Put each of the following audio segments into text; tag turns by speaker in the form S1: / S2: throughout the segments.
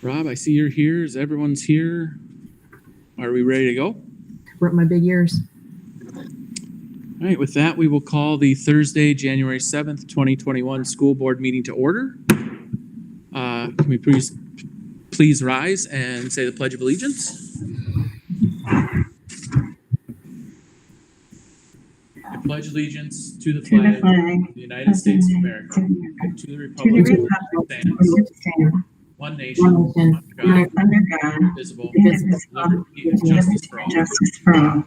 S1: Rob, I see you're here. Is everyone's here? Are we ready to go?
S2: Brought my big ears.
S1: All right, with that, we will call the Thursday, January 7th, 2021 school board meeting to order. Can we please rise and say the Pledge of Allegiance? I pledge allegiance to the flag of the United States of America, and to the republic which stands, one nation, under God, indivisible, with liberty and justice for all.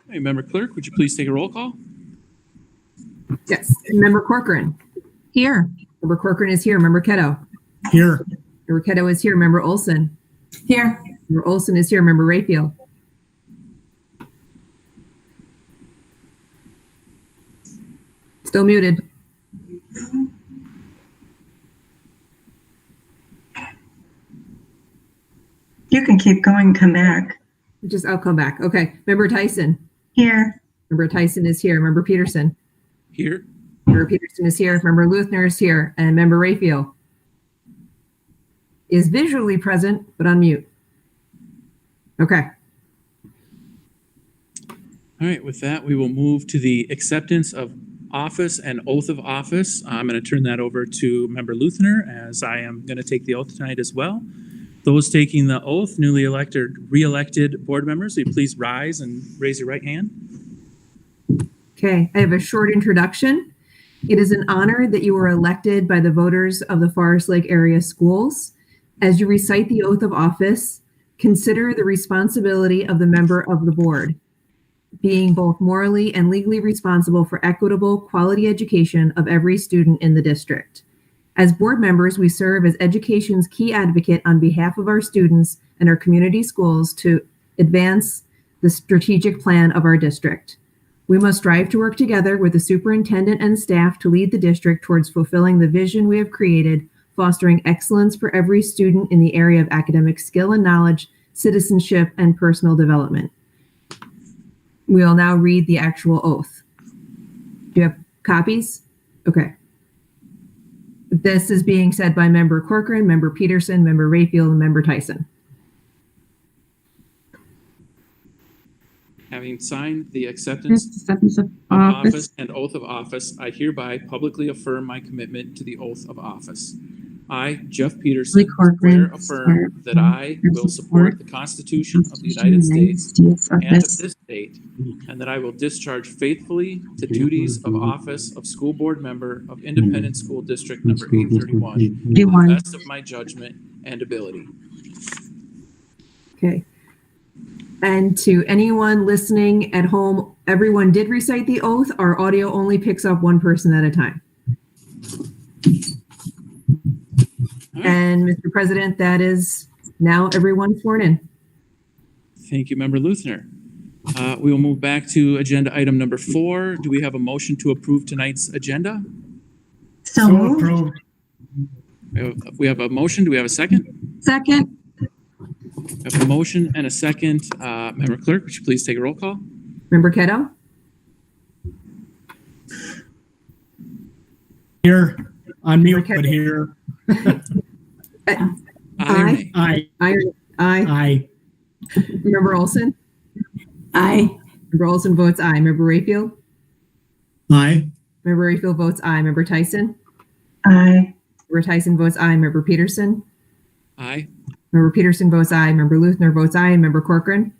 S1: Hey, Member Clerk, would you please take a roll call?
S2: Yes. Member Corcoran.
S3: Here.
S2: Member Corcoran is here. Member Keto.
S4: Here.
S2: Member Keto is here. Member Olson.
S3: Here.
S2: Member Olson is here. Member Rayfield. Still muted.
S3: You can keep going, come back.
S2: I'll come back. Okay. Member Tyson.
S3: Here.
S2: Member Tyson is here. Member Peterson.
S1: Here.
S2: Member Peterson is here. Member Luthner is here. And Member Rayfield is visually present, but on mute. Okay.
S1: All right, with that, we will move to the acceptance of office and oath of office. I'm going to turn that over to Member Luthner, as I am going to take the oath tonight as well. Those taking the oath, newly elected, re-elected board members, will you please rise and raise your right hand?
S2: Okay, I have a short introduction. It is an honor that you were elected by the voters of the Forest Lake area schools. As you recite the oath of office, consider the responsibility of the member of the board, being both morally and legally responsible for equitable, quality education of every student in the district. As board members, we serve as education's key advocate on behalf of our students and our community schools to advance the strategic plan of our district. We must strive to work together with the superintendent and staff to lead the district towards fulfilling the vision we have created, fostering excellence for every student in the area of academic skill and knowledge, citizenship, and personal development. We will now read the actual oath. Do you have copies? Okay. This is being said by Member Corcoran, Member Peterson, Member Rayfield, and Member Tyson.
S1: Having signed the acceptance
S3: of
S1: of office and oath of office, I hereby publicly affirm my commitment to the oath of office. I, Jeff Peterson, swear affirm that I will support the Constitution of the United States and of this state, and that I will discharge faithfully the duties of office of school board member of Independent School District number 831 to the best of my judgment and ability.
S2: Okay. And to anyone listening at home, everyone did recite the oath. Our audio only picks up one person at a time. And Mr. President, that is now everyone sworn in.
S1: Thank you, Member Luthner. We will move back to agenda item number 4. Do we have a motion to approve tonight's agenda?
S3: So moved.
S1: We have a motion. Do we have a second?
S3: Second.
S1: We have a motion and a second. Member Clerk, would you please take a roll call?
S2: Member Keto?
S4: Here. On mute,
S2: Okay.
S4: but here.
S1: Aye.
S4: Aye.
S2: Aye.
S4: Aye.
S2: Member Olson?
S3: Aye.
S2: Member Olson votes aye. Member Rayfield?
S4: Aye.
S2: Member Rayfield votes aye. Member Tyson?
S3: Aye.
S2: Member Tyson votes aye. Member Peterson?
S1: Aye.
S2: Member Peterson votes aye. Member Luthner votes aye. And Member Corcoran?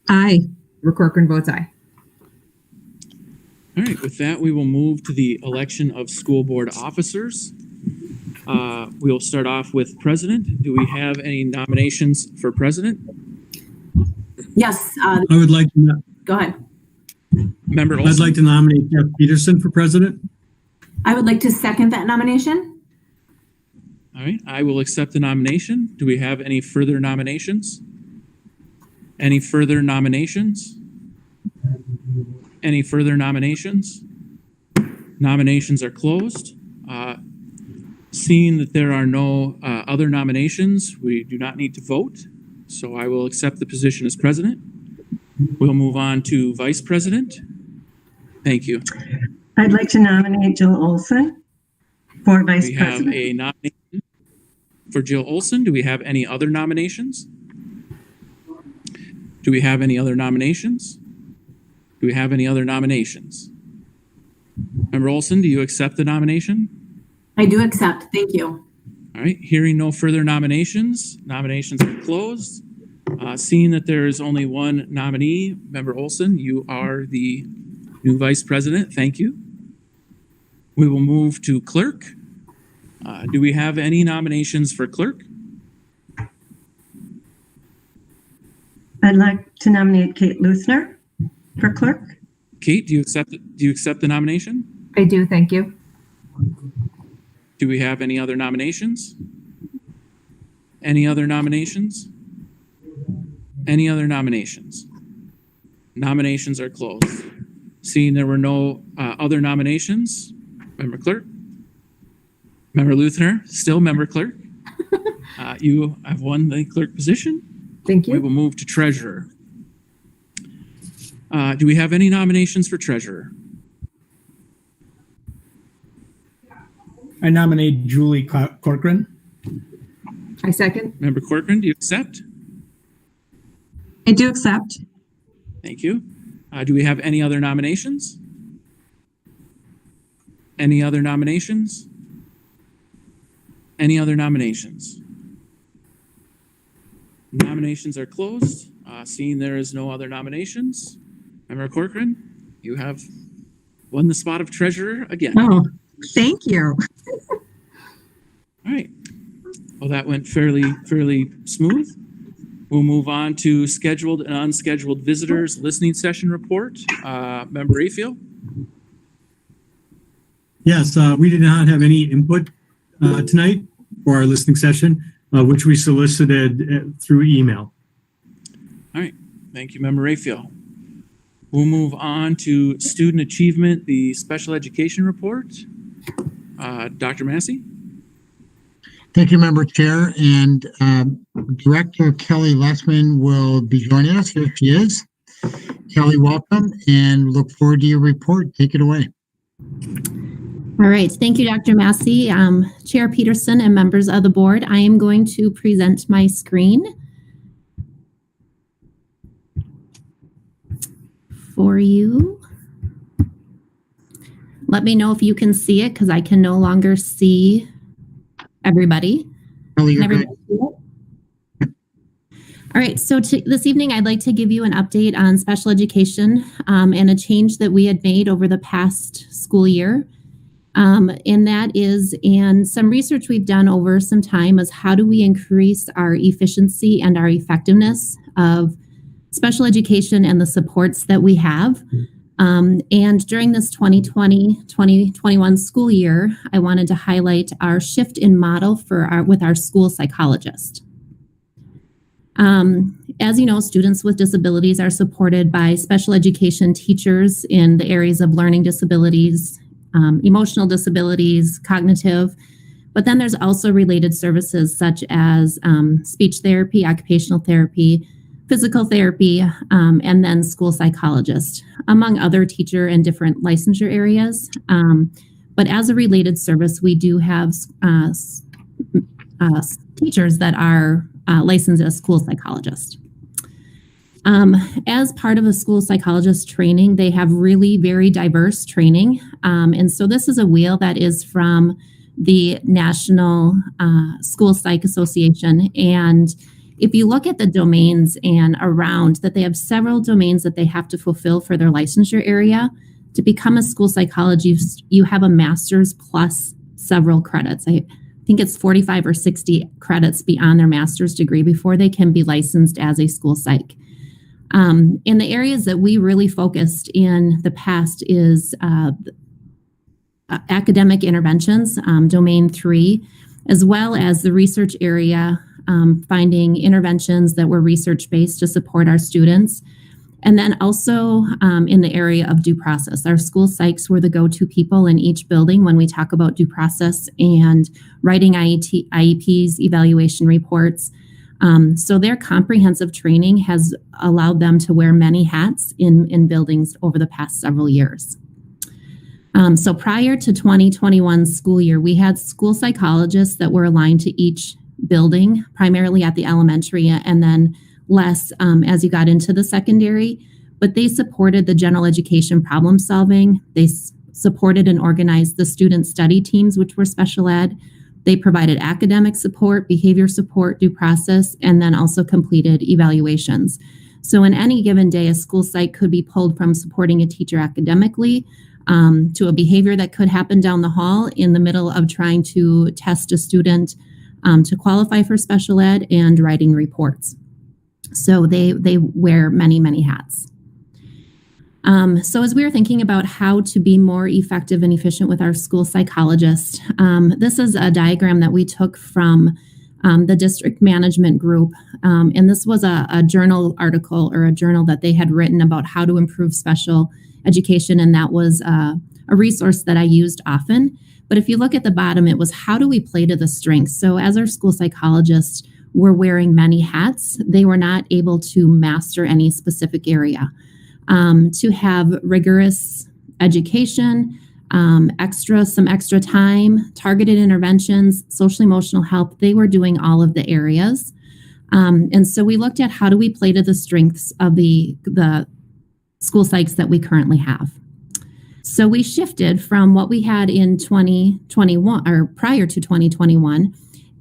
S3: Aye.
S2: Member Corcoran votes aye.
S1: All right, with that, we will move to the election of school board officers. We will start off with president. Do we have any nominations for president?
S5: Yes,
S4: I would like to,
S5: go ahead.
S1: Member
S4: I'd
S1: Olson.
S4: like to nominate Jeff Peterson for president.
S5: I would like to second that nomination.
S1: All right, I will accept the nomination. Do we have any further nominations? Any further nominations? Any further nominations? Nominations are closed. Seeing that there are no other nominations, we do not need to vote. So I will accept the position as president. We'll move on to vice president. Thank you.
S3: I'd like to nominate Jill Olson. For Vice
S1: We have
S3: President.
S1: a nomination for Jill Olson. Do we have any other nominations? Do we have any other nominations? Do we have any other nominations? Member Olson, do you accept the nomination?
S5: I do accept. Thank you.
S1: All right, hearing no further nominations, nominations are closed. Seeing that there is only one nominee, Member Olson, you are the new Vice President. Thank you. We will move to Clerk. Do we have any nominations for Clerk?
S3: I'd like to nominate Kate Lusner for clerk.
S1: Kate, do you accept the nomination?
S2: I do, thank you.
S1: Do we have any other nominations? Any other nominations? Any other nominations? Nominations are closed. Seeing there were no other nominations, Member Clerk? Member Luthner, still Member Clerk. You have won the clerk position.
S2: Thank
S1: We
S2: you.
S1: will move to Treasurer. Do we have any nominations for Treasurer?
S4: I nominate Julie Corcoran.
S2: I second.
S1: Member Corcoran, do you accept?
S3: I do accept.
S1: Thank you. Do we have any other nominations? Any other nominations? Any other nominations? Nominations are closed. Seeing there is no other nominations, Member Corcoran, you have won the spot of treasurer again. All
S3: Oh, thank you.
S1: right. Well, that went fairly smooth. We'll move on to scheduled and unscheduled visitors listening session report. Member Rayfield?
S4: Yes, we did not have any input tonight for our listening session, which we solicited through email.
S1: All right. Thank you, Member Rayfield. We'll move on to student achievement, the special education report. Dr. Massey?
S6: Thank you, Member Chair. And Director Kelly Lessman will be joining us. Here she is. Kelly, welcome, and look forward to your report. Take it away.
S7: All right. Thank you, Dr. Massey. Chair Peterson and members of the board, I am going to present my screen for you. Let me know if you can see it because I can no longer see everybody.
S6: Kelly,
S7: Can
S6: you're good.
S7: everybody see it? All right, so this evening, I'd like to give you an update on special education and a change that we had made over the past school year. And that is, and some research we've done over some time is how do we increase our efficiency and our effectiveness of special education and the supports that we have. And during this 2020-2021 school year, I wanted to highlight our shift in model with our school psychologist. As you know, students with disabilities are supported by special education teachers in the areas of learning disabilities, emotional disabilities, cognitive, but then there's also related services such as speech therapy, occupational therapy, physical therapy, and then school psychologist, among other teacher and different licensure areas. But as a related service, we do have teachers that are licensed as school psychologists. As part of a school psychologist training, they have really very diverse training. And so this is a wheel that is from the National School Psych Association. And if you look at the domains and around that, they have several domains that they have to fulfill for their licensure area. To become a school psychologist, you have a master's plus several credits. I think it's 45 or 60 credits beyond their master's degree before they can be licensed as a school psych. In the areas that we really focused in the past is academic interventions, domain 3, as well as the research area, finding interventions that were research-based to support our students. And then also in the area of due process. Our school psychs were the go-to people in each building when we talk about due process and writing IEPs, evaluation reports. So their comprehensive training has allowed them to wear many hats in buildings over the past several years. So prior to 2021 school year, we had school psychologists that were aligned to each building, primarily at the elementary and then less as you got into the secondary. But they supported the general education problem solving. They supported and organized the student study teams, which were special ed. They provided academic support, behavior support, due process, and then also completed evaluations. So in any given day, a school psych could be pulled from supporting a teacher academically to a behavior that could happen down the hall in the middle of trying to test a student to qualify for special ed and writing reports. So they wear many, many hats. So as we were thinking about how to be more effective and efficient with our school psychologist, this is a diagram that we took from the district management group. And this was a journal article or a journal that they had written about how to improve special education. And that was a resource that I used often. But if you look at the bottom, it was how do we play to the strengths? So as our school psychologists were wearing many hats, they were not able to master any specific area. To have rigorous education, some extra time, targeted interventions, social emotional help, they were doing all of the areas. And so we looked at how do we play to the strengths of the school psychs that we currently have. So we shifted from what we had in 2021 or prior to 2021.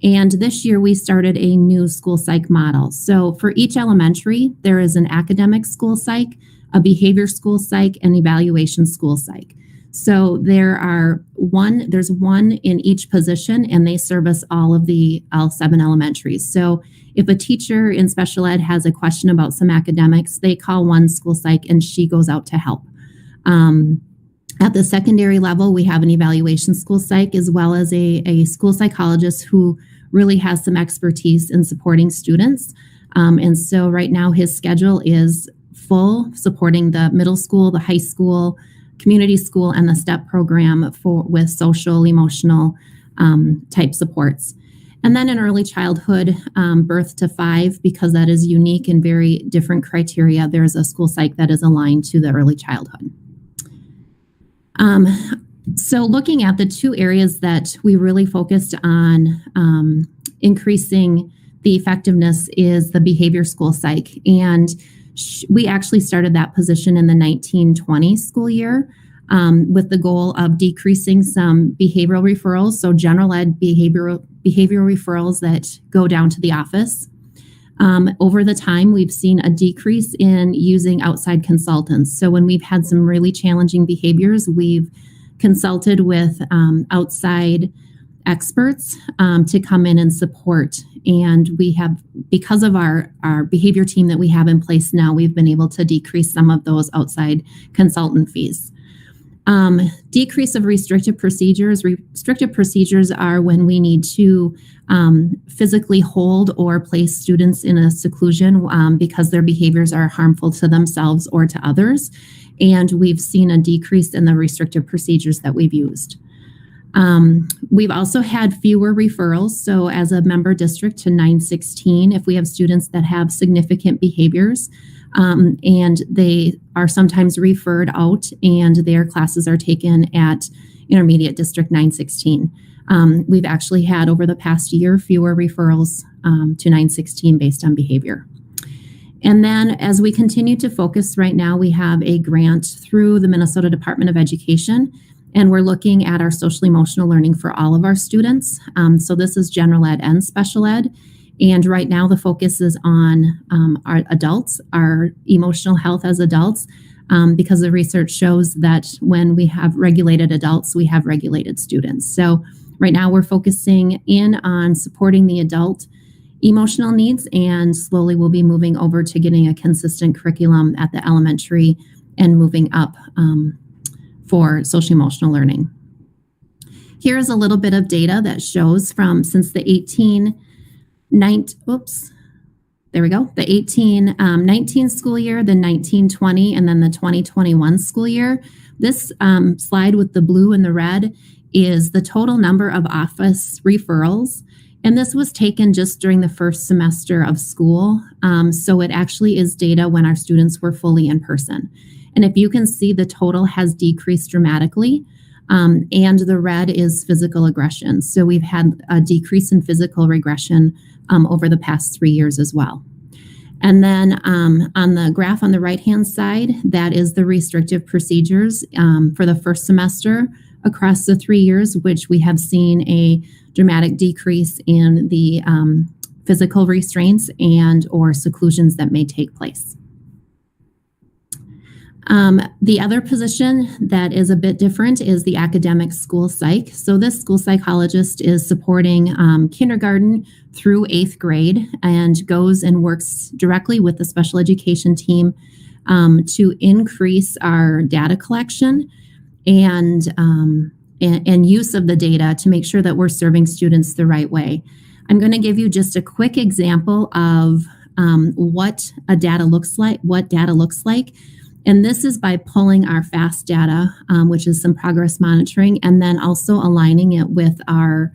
S7: And this year we started a new school psych model. So for each elementary, there is an academic school psych, a behavior school psych, and evaluation school psych. So there's one in each position, and they service all 7 elementaries. So if a teacher in special ed has a question about some academics, they call one school psych and she goes out to help. At the secondary level, we have an evaluation school psych as well as a school psychologist who really has some expertise in supporting students. And so right now his schedule is full, supporting the middle school, the high school, community school, and the STEP program with social, emotional type supports. And then in early childhood, birth to 5, because that is unique and very different criteria, there's a school psych that is aligned to the early childhood. So looking at the 2 areas that we really focused on increasing the effectiveness is the behavior school psych. And we actually started that position in the 1920 school year with the goal of decreasing some behavioral referrals, so general ed behavioral referrals that go down to the office. Over the time, we've seen a decrease in using outside consultants. So when we've had some really challenging behaviors, we've consulted with outside experts to come in and support. And we have, because of our behavior team that we have in place now, we've been able to decrease some of those outside consultant fees. Decrease of restrictive procedures. Restrictive procedures are when we need to physically hold or place students in a seclusion because their behaviors are harmful to themselves or to others. And we've seen a decrease in the restrictive procedures that we've used. We've also had fewer referrals. So as a member district to 916, if we have students that have significant behaviors, and they are sometimes referred out and their classes are taken at intermediate district 916. We've actually had over the past year fewer referrals to 916 based on behavior. And then as we continue to focus right now, we have a grant through the Minnesota Department of Education, and we're looking at our social emotional learning for all of our students. So this is general ed and special ed. And right now the focus is on our adults, our emotional health as adults, because the research shows that when we have regulated adults, we have regulated students. So right now we're focusing in on supporting the adult emotional needs, and slowly we'll be moving over to getting a consistent curriculum at the elementary and moving up for social emotional learning. Here's a little bit of data that shows from since the 1819 school year, the 1920, and then the 2021 school year. This slide with the blue and the red is the total number of office referrals. And this was taken just during the first semester of school. So it actually is data when our students were fully in person. And if you can see, the total has decreased dramatically. And the red is physical aggression. So we've had a decrease in physical regression over the past 3 years as well. And then on the graph on the right-hand side, that is the restrictive procedures for the first semester across the 3 years, which we have seen a dramatic decrease in the physical restraints and or seclusions that may take place. The other position that is a bit different is the academic school psych. So this school psychologist is supporting kindergarten through 8th grade and goes and works directly with the special education team to increase our data collection and use of the data to make sure that we're serving students the right way. I'm going to give you just a quick example of what data looks like. And this is by pulling our FAST data, which is some progress monitoring, and then also aligning it with our,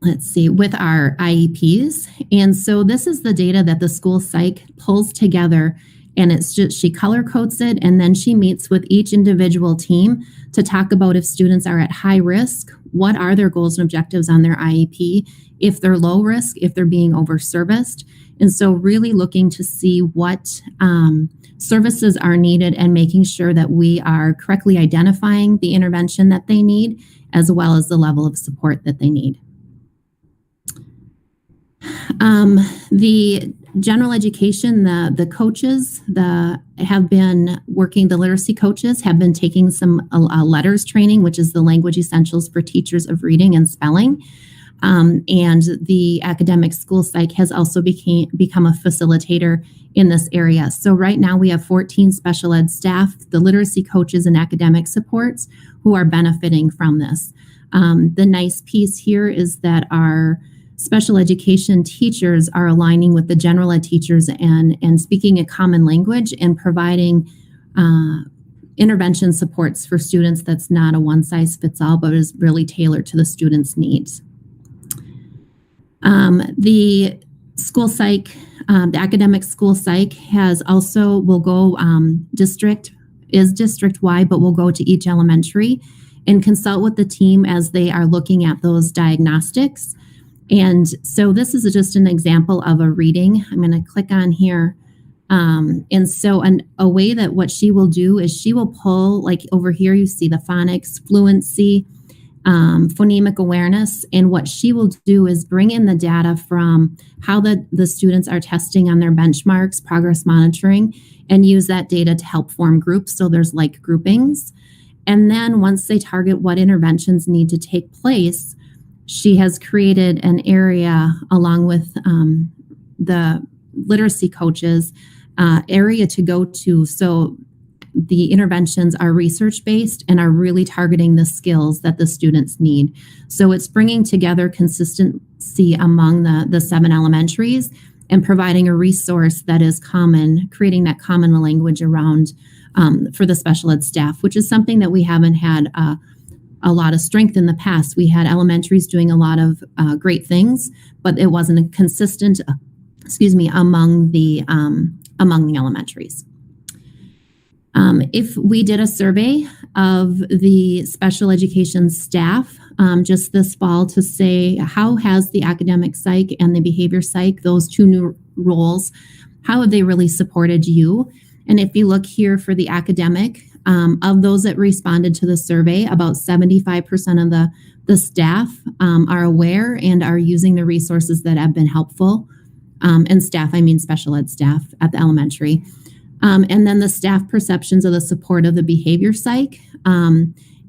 S7: with our IEPs. And so this is the data that the school psych pulls together, and it's just, she color codes it, and then she meets with each individual team to talk about if students are at high risk, what are their goals and objectives on their IEP, if they're low risk, if they're being over-serviced. And so really looking to see what services are needed and making sure that we are correctly identifying the intervention that they need, as well as the level of support that they need. The general education, the coaches have been working, the literacy coaches have been taking some letters training, which is the language essentials for teachers of reading and spelling. And the academic school psych has also become a facilitator in this area. So right now we have 14 special ed staff, the literacy coaches and academic supports who are benefiting from this. The nice piece here is that our special education teachers are aligning with the general ed teachers and speaking a common language and providing intervention supports for students that's not a one-size-fits-all, but is really tailored to the student's needs. The school psych, the academic school psych will go district-wide, but will go to each elementary and consult with the team as they are looking at those diagnostics. And so this is just an example of a reading. I'm going to click on here. And so a way that what she will do is she will pull, like over here, you see the phonics, fluency, phonemic awareness. And what she will do is bring in the data from how the students are testing on their benchmarks, progress monitoring, and use that data to help form groups. So there's like groupings. And then once they target what interventions need to take place, she has created an area along with the literacy coaches area to go to. So the interventions are research-based and are really targeting the skills that the students need. So it's bringing together consistency among the 7 elementaries and providing a resource that is common, creating that common language around for the special ed staff, which is something that we haven't had a lot of strength in the past. We had elementaries doing a lot of great things, but it wasn't a consistent, among the elementaries. If we did a survey of the special education staff just this fall to say, how has the academic psych and the behavior psych, those 2 new roles, how have they really supported you? And if you look here for the academic, of those that responded to the survey, about 75% of the staff are aware and are using the resources that have been helpful. And staff, I mean special ed staff at the elementary. And then the staff perceptions of the support of the behavior psych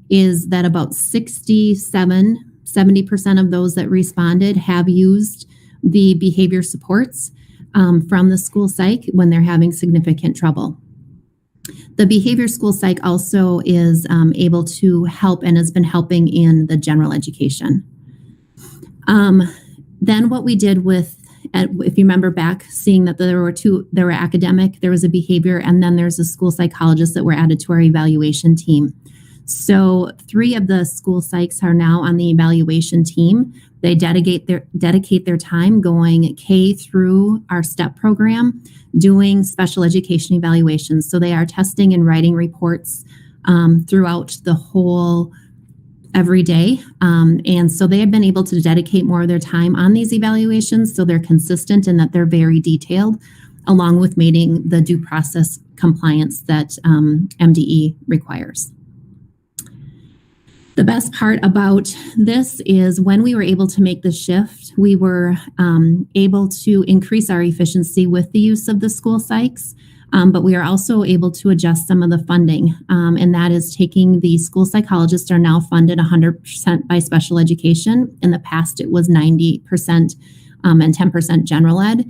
S7: is that about 70% of those that responded have used the behavior supports from the school psych when they're having significant trouble. The behavior school psych also is able to help and has been helping in the general education. Then what we did if you remember back, seeing that there were academic, there was a behavior, and then there's a school psychologist that were added to our evaluation team. So 3 of the school psychs are now on the evaluation team. They dedicate their time going K through our STEP program, doing special education evaluations. So they are testing and writing reports throughout the whole every day. And so they have been able to dedicate more of their time on these evaluations so they're consistent and that they're very detailed, along with meeting the due process compliance that MDE requires. The best part about this is when we were able to make the shift, we were able to increase our efficiency with the use of the school psychs, but we are also able to adjust some of the funding, and that is taking the school psychologists are now funded 100% by special education. In the past, it was 90% and 10% general ed.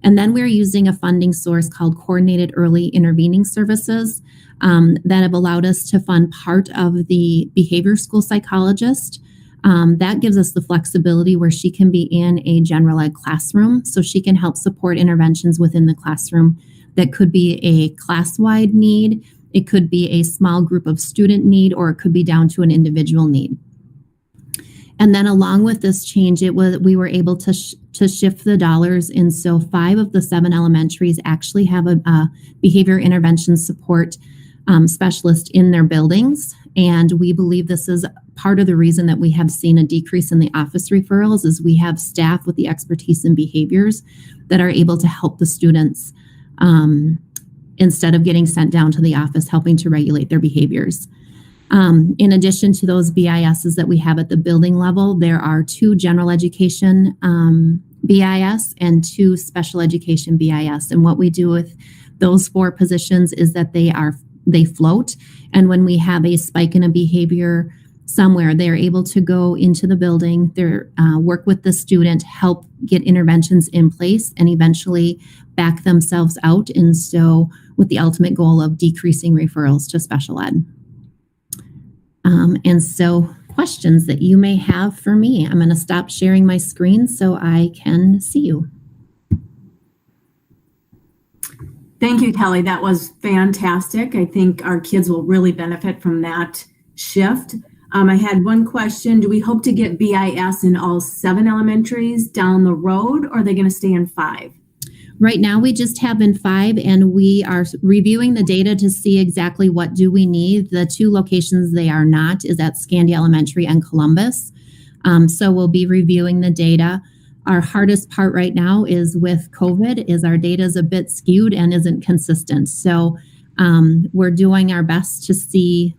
S7: And then we're using a funding source called Coordinated Early Intervening Services that have allowed us to fund part of the behavior school psychologist. That gives us the flexibility where she can be in a general ed classroom, so she can help support interventions within the classroom. That could be a class-wide need, it could be a small group of student need, or it could be down to an individual need. And then along with this change, we were able to shift the dollars. And so 5 of the 7 elementaries actually have a behavior intervention support specialist in their buildings. And we believe this is part of the reason that we have seen a decrease in the office referrals is we have staff with the expertise in behaviors that are able to help the students instead of getting sent down to the office, helping to regulate their behaviors. In addition to those BISs that we have at the building level, there are 2 general education BIS and 2 special education BIS. And what we do with those 4 positions is that they float. And when we have a spike in a behavior somewhere, they're able to go into the building, work with the student, help get interventions in place, and eventually back themselves out. And so with the ultimate goal of decreasing referrals to special ed. And so questions that you may have for me. I'm going to stop sharing my screen so I can see you.
S5: Thank you, Kelly. That was fantastic. I think our kids will really benefit from that shift. I had one question. Do we hope to get BIS in all 7 elementaries down the road, or are they going to stay in 5?
S7: Right now, we just have in 5, and we are reviewing the data to see exactly what do we need. The 2 locations they are not is at Scandia Elementary and Columbus. So we'll be reviewing the data. Our hardest part right now is with COVID is our data is a bit skewed and isn't consistent. So we're doing our best to see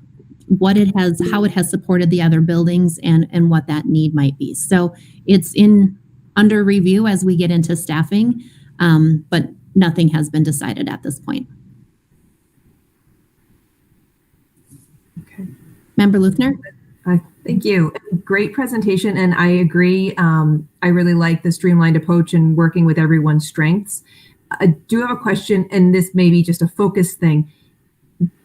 S7: how it has supported the other buildings and what that need might be. So it's under review as we get into staffing. But nothing has been decided at this point.
S2: Okay.
S7: Member Luthner?
S2: Thank you. Great presentation, and I agree. I really like the streamlined approach and working with everyone's strengths. I do have a question, and this may be just a focus thing.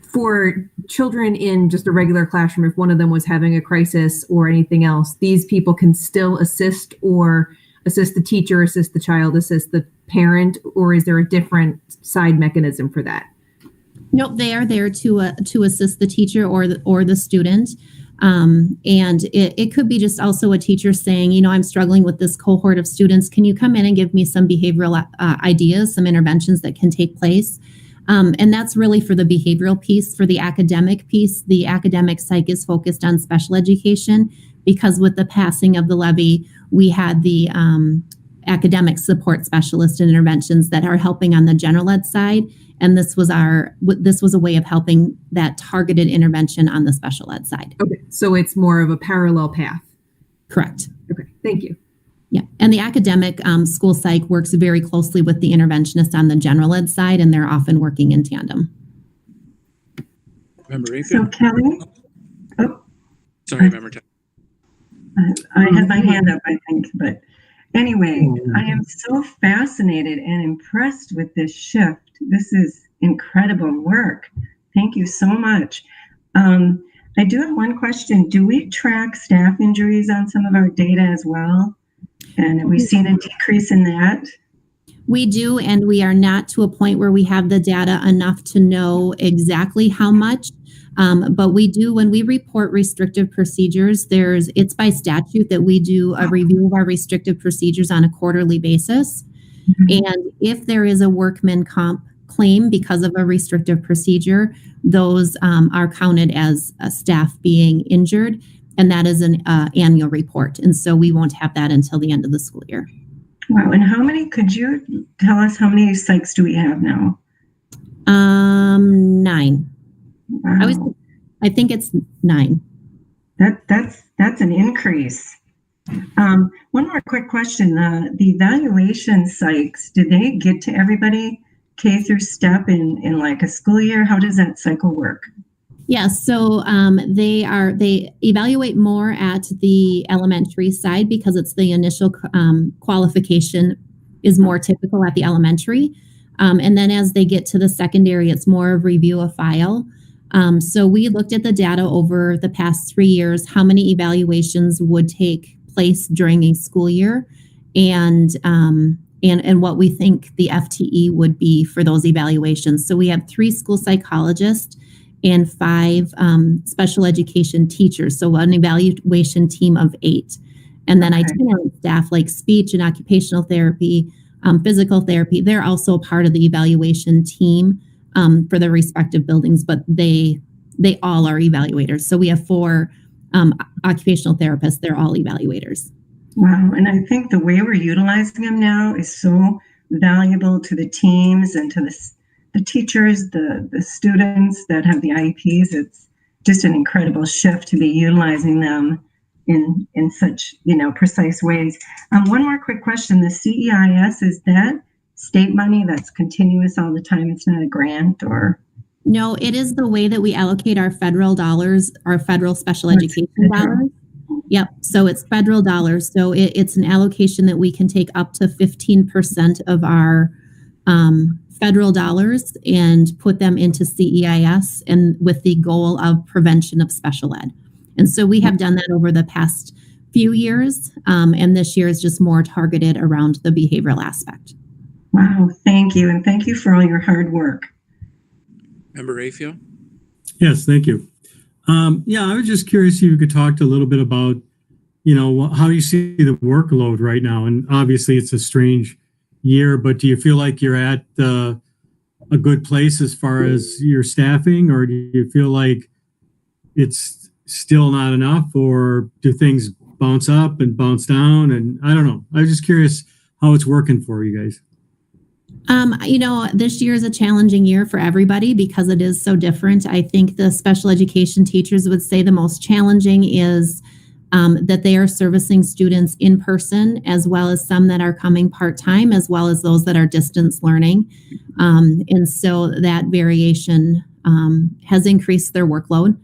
S2: For children in just a regular classroom, if one of them was having a crisis or anything else, these people can still assist the teacher, assist the child, assist the parent, or is there a different side mechanism for that?
S7: Nope, they are there to assist the teacher or the student. And it could be just also a teacher saying, I'm struggling with this cohort of students. Can you come in and give me some behavioral ideas, some interventions that can take place? And that's really for the behavioral piece. For the academic piece, the academic psych is focused on special education because with the passing of the levy, we had the academic support specialist and interventions that are helping on the general ed side. And this was a way of helping that targeted intervention on the special ed side.
S2: Okay, so it's more of a parallel path.
S7: Correct.
S2: Okay, thank you.
S7: Yeah, and the academic school psych works very closely with the interventionist on the general ed side, and they're often working in tandem.
S1: Member Rayfield?
S3: So Kelly,
S1: Sorry, Member Tuck.
S3: I had my hand up, I think, but anyway, I am so fascinated and impressed with this shift. This is incredible work. Thank you so much. I do have one question. Do we track staff injuries on some of our data as well? And have we seen a decrease in that?
S7: We do, and we are not to a point where we have the data enough to know exactly how much. But we do, when we report restrictive procedures, it's by statute that we do a review of our restrictive procedures on a quarterly basis. Mm-hmm. And if there is a workman comp claim because of a restrictive procedure, those are counted as staff being injured, and that is an annual report. And so we won't have that until the end of the school year.
S3: Wow. And could you tell us how many psychs do we have now?
S7: 9.
S3: Wow.
S7: I think it's 9.
S3: That's an increase. One more quick question. The evaluation psychs, did they get to everybody K through step in like a school year? How does that cycle work?
S7: Yes, so they evaluate more at the elementary side because it's the initial qualification is more typical at the elementary. And then as they get to the secondary, it's more of review of file. So we looked at the data over the past 3 years, how many evaluations would take place during a school year, and what we think the FTE would be for those evaluations. So we have 3 school psychologists and 5 special education teachers. So an evaluation team of 8. And then itinerant staff like speech and occupational therapy, physical therapy, they're also part of the evaluation team for the respective buildings, but they all are evaluators. So we have 4 occupational therapists. They're all evaluators.
S3: Wow. And I think the way we're utilizing them now is so valuable to the teams and to the teachers, the students that have the IEPs. It's just an incredible shift to be utilizing them in such, precise ways. One more quick question. The CEIS, is that state money that's continuous all the time? It's not a grant or?
S7: No, it is the way that we allocate our federal dollars, our federal special education dollars. Yep. So it's federal dollars. So it's an allocation that we can take up to 15% of our federal dollars and put them into CEIS, and with the goal of prevention of special ed. And so we have done that over the past few years. And this year is just more targeted around the behavioral aspect.
S3: Wow. Thank you. And thank you for all your hard work.
S1: Member Rayfield?
S4: Yes, thank you. I was just curious if you could talk a little bit about, how you see the workload right now. And obviously it's a strange year, but do you feel like you're at a good place as far as your staffing, or do you feel like it's still not enough, or do things bounce up and bounce down? And I don't know. I was just curious how it's working for you guys.
S7: This year is a challenging year for everybody because it is so different. I think the special education teachers would say the most challenging is that they are servicing students in person, as well as some that are coming part-time, as well as those that are distance learning. And so that variation has increased their workload.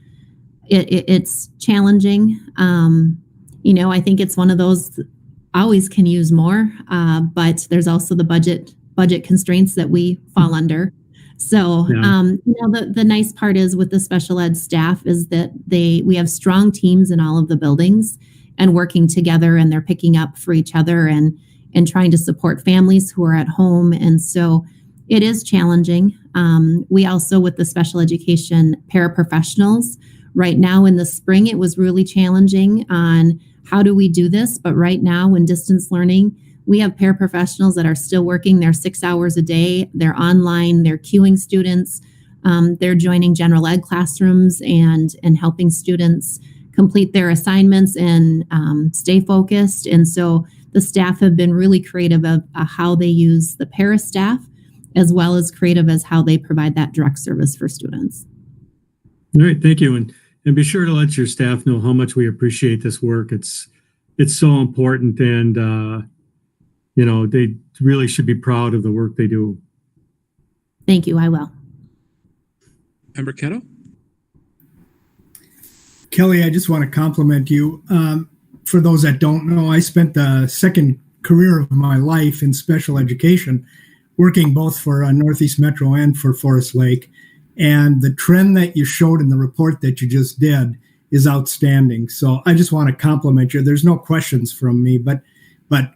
S7: It's challenging. I think it's one of those, always can use more, but there's also the budget constraints that we fall under. So, the nice part is with the special ed staff is that we have strong teams in all of the buildings and working together, and they're picking up for each other and trying to support families who are at home. And so it is challenging. We also, with the special education paraprofessionals, right now in the spring, it was really challenging on how do we do this? But right now in distance learning, we have paraprofessionals that are still working their 6 hours a day. They're online, they're queuing students, they're joining general ed classrooms and helping students complete their assignments and stay focused. And so the staff have been really creative of how they use the para staff, as well as creative as how they provide that direct service for students.
S4: All right, thank you. And be sure to let your staff know how much we appreciate this work. It's so important, and they really should be proud of the work they do.
S7: Thank you. I will.
S1: Member Keto?
S8: Kelly, I just want to compliment you. For those that don't know, I spent the second career of my life in special education, working both for Northeast Metro and for Forest Lake. And the trend that you showed in the report that you just did is outstanding. So I just want to compliment you. There's no questions from me, but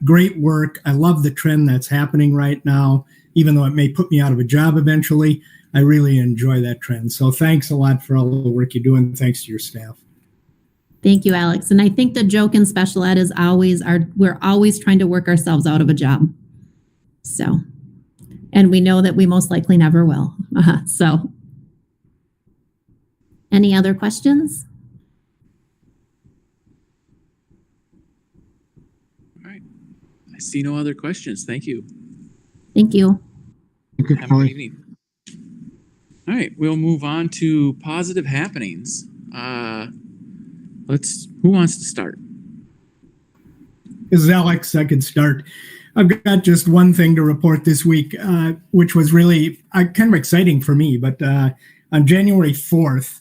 S8: great work. I love the trend that's happening right now, even though it may put me out of a job eventually. I really enjoy that trend. So thanks a lot for all the work you do, and thanks to your staff.
S7: Thank you, Alex. And I think the joke in special ed is we're always trying to work ourselves out of a job. So And we know that we most likely never will. So, any other questions?
S1: All right. I see no other questions. Thank you.
S7: Thank you.
S6: Thank you,
S1: Have a good
S6: Kelly.
S1: evening. All right, we'll move on to positive happenings. Who wants to start?
S8: This is Alex. I could start. I've got just one thing to report this week, which was really kind of exciting for me. But on January 4th,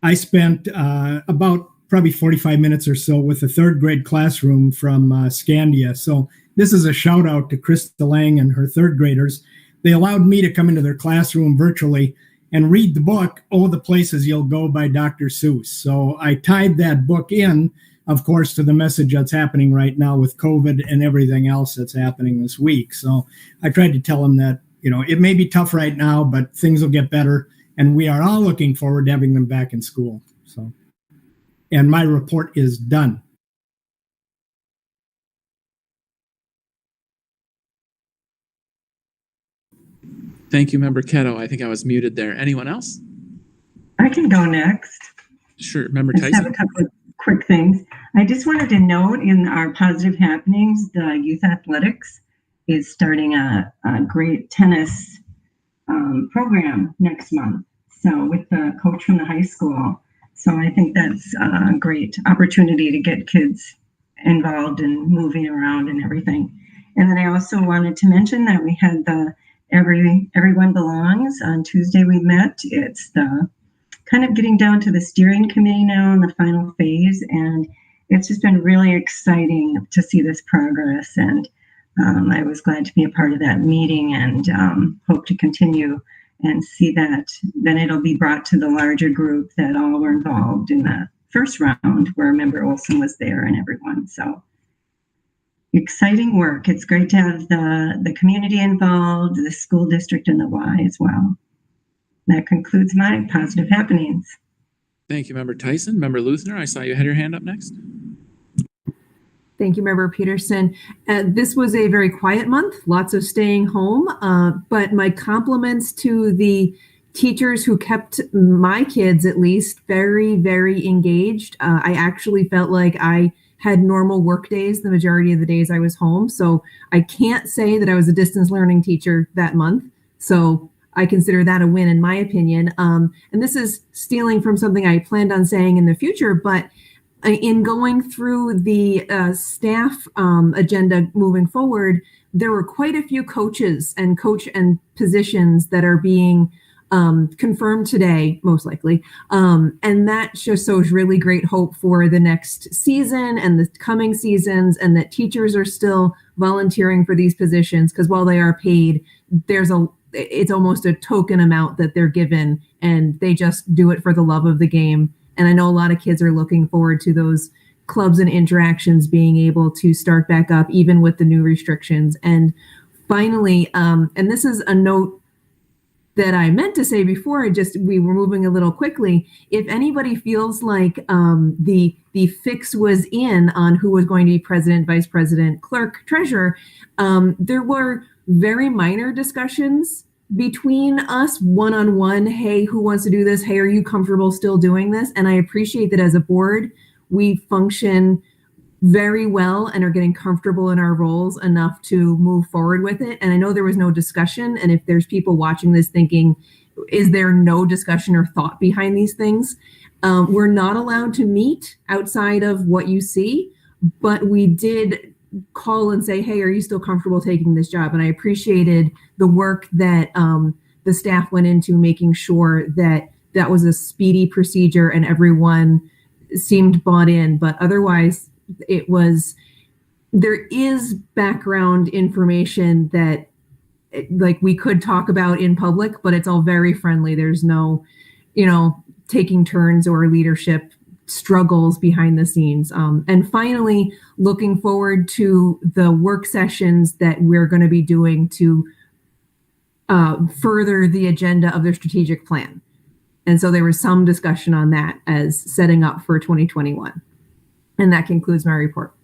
S8: I spent about probably 45 minutes or so with a third grade classroom from Scandia. So this is a shout out to Krista Lang and her third graders. They allowed me to come into their classroom virtually and read the book, Oh, the Places You'll Go by Dr. Seuss. So I tied that book in, of course, to the message that's happening right now with COVID and everything else that's happening this week. So I tried to tell them that, it may be tough right now, but things will get better. And we are all looking forward to having them back in school. So, and my report is done.
S1: Thank you, Member Keto. I think I was muted there. Anyone else?
S3: I can go next.
S1: Sure, Member
S3: I just have
S1: Tyson.
S3: a couple of quick things. I just wanted to note in our positive happenings, the youth athletics is starting a great tennis program next month. So with the coach from the high school. So I think that's a great opportunity to get kids involved in moving around and everything. And then I also wanted to mention that we had the Everyone Belongs on Tuesday. We met. It's the kind of getting down to the steering committee now in the final phase, and it's just been really exciting to see this progress. And I was glad to be a part of that meeting, and hope to continue and see that then it'll be brought to the larger group that all were involved in the first round, where Member Olson was there and everyone. So exciting work. It's great to have the community involved, the school district, and the Y as well. That concludes my positive happenings.
S1: Thank you, Member Tyson. Member Luthner, I saw you had your hand up next.
S2: Thank you, Member Peterson. This was a very quiet month, lots of staying home, but my compliments to the teachers who kept my kids, at least, very, very engaged. I actually felt like I had normal work days the majority of the days I was home. So I can't say that I was a distance learning teacher that month. So I consider that a win in my opinion. And this is stealing from something I planned on saying in the future, but in going through the staff agenda moving forward, there were quite a few coaches and positions that are being confirmed today, most likely. And that just shows really great hope for the next season and the coming seasons, and that teachers are still volunteering for these positions, because while they are paid, it's almost a token amount that they're given, and they just do it for the love of the game. And I know a lot of kids are looking forward to those clubs and interactions being able to start back up, even with the new restrictions. And finally, and this is a note that I meant to say before, we were moving a little quickly. If anybody feels like the fix was in on who was going to be president, vice president, clerk, treasurer, there were very minor discussions between us one-on-one. Hey, who wants to do this? Hey, are you comfortable still doing this? And I appreciate that as a board, we function very well and are getting comfortable in our roles enough to move forward with it. And I know there was no discussion. And if there's people watching this thinking, is there no discussion or thought behind these things? We're not allowed to meet outside of what you see, but we did call and say, hey, are you still comfortable taking this job? And I appreciated the work that the staff went into making sure that that was a speedy procedure and everyone seemed bought in. But otherwise, there is background information that we could talk about in public, but it's all very friendly. There's no, taking turns or leadership struggles behind the scenes. And finally, looking forward to the work sessions that we're going to be doing to further the agenda of their strategic plan. And so there was some discussion on that as setting up for 2021. And that concludes my report.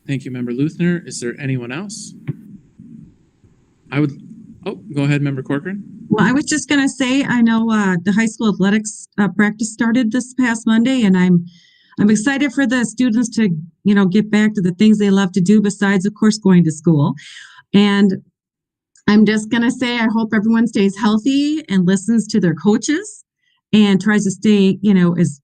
S1: Thank you, Member Luthner. Is there anyone else? Go ahead, Member Corcoran.
S9: Well, I was just going to say, I know the high school athletics practice started this past Monday, and I'm excited for the students to, get back to the things they love to do besides, of course, going to school. And I'm just going to say, I hope everyone stays healthy and listens to their coaches and tries to stay, as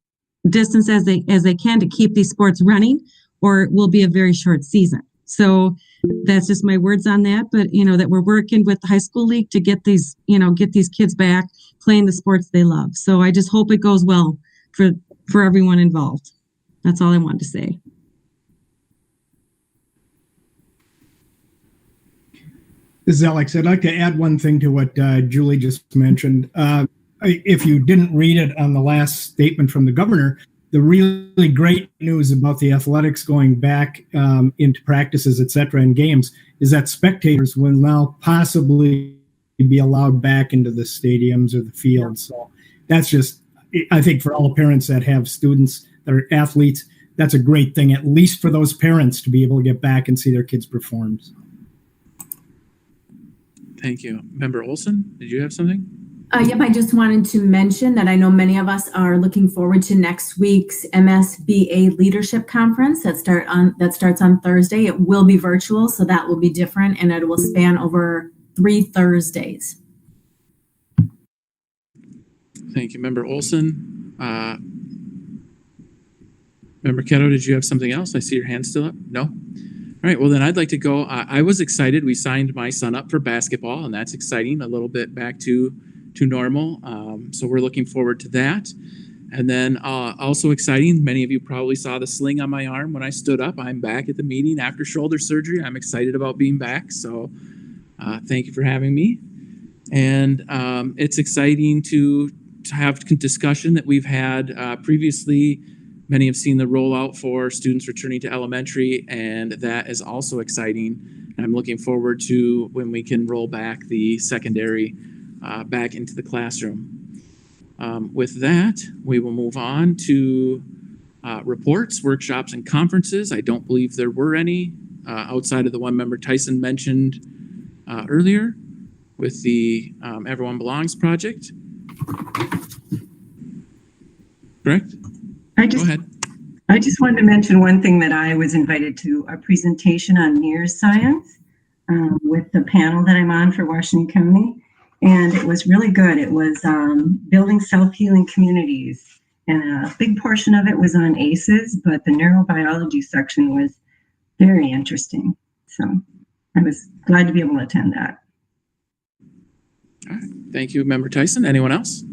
S9: distant as they can to keep these sports running, or it will be a very short season. So that's just my words on that. But, that we're working with the high school league to get these kids back playing the sports they love. So I just hope it goes well for everyone involved. That's all I wanted to say.
S8: This is Alex. I'd like to add one thing to what Julie just mentioned. If you didn't read it on the last statement from the governor, the really great news about the athletics going back into practices, et cetera, and games is that spectators will now possibly be allowed back into the stadiums or the fields. So that's just, I think, for all the parents that have students that are athletes, that's a great thing, at least for those parents to be able to get back and see their kids perform.
S1: Thank you. Member Olson, did you have something?
S5: Yep, I just wanted to mention that I know many of us are looking forward to next week's MSBA Leadership Conference that starts on Thursday. It will be virtual, so that will be different, and it will span over 3 Thursdays.
S1: Thank you, Member Olson. Member Keto, did you have something else? I see your hand still up. No? All right, well, then I'd like to go. I was excited. We signed my son up for basketball, and that's exciting, a little bit back to normal. So we're looking forward to that. And then also exciting, many of you probably saw the sling on my arm when I stood up. I'm back at the meeting after shoulder surgery. I'm excited about being back. So thank you for having me. And it's exciting to have discussion that we've had previously. Many have seen the rollout for students returning to elementary, and that is also exciting. I'm looking forward to when we can roll back the secondary back into the classroom. With that, we will move on to reports, workshops, and conferences. I don't believe there were any outside of the one Member Tyson mentioned earlier with the Everyone Belongs project. Correct? Go ahead.
S3: I just wanted to mention one thing, that I was invited to a presentation on neuroscience with the panel that I'm on for Washington County. And it was really good. It was building self-healing communities. And a big portion of it was on ACEs, but the neurobiology section was very interesting. So I was glad to be able to attend that.
S1: All right. Thank you, Member Tyson. Anyone else?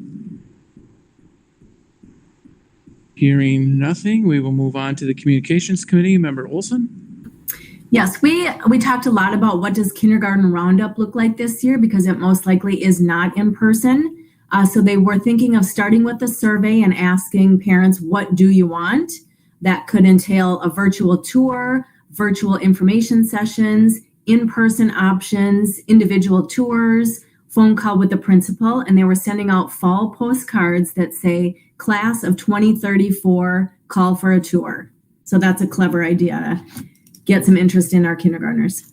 S1: Hearing nothing, we will move on to the Communications Committee. Member Olson?
S5: Yes, we talked a lot about what does kindergarten roundup look like this year, because it most likely is not in person. So they were thinking of starting with a survey and asking parents, what do you want? That could entail a virtual tour, virtual information sessions, in-person options, individual tours, phone call with the principal. And they were sending out fall postcards that say, Class of 2034, call for a tour. So that's a clever idea to get some interest in our kindergartners.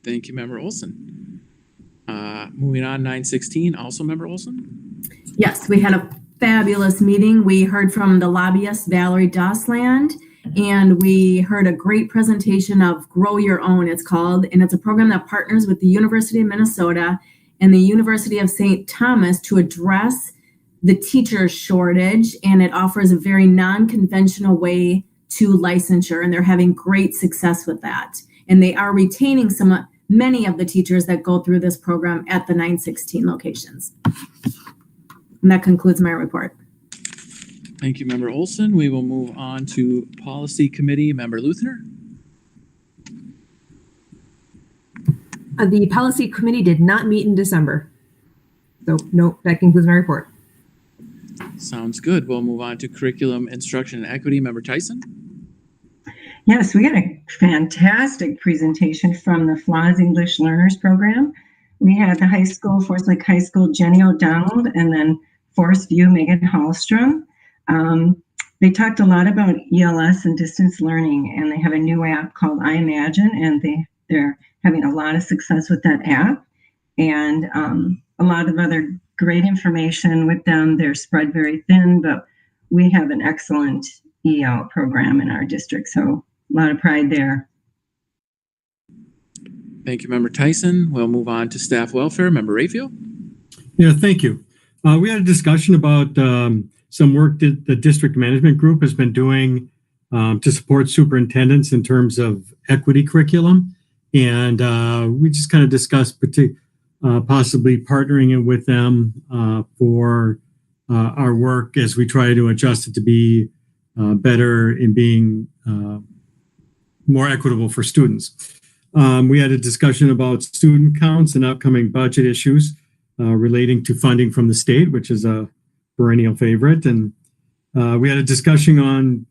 S1: Thank you, Member Olson. Moving on, 916, also Member Olson?
S5: Yes, we had a fabulous meeting. We heard from the lobbyist, Valerie Dossland, and we heard a great presentation of Grow Your Own, it's called, and it's a program that partners with the University of Minnesota and the University of St. Thomas to address the teacher shortage, and it offers a very non-conventional way to licensure, and they're having great success with that. And they are retaining many of the teachers that go through this program at the 916 locations. And that concludes my report.
S1: Thank you, Member Olson. We will move on to Policy Committee. Member Luthner?
S2: The Policy Committee did not meet in December. So, no, that concludes my report.
S1: Sounds good. We'll move on to Curriculum, Instruction, and Equity. Member Tyson?
S3: Yes, we had a fantastic presentation from the FLAWS English Learners Program. We had the high school, Forest Lake High School, Jenny O'Donnell, and then Forest View, Megan Hallstrom. They talked a lot about ELS and distance learning, and they have a new app called I Imagine, and They're having a lot of success with that app, and a lot of other great information with them. They're spread very thin, but we have an excellent EL program in our district, so a lot of pride there.
S1: Thank you, Member Tyson. We'll move on to staff welfare. Member Rayfield.
S4: Yeah, thank you. We had a discussion about some work that the district management group has been doing to support superintendents in terms of equity curriculum. And we just kind of discussed possibly partnering with them for our work as we try to adjust it to be better in being more equitable for students. We had a discussion about student counts and upcoming budget issues relating to funding from the state, which is a perennial favorite. And we had a discussion on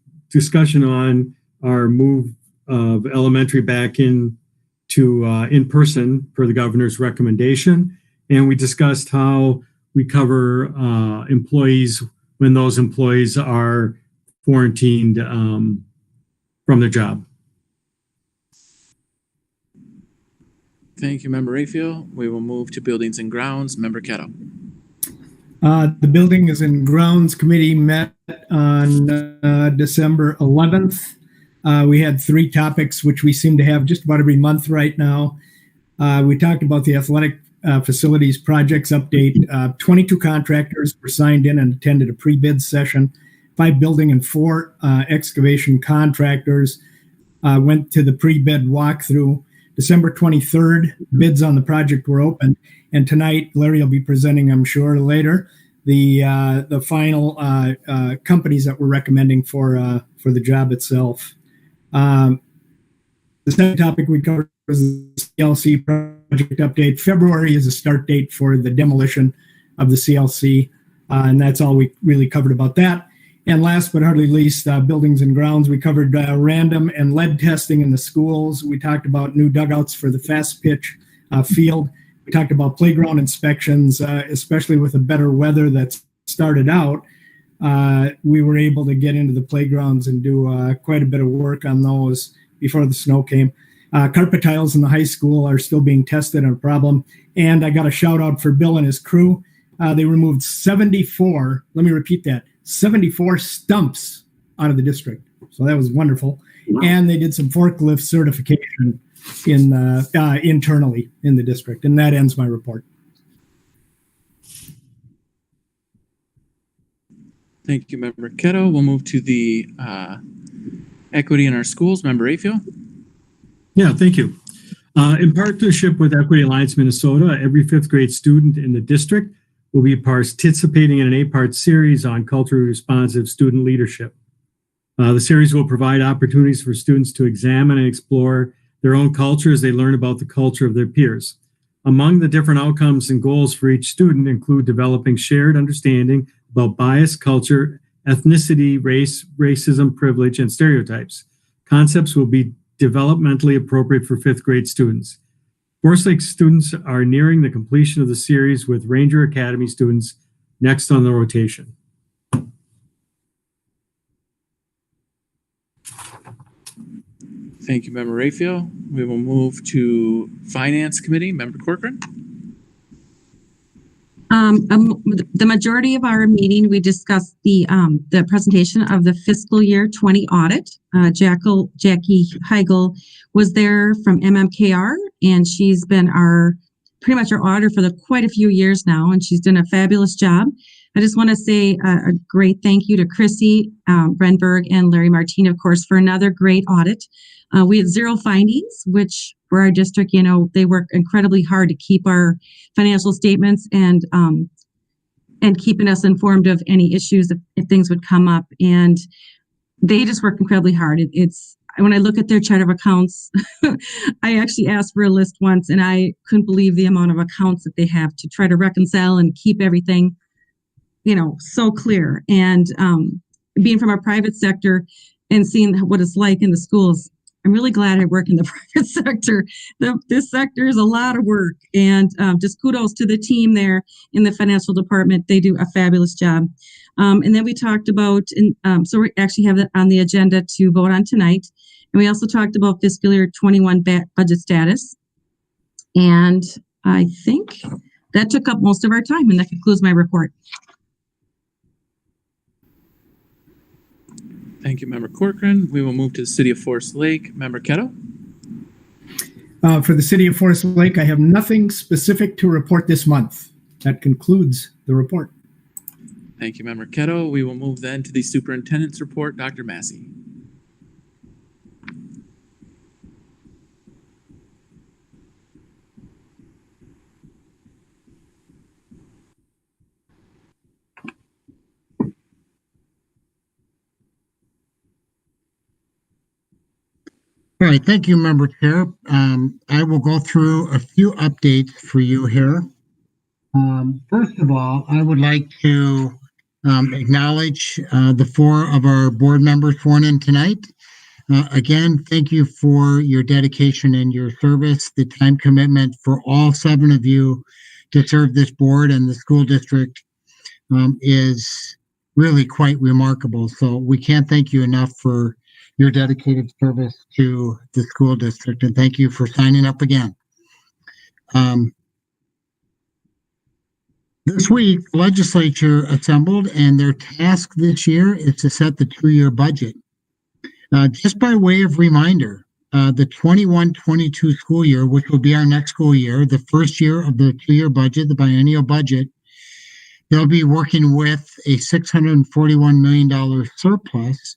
S4: our move of elementary back in person per the governor's recommendation. And we discussed how we cover employees when those employees are quarantined from their job.
S1: Thank you, Member Rayfield. We will move to buildings and grounds. Member Keto.
S8: The Buildings and Grounds Committee met on December 11th. We had 3 topics, which we seem to have just about every month right now. We talked about the athletic facilities projects update. 22 contractors were signed in and attended a pre-bid session. 5 building and 4 excavation contractors went to the pre-bid walkthrough. December 23rd, bids on the project were open. And tonight, Larry will be presenting, I'm sure, later, the final companies that we're recommending for the job itself. The second topic we covered was the CLC project update. February is a start date for the demolition of the CLC, and that's all we really covered about that. And last but hardly least, buildings and grounds. We covered random and lead testing in the schools. We talked about new dugouts for the fast pitch field. We talked about playground inspections, especially with the better weather that's started out. We were able to get into the playgrounds and do quite a bit of work on those before the snow came. Carpet tiles in the high school are still being tested on a problem. And I got a shout out for Bill and his crew. They removed 74, let me repeat that, 74 stumps out of the district. So that was wonderful. Wow. And they did some forklift certification internally in the district. And that ends my report.
S1: Thank you, Member Keto. We'll move to the equity in our schools. Member Rayfield.
S4: Yeah, thank you. In partnership with Equity Alliance Minnesota, every 5th grade student in the district will be participating in an 8-part series on culturally responsive student leadership. The series will provide opportunities for students to examine and explore their own culture as they learn about the culture of their peers. Among the different outcomes and goals for each student include developing shared understanding about bias, culture, ethnicity, race, racism, privilege, and stereotypes. Concepts will be developmentally appropriate for 5th grade students. Forest Lake students are nearing the completion of the series with Ranger Academy students next on the rotation.
S1: Thank you, Member Rayfield. We will move to Finance Committee. Member Corcoran.
S9: The majority of our meeting, we discussed the presentation of the fiscal year 20 audit. Jackie Heigl was there from MMKR, and she's been pretty much our auditor for quite a few years now, and she's done a fabulous job. I just want to say a great thank you to Chrissy Brenberg and Larry Martin, of course, for another great audit. We had 0 findings, which for our district, they work incredibly hard to keep our financial statements and keeping us informed of any issues if things would come up. And they just work incredibly hard. It's when I look at their chart of accounts, I actually asked for a list once, and I couldn't believe the amount of accounts that they have to try to reconcile and keep everything, so clear. And being from a private sector and seeing what it's like in the schools, I'm really glad I work in the private sector. This sector is a lot of work, and just kudos to the team there in the financial department. They do a fabulous job. And then we talked about, so we actually have that on the agenda to vote on tonight, And we also talked about fiscal year 21 budget status. And I think that took up most of our time, and that concludes my report.
S1: Thank you, Member Corcoran. We will move to the City of Forest Lake. Member Keto.
S8: For the City of Forest Lake, I have nothing specific to report this month. That concludes the report.
S1: Thank you, Member Keto. We will move then to the Superintendent's report. Dr. Massey.
S6: All right, thank you, Member Chair. I will go through a few updates for you here. First of all, I would like to acknowledge the 4 of our board members sworn in tonight. Again, thank you for your dedication and your service. The time commitment for all 7 of you to serve this board and the school district is really quite remarkable. So we can't thank you enough for your dedicated service to the school district, and thank you for signing up again. This week, the legislature assembled, and their task this year is to set the 2-year budget. Just by way of reminder, the 21-22 school year, which will be our next school year, the first year of the 2-year budget, the biennial budget, they'll be working with a $641 million surplus.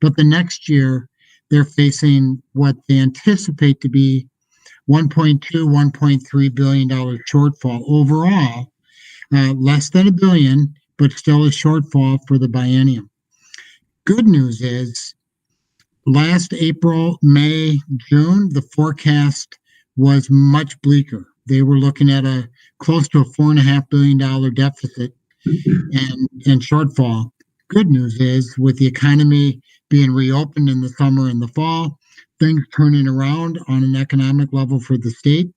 S6: But the next year, they're facing what they anticipate to be $1.3 billion shortfall overall, less than $1 billion, but still a shortfall for the biennium. Good news is, last April, May, June, the forecast was much bleaker. They were looking at a close to a $4.5 billion deficit and shortfall. Good news is, with the economy being reopened in the summer and the fall, things turning around on an economic level for the state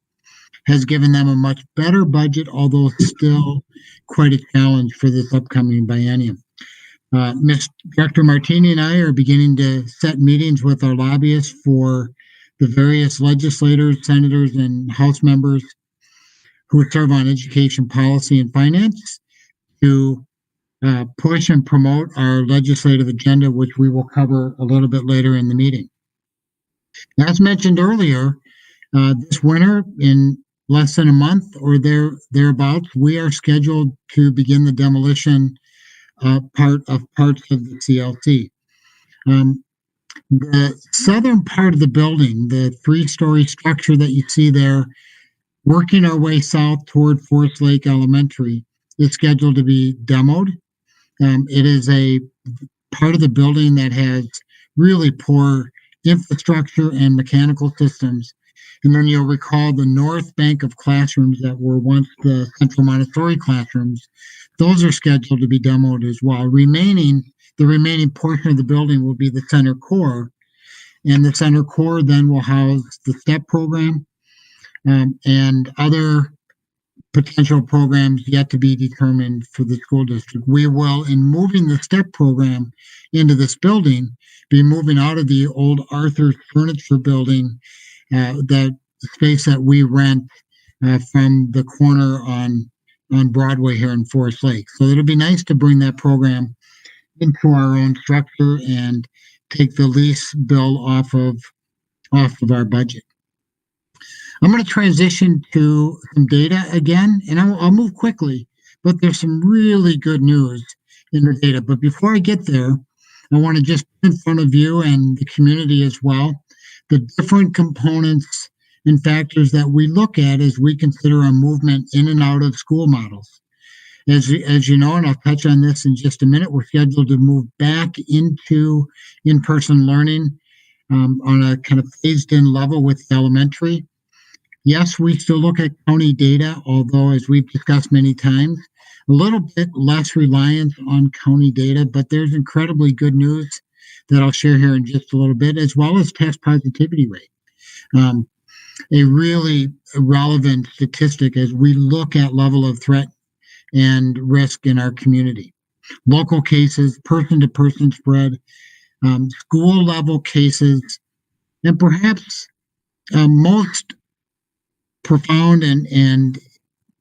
S6: has given them a much better budget, although still quite a challenge for this upcoming biennium. Ms. Director Martini and I are beginning to set meetings with our lobbyists for the various legislators, senators, and House members who serve on education policy and finance to push and promote our legislative agenda, which we will cover a little bit later in the meeting. As mentioned earlier, this winter, in less than a month or thereabouts, we are scheduled to begin the demolition parts of the CLC. The southern part of the building, the 3-story structure that you see there, working our way south toward Forest Lake Elementary, is scheduled to be demoed. It is a part of the building that has really poor infrastructure and mechanical systems. And then you'll recall the north bank of classrooms that were once the Central Montessori classrooms. Those are scheduled to be demoed as well. The remaining portion of the building will be the center core. And the center core then will house the STEP program and other potential programs yet to be determined for the school district. We will, in moving the STEP program into this building, be moving out of the old Arthur's Furniture building, that space that we rent from the corner on Broadway here in Forest Lake. So it'll be nice to bring that program into our own structure and take the lease bill off of our budget. I'm going to transition to some data again, and I'll move quickly, but there's some really good news in the data. But before I get there, I want to just put in front of you and the community as well, the different components and factors that we look at as we consider a movement in and out of school models. As you know, and I'll touch on this in just a minute, we're scheduled to move back into in-person learning on a kind of phased-in level with elementary. Yes, we still look at county data, although, as we've discussed many times, a little bit less reliance on county data, but there's incredibly good news that I'll share here in just a little bit, as well as test positivity rate. A really relevant statistic as we look at level of threat and risk in our community. Local cases, person-to-person spread, school-level cases, And perhaps most profound and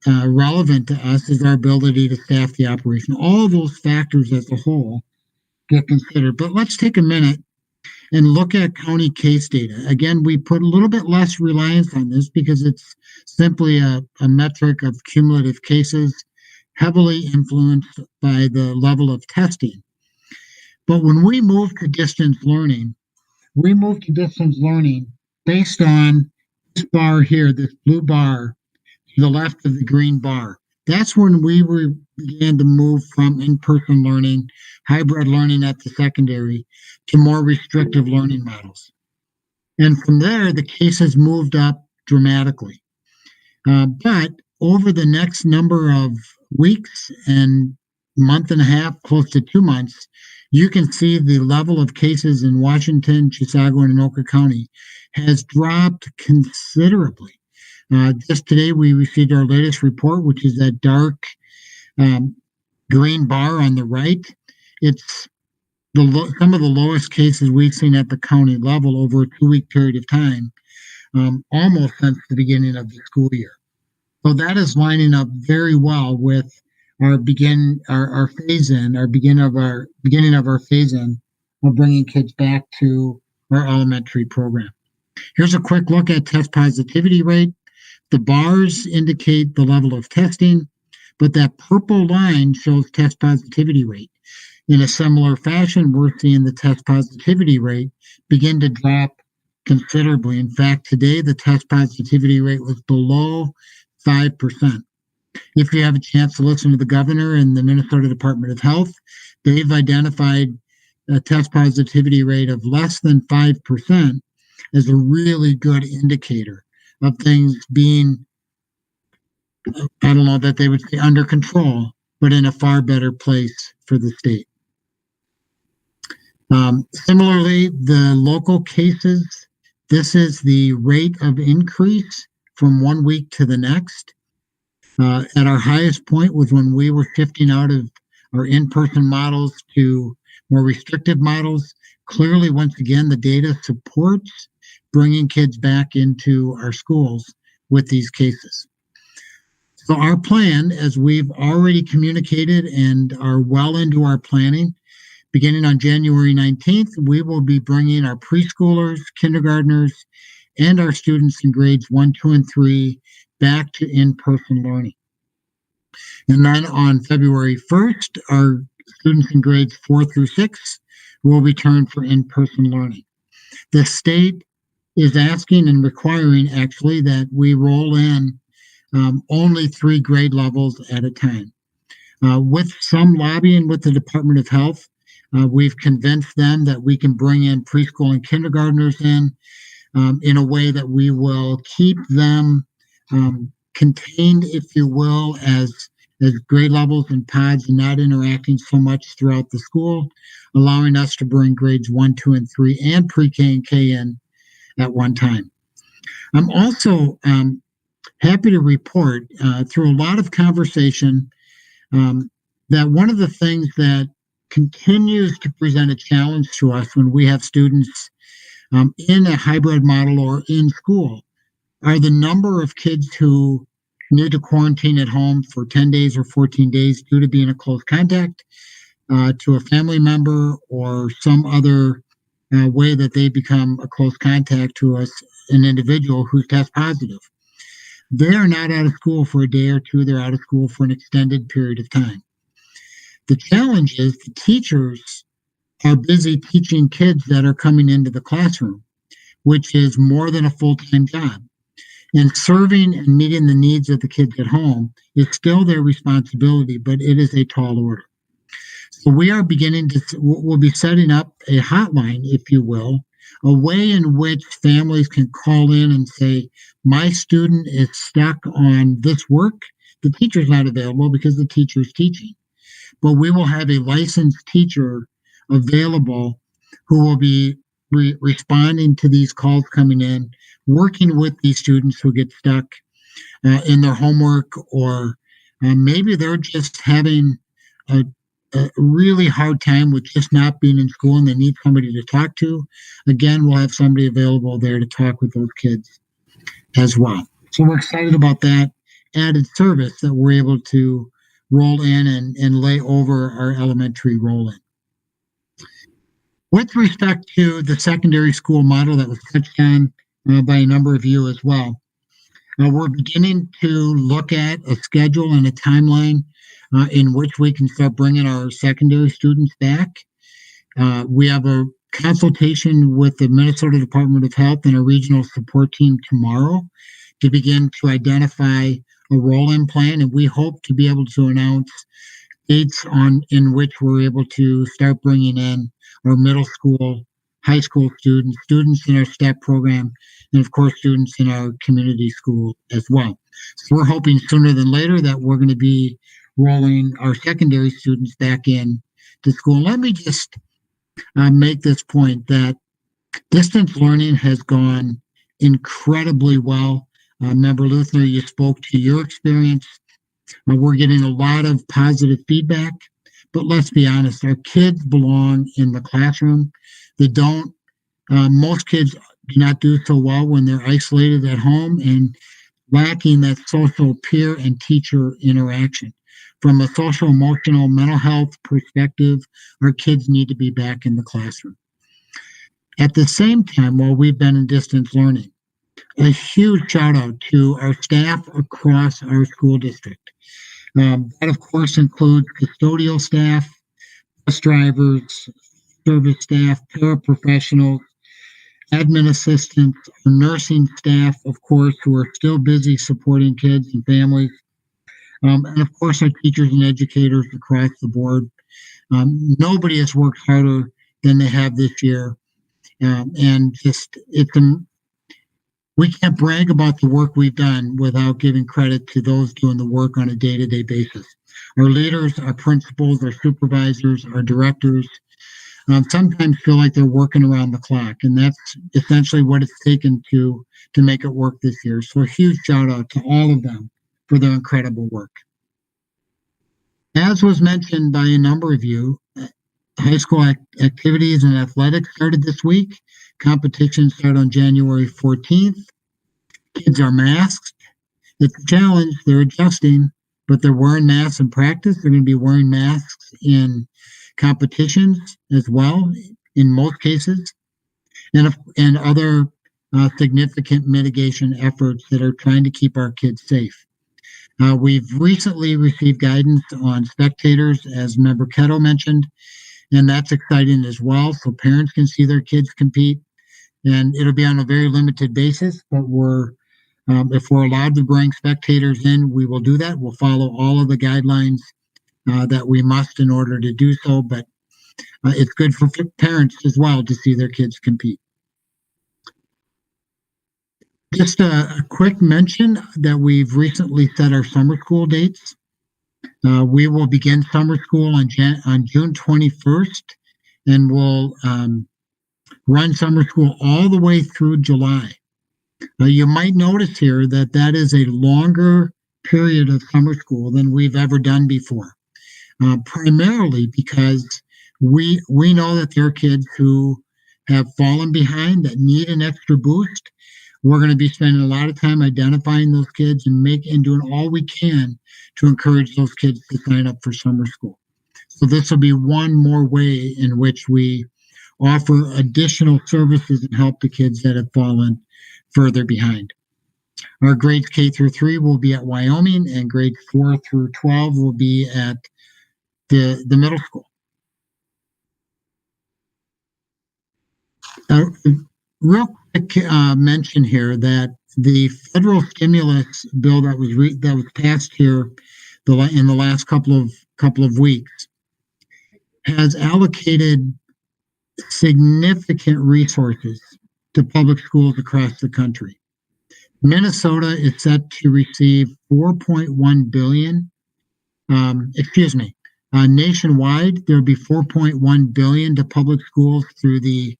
S6: relevant to us is our ability to staff the operation. All those factors as a whole get considered. But let's take a minute and look at county case data. Again, we put a little bit less reliance on this because it's simply a metric of cumulative cases, heavily influenced by the level of testing. But when we move to distance learning, based on this bar here, this blue bar to the left of the green bar. That's when we began to move from in-person learning, hybrid learning at the secondary, to more restrictive learning models. And from there, the cases moved up dramatically. But over the next number of weeks and month and a half, close to 2 months, you can see the level of cases in Washington, Chisago, and Anoka County has dropped considerably. Just today, we received our latest report, which is that dark green bar on the right. It's some of the lowest cases we've seen at the county level over a 2-week period of time, almost since the beginning of the school year. So that is lining up very well with our beginning of our phase-in of bringing kids back to our elementary program. Here's a quick look at test positivity rate. The bars indicate the level of testing, but that purple line shows test positivity rate. In a similar fashion, we're seeing the test positivity rate begin to drop considerably. In fact, today the test positivity rate was below 5%. If you have a chance to listen to the governor and the Minnesota Department of Health, they've identified a test positivity rate of less than 5% as a really good indicator of things being, I don't know that they would say under control, but in a far better place for the state. Similarly, the local cases, this is the rate of increase from 1 week to the next. At our highest point was when we were shifting out of our in-person models to more restrictive models. Clearly, once again, the data supports bringing kids back into our schools with these cases. So our plan, as we've already communicated and are well into our planning, beginning on January 19th, we will be bringing our preschoolers, kindergartners, and our students in grades 1, 2, and 3 back to in-person learning. And then on February 1st, our students in grades 4 through 6 will return for in-person learning. The state is asking and requiring, actually, that we roll in only 3 grade levels at a time. With some lobbying with the Department of Health, we've convinced them that we can bring in preschool and kindergartners in a way that we will keep them contained, if you will, as grade levels and pods and not interacting so much throughout the school, allowing us to bring grades 1, 2, and 3 and pre-K and K in at one time. I'm also happy to report through a lot of conversation that one of the things that continues to present a challenge to us when we have students in a hybrid model or in school are the number of kids who need to quarantine at home for 10 days or 14 days due to being a close contact to a family member or some other way that they become a close contact to an individual who's test positive. They are not out of school for a day or two. They're out of school for an extended period of time. The challenge is the teachers are busy teaching kids that are coming into the classroom, which is more than a full-time job. And serving and meeting the needs of the kids at home is still their responsibility, but it is a tall order. So we are we'll be setting up a hotline, if you will, a way in which families can call in and say, my student is stuck on this work. The teacher's not available because the teacher's teaching. But we will have a licensed teacher available who will be responding to these calls coming in, working with these students who get stuck in their homework, or maybe they're just having a really hard time with just not being in school and they need somebody to talk to, again, we'll have somebody available there to talk with those kids as well. So we're excited about that added service that we're able to roll in and lay over our elementary roll in. With respect to the secondary school model that was touched on by a number of you as well, we're beginning to look at a schedule and a timeline in which we can start bringing our secondary students back. We have a consultation with the Minnesota Department of Health and a regional support team tomorrow to begin to identify a roll-in plan, and we hope to be able to announce dates in which we're able to start bringing in our middle school, high school students in our STEP program, and of course, students in our community school as well. So we're hoping sooner than later that we're going to be rolling our secondary students back in to school. And let me just make this point that distance learning has gone incredibly well. Member Luthner, you spoke to your experience. We're getting a lot of positive feedback, but let's be honest, our kids belong in the classroom. They don't, most kids do not do so well when they're isolated at home and lacking that social peer and teacher interaction. From a social, emotional, mental health perspective, our kids need to be back in the classroom. At the same time, while we've been in distance learning, a huge shout out to our staff across our school district. That, of course, includes custodial staff, bus drivers, service staff, paraprofessionals, admin assistants, nursing staff, of course, who are still busy supporting kids and families. And of course, our teachers and educators across the board. Nobody has worked harder than they have this year. And just, we can't brag about the work we've done without giving credit to those doing the work on a day-to-day basis. Our leaders, our principals, our supervisors, our directors, sometimes feel like they're working around the clock. And that's essentially what it's taken to make it work this year. So a huge shout out to all of them for their incredible work. As was mentioned by a number of you, high school activities and athletics started this week. Competitions start on January 14th. Kids are masked. It's a challenge. They're adjusting, but they're wearing masks in practice. They're going to be wearing masks in competitions as well, in most cases, and other significant mitigation efforts that are trying to keep our kids safe. We've recently received guidance on spectators, as Member Keto mentioned, and that's exciting as well. So parents can see their kids compete, and it'll be on a very limited basis. But if we're allowed to bring spectators in, we will do that. We'll follow all of the guidelines that we must in order to do so. But it's good for parents as well to see their kids compete. Just a quick mention that we've recently set our summer school dates. We will begin summer school on June 21st, and we'll run summer school all the way through July. You might notice here that is a longer period of summer school than we've ever done before, primarily because we know that there are kids who have fallen behind that need an extra boost. We're going to be spending a lot of time identifying those kids and doing all we can to encourage those kids to sign up for summer school. So this will be one more way in which we offer additional services and help the kids that have fallen further behind. Our grades K through 3 will be at Wyoming, and grades 4 through 12 will be at the middle school. Real quick mention here that the federal stimulus bill that was passed here in the last couple of weeks has allocated significant resources to public schools across the country. Minnesota is set to receive $4.1 billion. Nationwide, there'll be $4.1 billion to public schools through the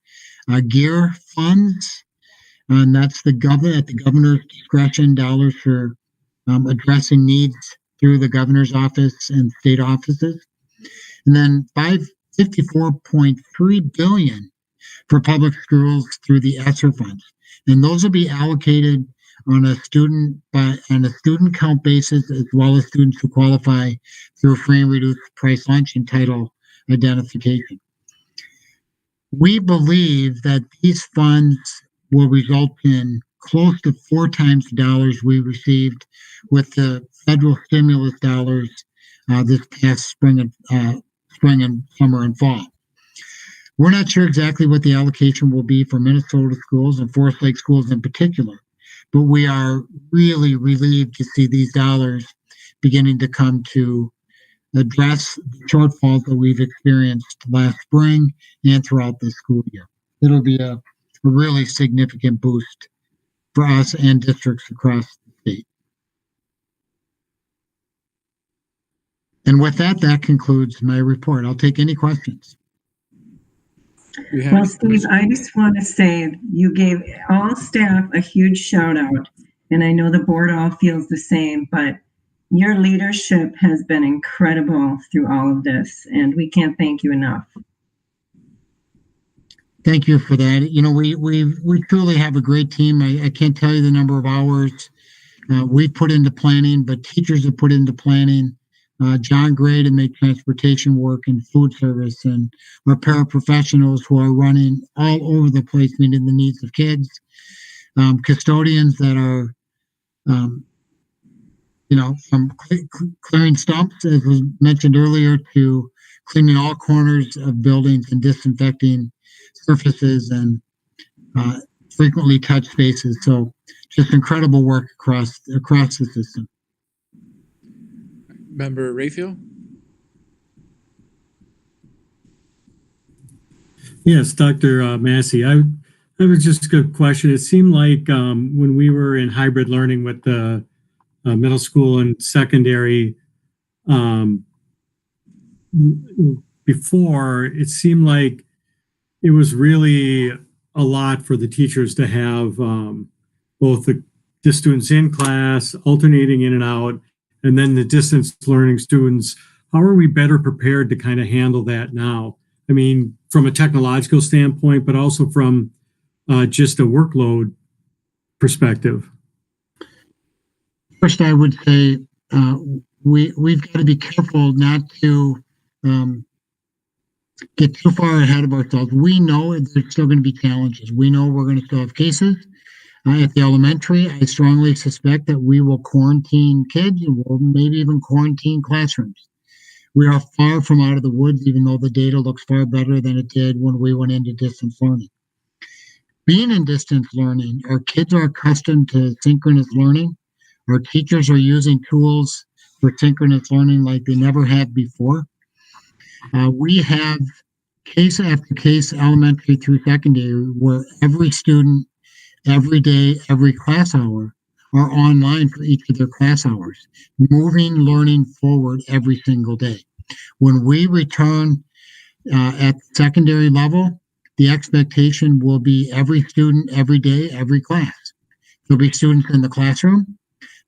S6: GEAR funds, and that's at the governor's discretion, dollars for addressing needs through the governor's office and state offices. and then 54.3 billion for public schools through the ESSER funds. And those will be allocated on a student count basis, as well as students who qualify through a free and reduced price lunch and title identification. We believe that these funds will result in close to 4 times the dollars we received with the federal stimulus dollars this past spring and summer and fall. We're not sure exactly what the allocation will be for Minnesota schools and Forest Lake schools in particular, but we are really relieved to see these dollars beginning to come to address the shortfalls that we've experienced last spring and throughout this school year. It'll be a really significant boost for us and districts across the state. And with that, that concludes my report. I'll take any questions.
S3: Well, Steve, I just want to say you gave all staff a huge shout out, and I know the board all feels the same, but your leadership has been incredible through all of this, and we can't thank you enough.
S6: Thank you for that. You know, we truly have a great team. I can't tell you the number of hours we've put into planning, but teachers have put into planning. John Gray to make transportation work and food service, and our paraprofessionals who are running all over the place meeting the needs of kids. Custodians that are, from clearing stumps, as was mentioned earlier, to cleaning all corners of buildings and disinfecting surfaces and frequently touched spaces. So just incredible work across the system.
S1: Member Raphael?
S4: Yes, Dr. Massey. I was just a good question. It seemed like when we were in hybrid learning with the middle school and secondary before, it seemed like it was really a lot for the teachers to have both the students in class, alternating in and out, and then the distance learning students. How are we better prepared to kind of handle that now? I mean, from a technological standpoint, but also from just a workload perspective.
S6: First, I would say we've got to be careful not to get too far ahead of ourselves. We know there's still going to be challenges. We know we're going to still have cases. At the elementary, I strongly suspect that we will quarantine kids and we'll maybe even quarantine classrooms. We are far from out of the woods, even though the data looks far better than it did when we went into distance learning. Being in distance learning, our kids are accustomed to synchronous learning. Our teachers are using tools for synchronous learning like they never had before. We have case after case, elementary through secondary, where every student, every day, every class hour are online for each of their class hours, moving learning forward every single day. When we return at the secondary level, the expectation will be every student, every day, every class. There'll be students in the classroom.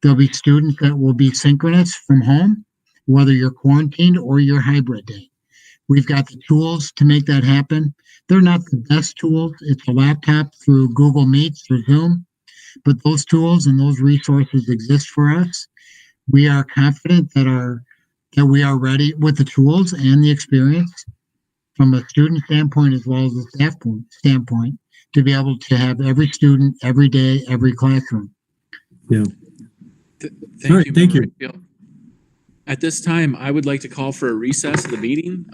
S6: There'll be students that will be synchronous from home, whether you're quarantined or you're hybrid day. We've got the tools to make that happen. They're not the best tools. It's a laptop through Google Meets or Zoom, but those tools and those resources exist for us. We are confident that we are ready with the tools and the experience from a student standpoint as well as a staff standpoint to be able to have every student, every day, every classroom.
S4: Yeah.
S1: Thank you. Raphael. At this time, I would like to call for a recess of the meeting.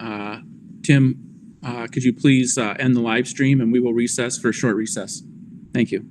S1: Tim, could you please end the live stream and we will recess for a short recess. Thank you.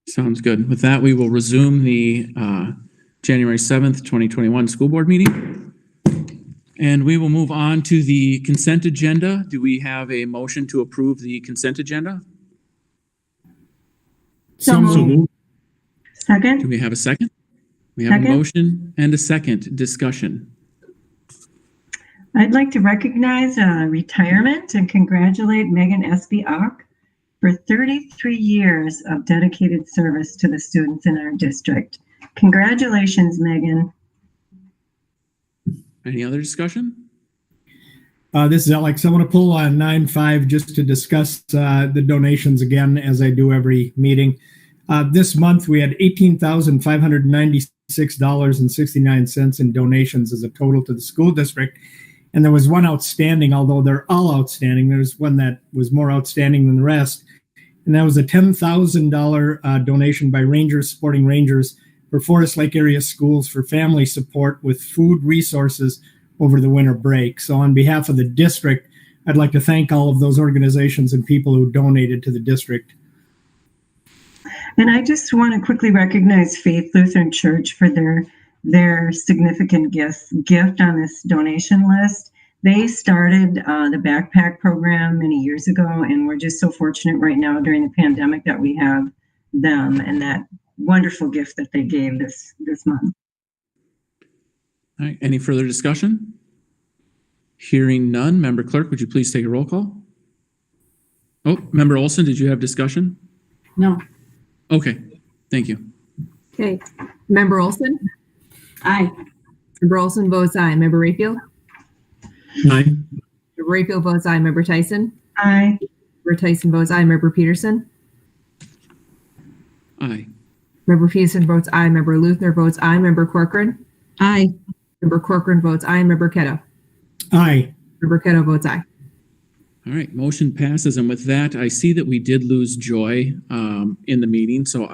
S1: Sounds good. With that, we will resume the January 7th, 2021 school board meeting. And we will move on to the consent agenda. Do we have a motion to approve the consent agenda?
S8: So moved.
S1: Do
S3: Second?
S1: we have a second? We have a
S3: Second.
S1: motion and a second. Discussion.
S3: I'd like to recognize retirement and congratulate Megan Espy Ock for 33 years of dedicated service to the students in our district. Congratulations, Megan.
S1: Any other discussion?
S8: This is Alex. I want to pull on 9.5 just to discuss the donations again, as I do every meeting. This month, we had $18,596.69 in donations as a total to the school district. And there was one outstanding, although they're all outstanding. There's one that was more outstanding than the rest. And that was a $10,000 donation by Rangers Supporting Rangers for Forest Lake area schools for family support with food resources over the winter break. So on behalf of the district, I'd like to thank all of those organizations and people who donated to the district.
S3: And I just want to quickly recognize Faith Lutheran Church for their significant gift on this donation list. They started the backpack program many years ago, and we're just so fortunate right now during the pandemic that we have them and that wonderful gift that they gave this month.
S1: All right. Any further discussion? Hearing none. Member Clerk, would you please take a roll call? Oh, Member Olson, did you have discussion?
S5: No.
S1: Okay. Thank you.
S2: Okay. Member Olson?
S5: Aye.
S2: Member Olson votes aye. Member Rayfield?
S4: Aye.
S2: Member Rayfield votes aye. Member Tyson?
S3: Aye.
S2: Member Tyson votes aye. Member Peterson?
S1: Aye.
S2: Member Peterson votes aye. Member Luthner votes aye. Member Corcoran?
S9: Aye.
S2: Member Corcoran votes aye. Member Keto?
S8: Aye.
S2: Member Keto votes aye.
S1: All right, motion passes. And with that, I see that we did lose Joy in the meeting. So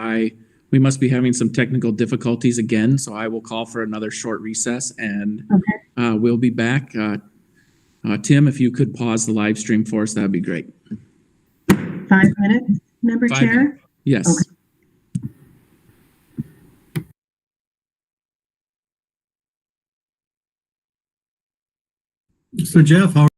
S1: we must be having some technical difficulties again. So I will call for another short recess and we'll be back. Tim, if you could pause the live stream for us, that'd be great.
S3: 5 minutes, Member
S1: 5
S3: Chair?
S1: minutes. Yes.
S3: Okay.
S4: So Jeff, how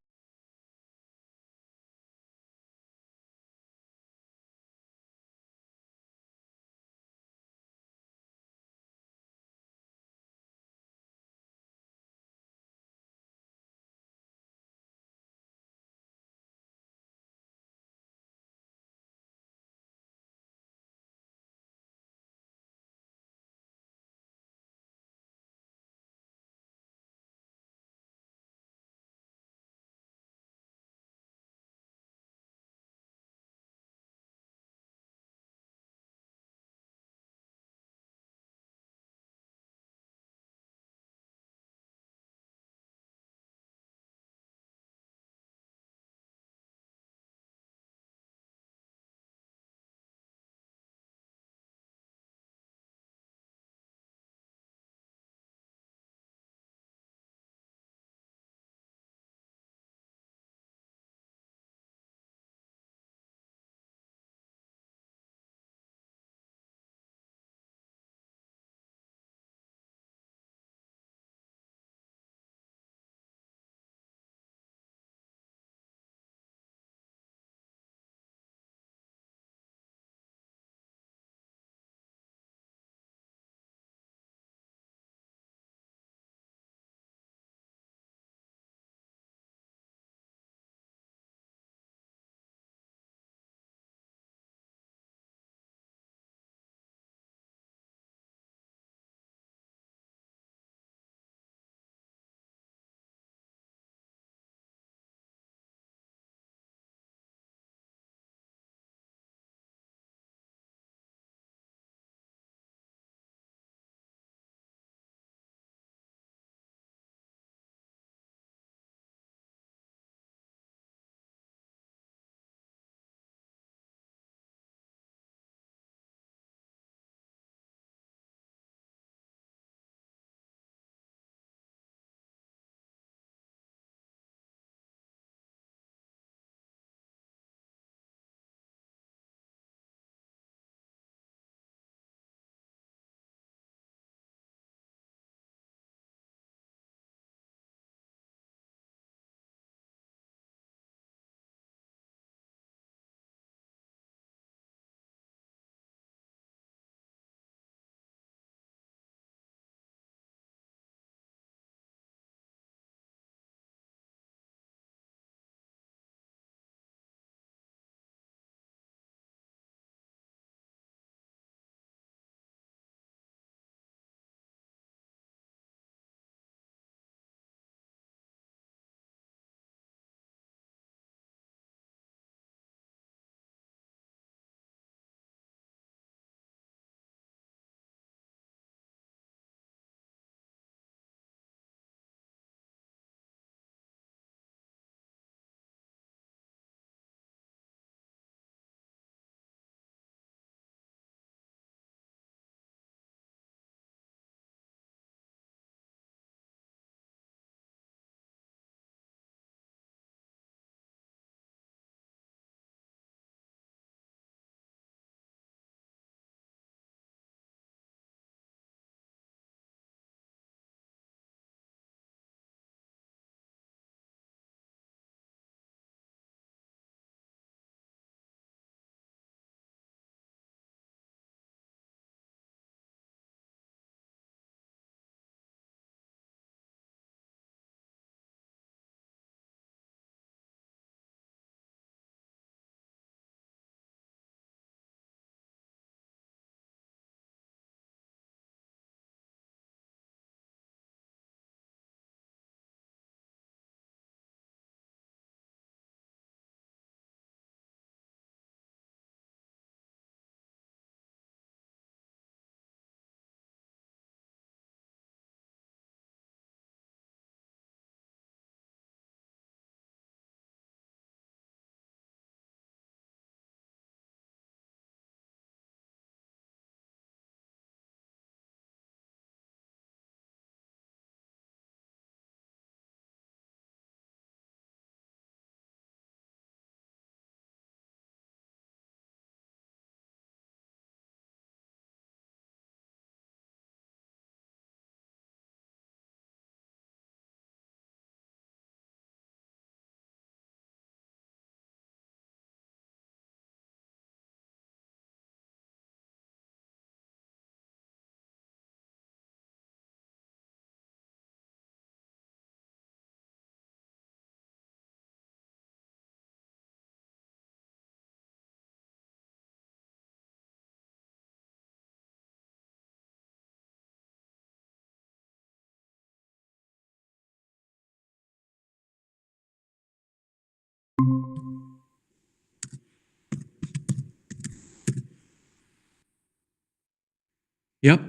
S1: Yep.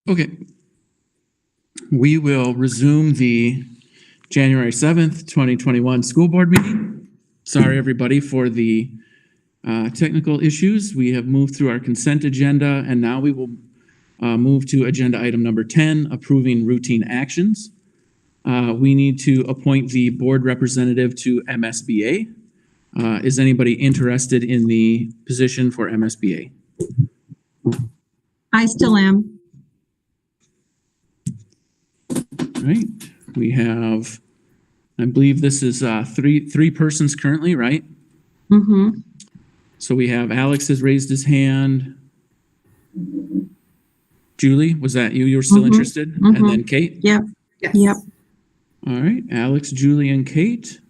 S1: Okay. We will resume the January 7th, 2021 school board meeting. Sorry, everybody, for the technical issues. We have moved through our consent agenda, and now we will move to agenda item number 10, approving routine actions. We need to appoint the board representative to MSBA. Is anybody interested in the position for MSBA?
S9: I still am.
S1: All right. We have, I believe this is three persons currently, right?
S9: Mm-hmm.
S1: So we have Alex has raised his hand. Julie, was that you? You were still interested? And then Kate?
S9: Yep.
S2: Yes.
S9: Yep.
S1: All right. Alex, Julie, and Kate.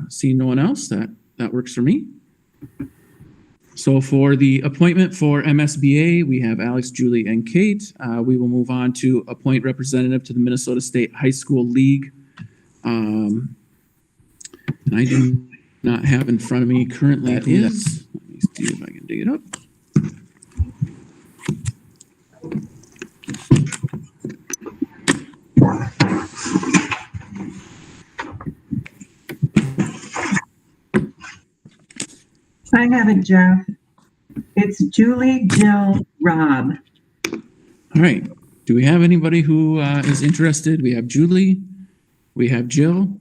S1: See no one else. That works for me. So for the appointment for MSBA, we have Alex, Julie, and Kate. We will move on to appoint representative to the Minnesota State High School League. And I do not have in front of me currently. That is. Let me see if I can dig it up.
S3: I have it, Jeff. It's Julie, Jill, Rob.
S1: All right. Do we have anybody who is interested? We have Julie. We have Jill.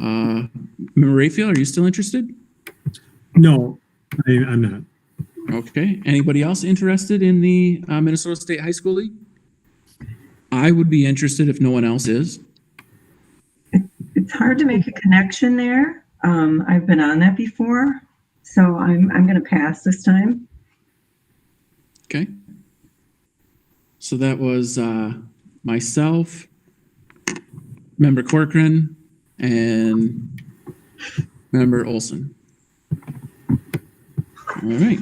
S1: Raphael, are you still interested?
S4: No, I'm not.
S1: Okay. Anybody else interested in the Minnesota State High School League? I would be interested if no one else is.
S3: It's hard to make a connection there. I've been on that before, so I'm going to pass this time.
S1: Okay. So that was myself, Member Corcoran, and Member Olson. All right.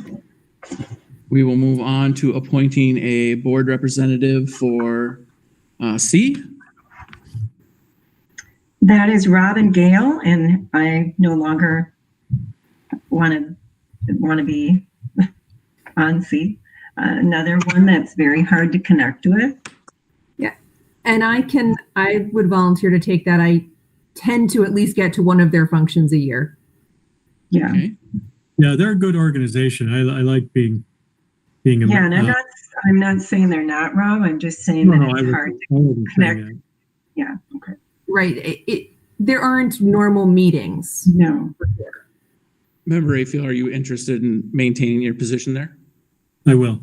S1: We will move on to appointing a board representative for C.
S3: That is Rob and Gail, and I no longer want to be on C. Another one that's very hard to connect with.
S2: Yeah. And I would volunteer to take that. I tend to at least get to one of their functions a year.
S3: Yeah.
S1: Okay.
S4: Yeah, they're a good organization. I like being a
S3: Yeah, and I'm not saying they're not, Rob. I'm just saying that it's hard to connect. Yeah. Okay.
S2: Right. There aren't normal meetings.
S3: No.
S1: Member Raphael, are you interested in maintaining your position there?
S4: I will.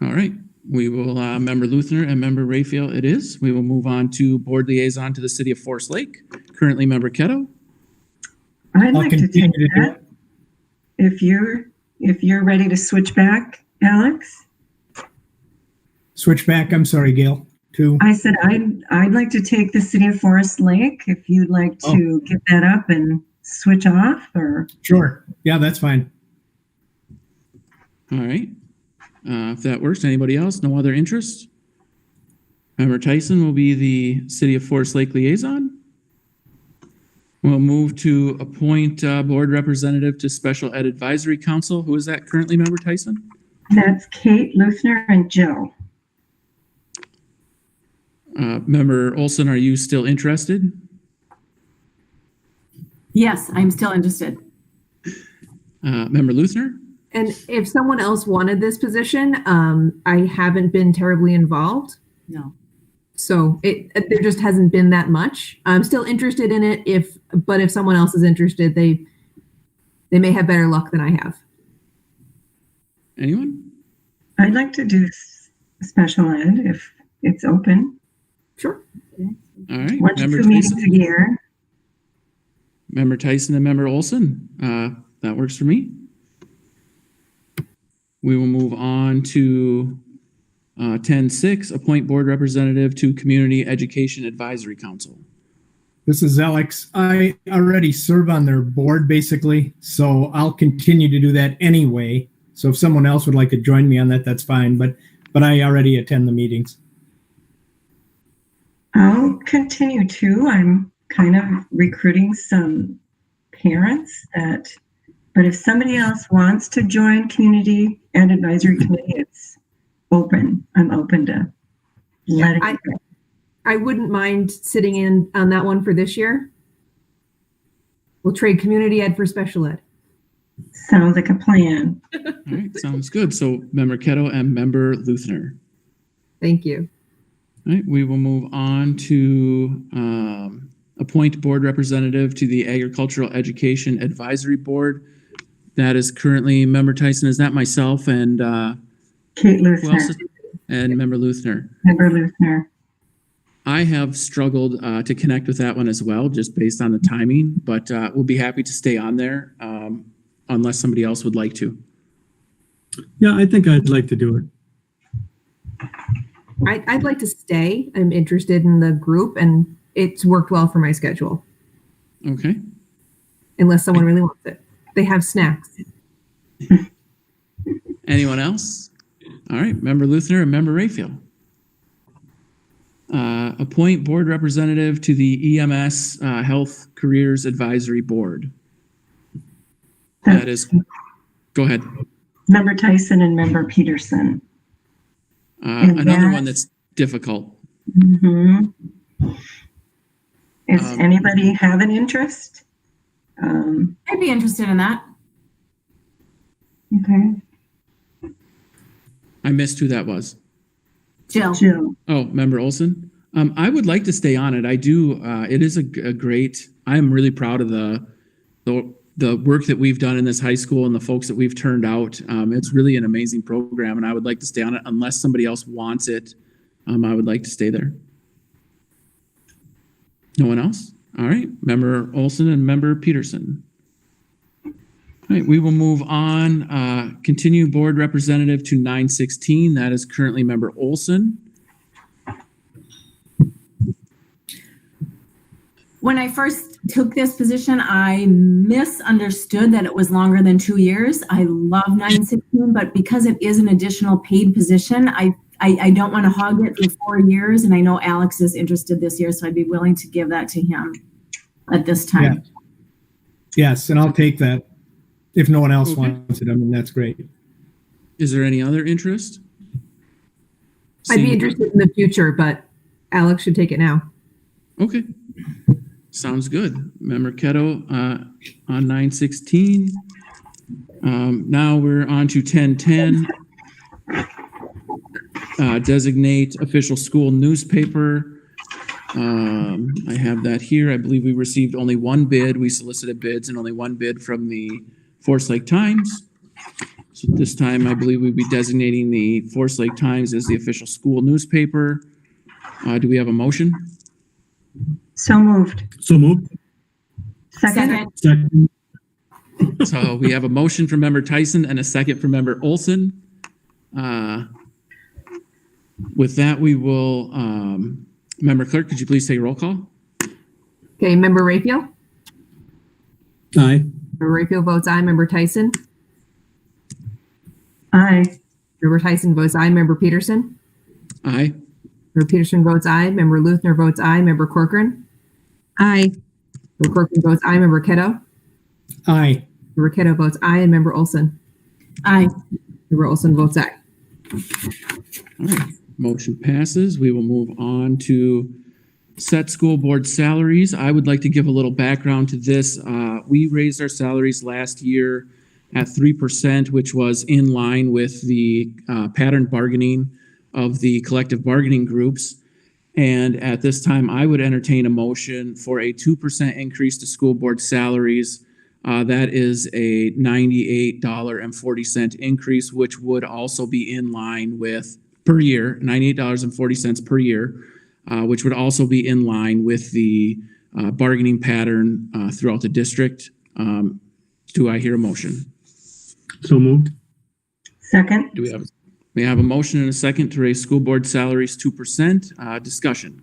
S1: All right. We will, Member Luthner and Member Raphael it is. We will move on to board liaison to the city of Forest Lake. Currently Member Keto.
S3: I'd like to take
S8: continue to do
S3: that. If you're ready to switch back, Alex.
S8: Switch back. I'm sorry, Gail. To
S3: I said I'd like to take the city of Forest Lake. If you'd like to get that up and switch off, or
S8: sure. Yeah, that's fine.
S1: All right. If that works, anybody else? No other interest? Member Tyson will be the city of Forest Lake liaison. We'll move to appoint board representative to Special Ed Advisory Council. Who is that currently, Member Tyson?
S3: that's Kate, Luthner, and Jill.
S1: Member Olson, are you still interested?
S5: Yes, I'm still interested.
S1: Member Luthner?
S2: And if someone else wanted this position, I haven't been terribly involved.
S5: No.
S2: So there just hasn't been that much. I'm still interested in it but if someone else is interested, they may have better luck than I have.
S1: Anyone?
S3: I'd like to do special ed if it's open.
S2: Sure.
S1: All right.
S3: 1 to 2
S1: Member
S3: meetings
S1: Tyson?
S3: a year.
S1: Member Tyson and Member Olson. That works for me. We will move on to 10.6, appoint board representative to Community Education Advisory Council.
S8: This is Alex. I already serve on their board basically, so I'll continue to do that anyway. So if someone else would like to join me on that, that's fine. But I already attend the meetings.
S3: I'll continue too. I'm kind of recruiting some parents but if somebody else wants to join community and advisory committee, it's open. I'm open to letting it go.
S2: I wouldn't mind sitting in on that one for this year. We'll trade community ed for special ed.
S3: Sounds like a plan.
S1: All right, sounds good. So Member Keto and Member Luthner.
S2: Thank you.
S1: All right, we will move on to appoint board representative to the Agricultural Education Advisory Board. That is currently Member Tyson. Is that myself and
S3: Kate
S1: who else
S3: Luthner.
S1: is- and Member Luthner?
S3: Member Luthner.
S1: I have struggled to connect with that one as well, just based on the timing, but we'll be happy to stay on there unless somebody else would like to.
S4: Yeah, I think I'd like to do it.
S2: I'd like to stay. I'm interested in the group, and it's worked well for my schedule,
S1: Okay.
S2: unless someone really wants it. They have snacks.
S1: Anyone else? All right, Member Luthner and Member Rayfield. Appoint board representative to the EMS Health Careers Advisory Board. That is, go ahead.
S3: Member Tyson and Member Peterson.
S1: Another one that's difficult.
S3: Does anybody have an interest?
S5: I'd be interested in that.
S3: Okay.
S1: I missed who that was.
S5: Jill.
S3: Jill.
S1: Oh, Member Olson. I would like to stay on it. I do. It is a great. I'm really proud of the work that we've done in this high school and the folks that we've turned out. It's really an amazing program, and I would like to stay on it unless somebody else wants it. I would like to stay there. No one else? All right, Member Olson and Member Peterson. All right, we will move on. Continue board representative to 916. That is currently Member Olson.
S5: When I first took this position, I misunderstood that it was longer than 2 years. I love 916, but because it is an additional paid position, I don't want to hog it for 4 years. And I know Alex is interested this year, so I'd be willing to give that to him at this time.
S8: Yeah. Yes, and I'll take that. If no one else wants it, I mean, that's great.
S1: Is there any other interest?
S2: I'd be interested in the future, but Alex should take it now.
S1: Okay. Sounds good. Member Keto on 916. Now we're on to 1010. Designate official school newspaper. I have that here. I believe we received only one bid. We solicited bids and only one bid from the Forest Lake Times. So this time, I believe we'd be designating the Forest Lake Times as the official school newspaper. Do we have a motion?
S3: So moved.
S4: So moved.
S3: Second.
S4: Second.
S1: So we have a motion from Member Tyson and a second from Member Olson. With that, we will, Member Clerk, could you please take a roll call?
S2: Okay, Member Rayfield?
S4: Aye.
S2: Member Rayfield votes aye. Member Tyson?
S3: Aye.
S2: Member Tyson votes aye. Member Peterson?
S1: Aye.
S2: Member Peterson votes aye. Member Luthner votes aye. Member Corcoran?
S9: Aye.
S2: Member Corcoran votes aye. Member Keto?
S8: Aye.
S2: Member Keto votes aye. And Member Olson?
S5: Aye.
S2: Member Olson votes aye.
S1: All right. Motion passes. We will move on to set school board salaries. I would like to give a little background to this. We raised our salaries last year at 3%, which was in line with the pattern bargaining of the collective bargaining groups. And at this time, I would entertain a motion for a 2% increase to school board salaries. That is a $98.40 increase, which would also be in line with per year, $98.40 per year, which would also be in line with the bargaining pattern throughout the district. Do I hear a motion?
S4: So moved.
S3: Second.
S1: Do we have a motion and a second to raise school board salaries 2%? Discussion.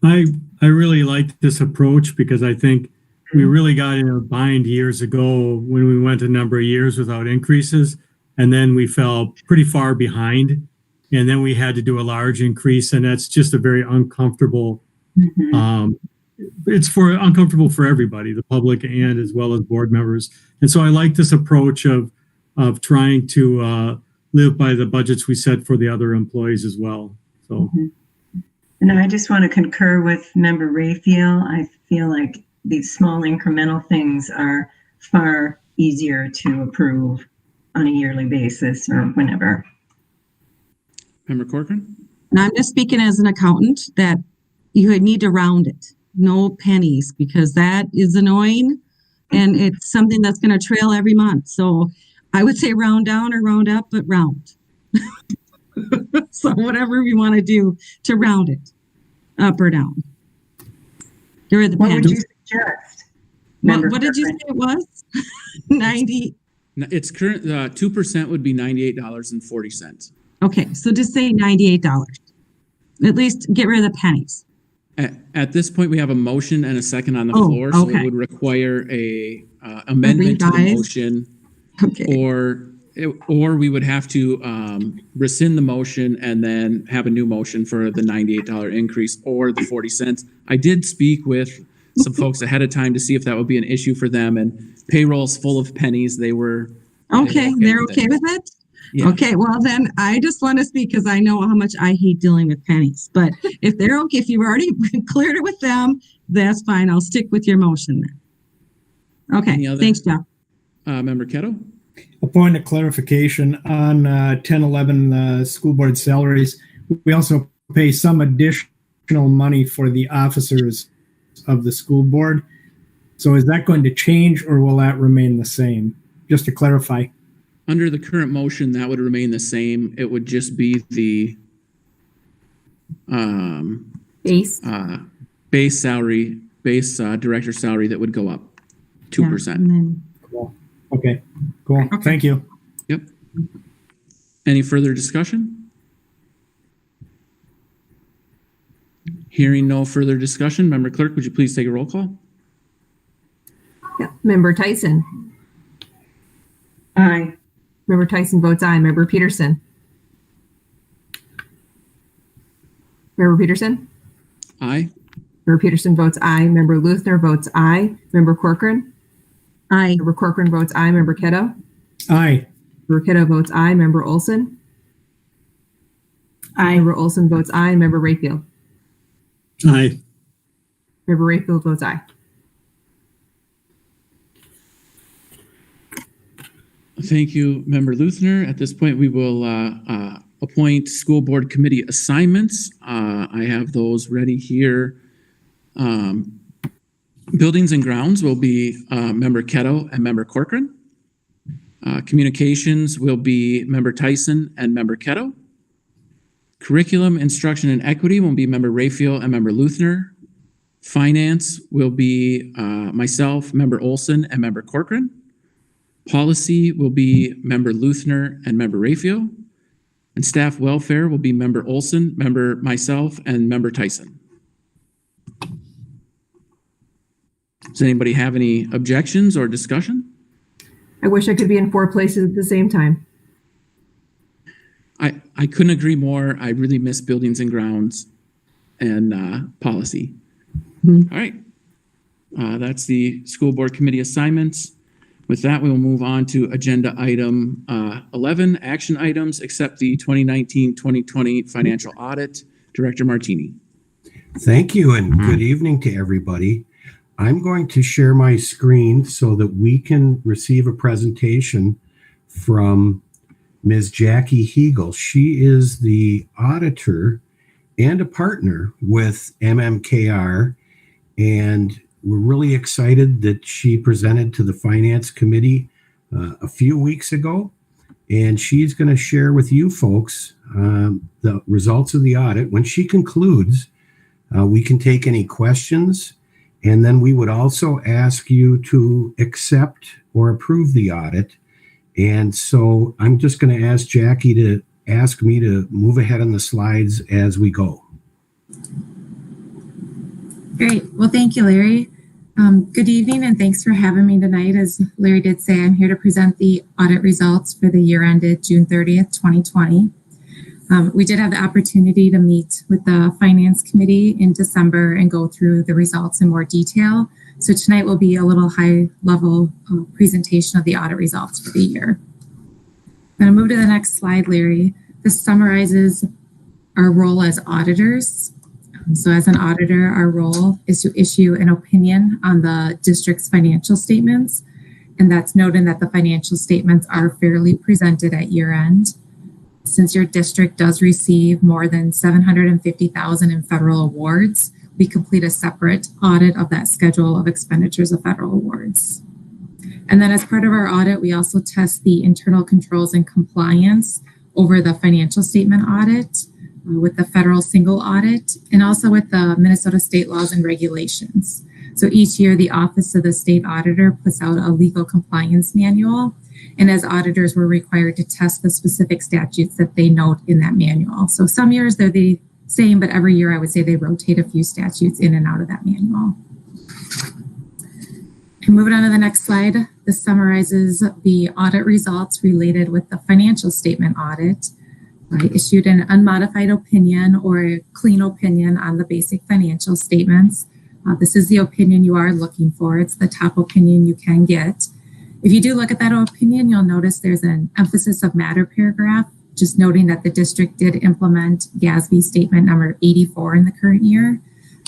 S4: I really like this approach because I think we really got in a bind years ago when we went a number of years without increases, and then we fell pretty far behind, and then we had to do a large increase, and that's just a very uncomfortable it's uncomfortable for everybody, the public and as well as board members. And so I like this approach of trying to live by the budgets we set for the other employees as well. So.
S3: And I just want to concur with Member Rayfield. I feel like these small incremental things are far easier to approve on a yearly basis or whenever.
S1: Member Corcoran?
S9: And I'm just speaking as an accountant that you would need to round it, no pennies, because that is annoying and it's something that's going to trail every month. So I would say round down or round up, but round. So whatever we want to do to round it, up or down. Get rid of the
S3: What would
S9: pennies.
S3: you suggest?
S9: What did you say it was? 90.
S1: It's current, 2% would be $98.40.
S9: Okay, so just say $98. At least get rid of the pennies.
S1: At this point, we have a motion and a second on the
S9: Oh,
S1: floor, so
S9: okay.
S1: it would require a amendment to the
S9: revise?
S1: motion,
S9: Okay.
S1: or we would have to rescind the motion and then have a new motion for the $98 increase or the 40 cents. I did speak with some folks ahead of time to see if that would be an issue for them, and payroll's full of pennies. They were
S9: Okay, they're okay with it?
S1: Yeah.
S9: Okay, well then I just want to speak because I know how much I hate dealing with pennies. But if they're okay, if you've already cleared it with them, that's fine. I'll stick with your motion then. Okay,
S1: Any other-
S9: thanks, Jeff.
S1: Member Keto?
S8: A point of clarification on 1011 school board salaries. We also pay some additional money for the officers of the school board. So is that going to change or will that remain the same? Just to clarify.
S1: Under the current motion, that would remain the same. It would just be the
S2: Base.
S1: base salary, director salary that would go up 2%.
S9: Yeah, and then-
S8: Cool. Okay, cool. Thank you.
S1: Yep. Any further discussion? Hearing no further discussion, Member Clerk, would you please take a roll call?
S2: Yeah. Member Tyson.
S3: Aye.
S2: Member Tyson votes aye. Member Peterson. Member Peterson.
S1: Aye.
S2: Member Peterson votes aye. Member Luthner votes aye. Member Corcoran.
S9: Aye.
S2: Member Corcoran votes aye. Member Keto.
S8: Aye.
S2: Member Keto votes aye. Member Olson.
S5: Aye.
S2: Member Olson votes aye. Member Rayfield.
S4: Aye.
S2: Member Rayfield votes aye.
S1: Thank you, Member Luthner. At this point, we will appoint school board committee assignments. I have those ready here. Buildings and grounds will be Member Keto and Member Corcoran. Communications will be Member Tyson and Member Keto. Curriculum, instruction, and equity will be Member Rayfield and Member Luthner. Finance will be myself, Member Olson, and Member Corcoran. Policy will be Member Luthner and Member Rayfield. And staff welfare will be Member Olson, Member myself, and Member Tyson. Does anybody have any objections or discussion?
S2: I wish I could be in 4 places at the same time.
S1: I couldn't agree more. I really miss buildings and grounds and policy. All right. That's the school board committee assignments. With that, we will move on to agenda item 11, action items, accept the 2019-2020 financial audit. Director Martini.
S10: Thank you and good evening to everybody. I'm going to share my screen so that we can receive a presentation from Ms. Jackie Hegel. She is the auditor and a partner with MMKR, and we're really excited that she presented to the Finance Committee a few weeks ago, and she's going to share with you folks the results of the audit. When she concludes, we can take any questions, and then we would also ask you to accept or approve the audit. And so I'm just going to ask Jackie to ask me to move ahead on the slides as we go.
S11: Great. Well, thank you, Larry. Good evening, and thanks for having me tonight. As Larry did say, I'm here to present the audit results for the year ended June 30th, 2020. We did have the opportunity to meet with the Finance Committee in December and go through the results in more detail. So tonight will be a little high-level presentation of the audit results for the year. I'm going to move to the next slide, Larry. This summarizes our role as auditors. So as an auditor, our role is to issue an opinion on the district's financial statements, and that's noting that the financial statements are fairly presented at year end. Since your district does receive more than $750,000 in federal awards, we complete a separate audit of that schedule of expenditures of federal awards. And then as part of our audit, we also test the internal controls and compliance over the financial statement audit with the federal single audit and also with the Minnesota state laws and regulations. So each year, the Office of the State Auditor puts out a legal compliance manual. And as auditors, we're required to test the specific statutes that they note in that manual. So some years they're the same, but every year I would say they rotate a few statutes in and out of that manual. And moving on to the next slide, this summarizes the audit results related with the financial statement audit. I issued an unmodified opinion or a clean opinion on the basic financial statements. This is the opinion you are looking for. It's the top opinion you can get. If you do look at that opinion, you'll notice there's an emphasis of matter paragraph, just noting that the district did implement GASB statement number 84 in the current year.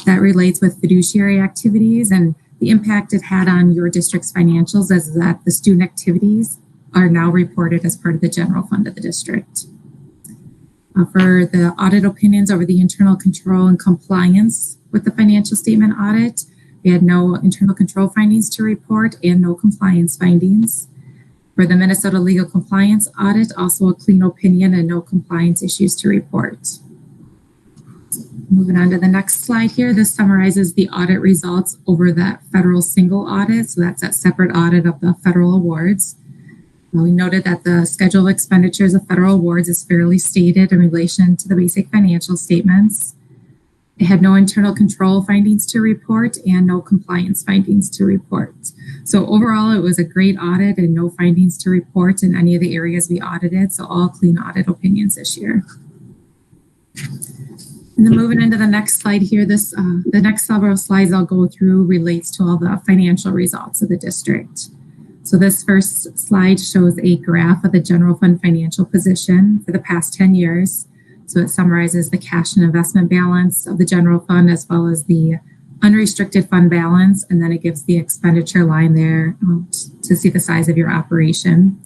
S11: That relates with fiduciary activities, and the impact it had on your district's financials is that the student activities are now reported as part of the general fund of the district. For the audit opinions over the internal control and compliance with the financial statement audit, we had no internal control findings to report and no compliance findings. For the Minnesota legal compliance audit, also a clean opinion and no compliance issues to report. Moving on to the next slide here, this summarizes the audit results over that federal single audit. So that's that separate audit of the federal awards. We noted that the schedule of expenditures of federal awards is fairly stated in relation to the basic financial statements. It had no internal control findings to report and no compliance findings to report. So overall, it was a great audit and no findings to report in any of the areas we audited. So all clean audit opinions this year. And then moving into the next slide here, the next several slides I'll go through relates to all the financial results of the district. So this first slide shows a graph of the general fund financial position for the past 10 years. So it summarizes the cash and investment balance of the general fund as well as the unrestricted fund balance. And then it gives the expenditure line there to see the size of your operation.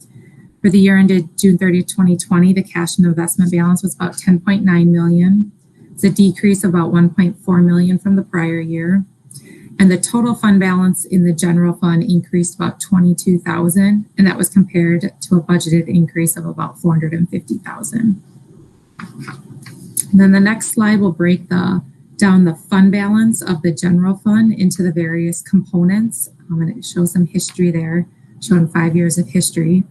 S11: For the year ended June 30, 2020, the cash and investment balance was about $10.9 million. It's a decrease of about $1.4 million from the prior year. And the total fund balance in the general fund increased about $22,000, and that was compared to a budgeted increase of about $450,000. And then the next slide will break down the fund balance of the general fund into the various components. And it shows some history there, showing 5 years of history.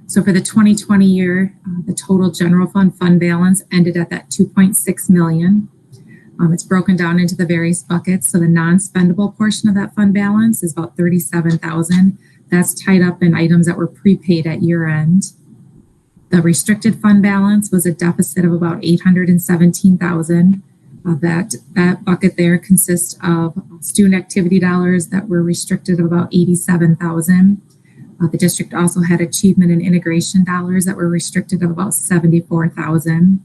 S11: So for the 2020 year, the total general fund balance ended at that $2.6 million. It's broken down into the various buckets. So the non-spendable portion of that fund balance is about $37,000. That's tied up in items that were prepaid at year end. The restricted fund balance was a deficit of about $817,000. That bucket there consists of student activity dollars that were restricted of about $87,000. The district also had achievement and integration dollars that were restricted of about $74,000.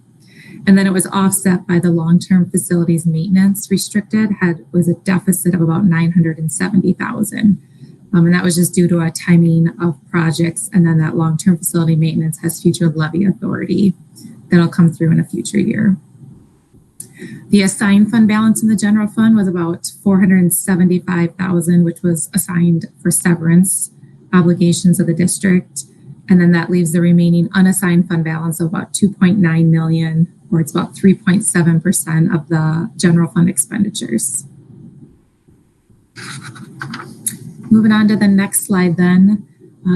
S11: And then it was offset by the long-term facilities maintenance restricted was a deficit of about $970,000. And that was just due to a timing of projects. And then that long-term facility maintenance has future levy authority that'll come through in a future year. The assigned fund balance in the general fund was about $475,000, which was assigned for severance obligations of the district. And then that leaves the remaining unassigned fund balance of about $2.9 million, or it's about 3.7% of the general fund expenditures. Moving on to the next slide then.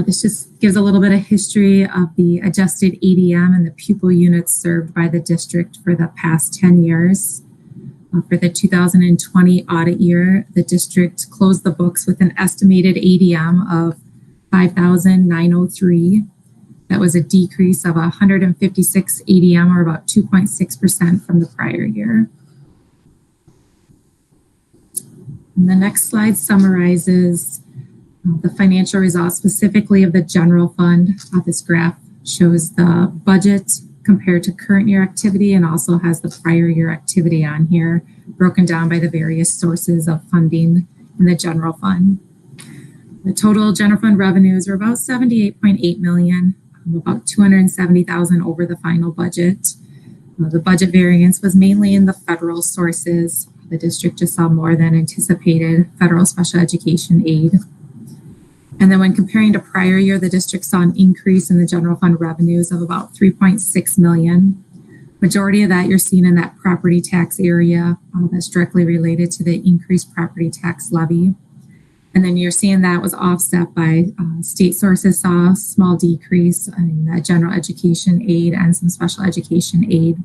S11: This just gives a little bit of history of the adjusted ADM and the pupil units served by the district for the past 10 years. For the 2020 audit year, the district closed the books with an estimated ADM of 5,903. That was a decrease of 156 ADM, or about 2.6% from the prior year. And the next slide summarizes the financial results specifically of the general fund. This graph shows the budget compared to current year activity and also has the prior year activity on here, broken down by the various sources of funding in the general fund. The total general fund revenues are about $78.8 million, about $270,000 over the final budget. The budget variance was mainly in the federal sources. The district just saw more than anticipated federal special education aid. And then when comparing to prior year, the district saw an increase in the general fund revenues of about $3.6 million. Majority of that you're seeing in that property tax area that's directly related to the increased property tax levy. And then you're seeing that was offset by state sources saw a small decrease in the general education aid and some special education aid.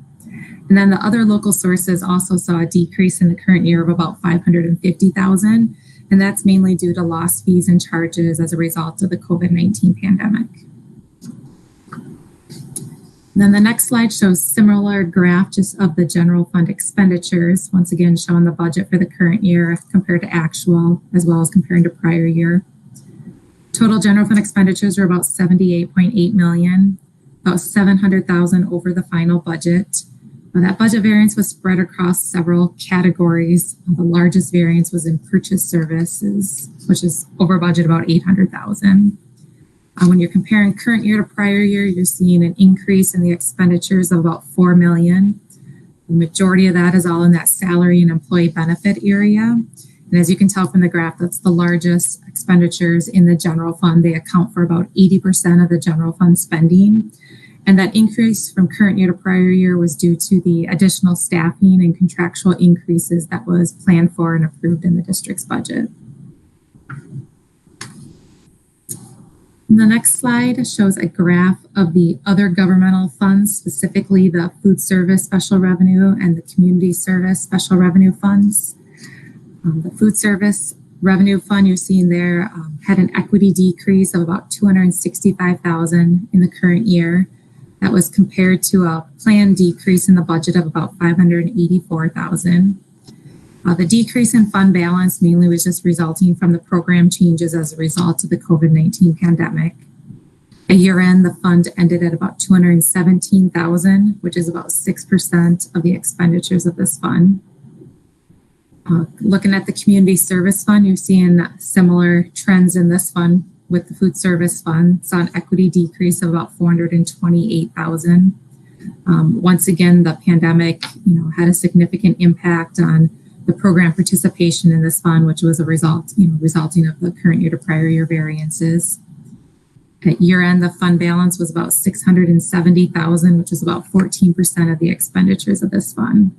S11: And then the other local sources also saw a decrease in the current year of about $550,000. And that's mainly due to lost fees and charges as a result of the COVID-19 pandemic. And then the next slide shows similar graph just of the general fund expenditures, once again showing the budget for the current year compared to actual, as well as comparing to prior year. Total general fund expenditures are about $78.8 million, about $700,000 over the final budget. That budget variance was spread across several categories. The largest variance was in purchase services, which is over budget about $800,000. When you're comparing current year to prior year, you're seeing an increase in the expenditures of about $4 million. The majority of that is all in that salary and employee benefit area. And as you can tell from the graph, that's the largest expenditures in the general fund. They account for about 80% of the general fund spending. And that increase from current year to prior year was due to the additional staffing and contractual increases that was planned for and approved in the district's budget. And the next slide shows a graph of the other governmental funds, specifically the food service special revenue and the community service special revenue funds. The food service revenue fund you're seeing there had an equity decrease of about $265,000 in the current year. That was compared to a planned decrease in the budget of about $584,000. The decrease in fund balance mainly was just resulting from the program changes as a result of the COVID-19 pandemic. At year end, the fund ended at about $217,000, which is about 6% of the expenditures of this fund. Looking at the community service fund, you're seeing similar trends in this fund with the food service fund. Saw an equity decrease of about $428,000. Once again, the pandemic, had a significant impact on the program participation in this fund, which was a result, resulting of the current year to prior year variances. At year end, the fund balance was about $670,000, which is about 14% of the expenditures of this fund.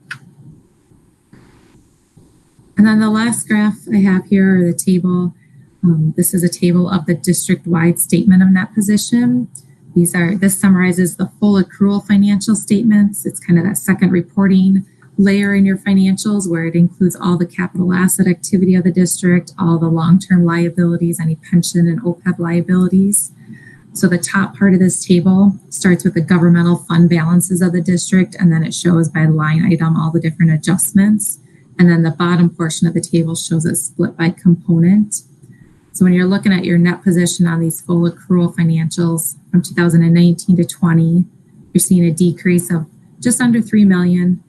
S11: And then the last graph I have here, the table. This is a table of the district-wide statement of net position. This summarizes the full accrual financial statements. It's kind of that second reporting layer in your financials where it includes all the capital asset activity of the district, all the long-term liabilities, any pension and OPEB liabilities. So the top part of this table starts with the governmental fund balances of the district, and then it shows by line item all the different adjustments. And then the bottom portion of the table shows it split by component. So when you're looking at your net position on these full accrual financials from 2019 to 20, you're seeing a decrease of just under $3 million.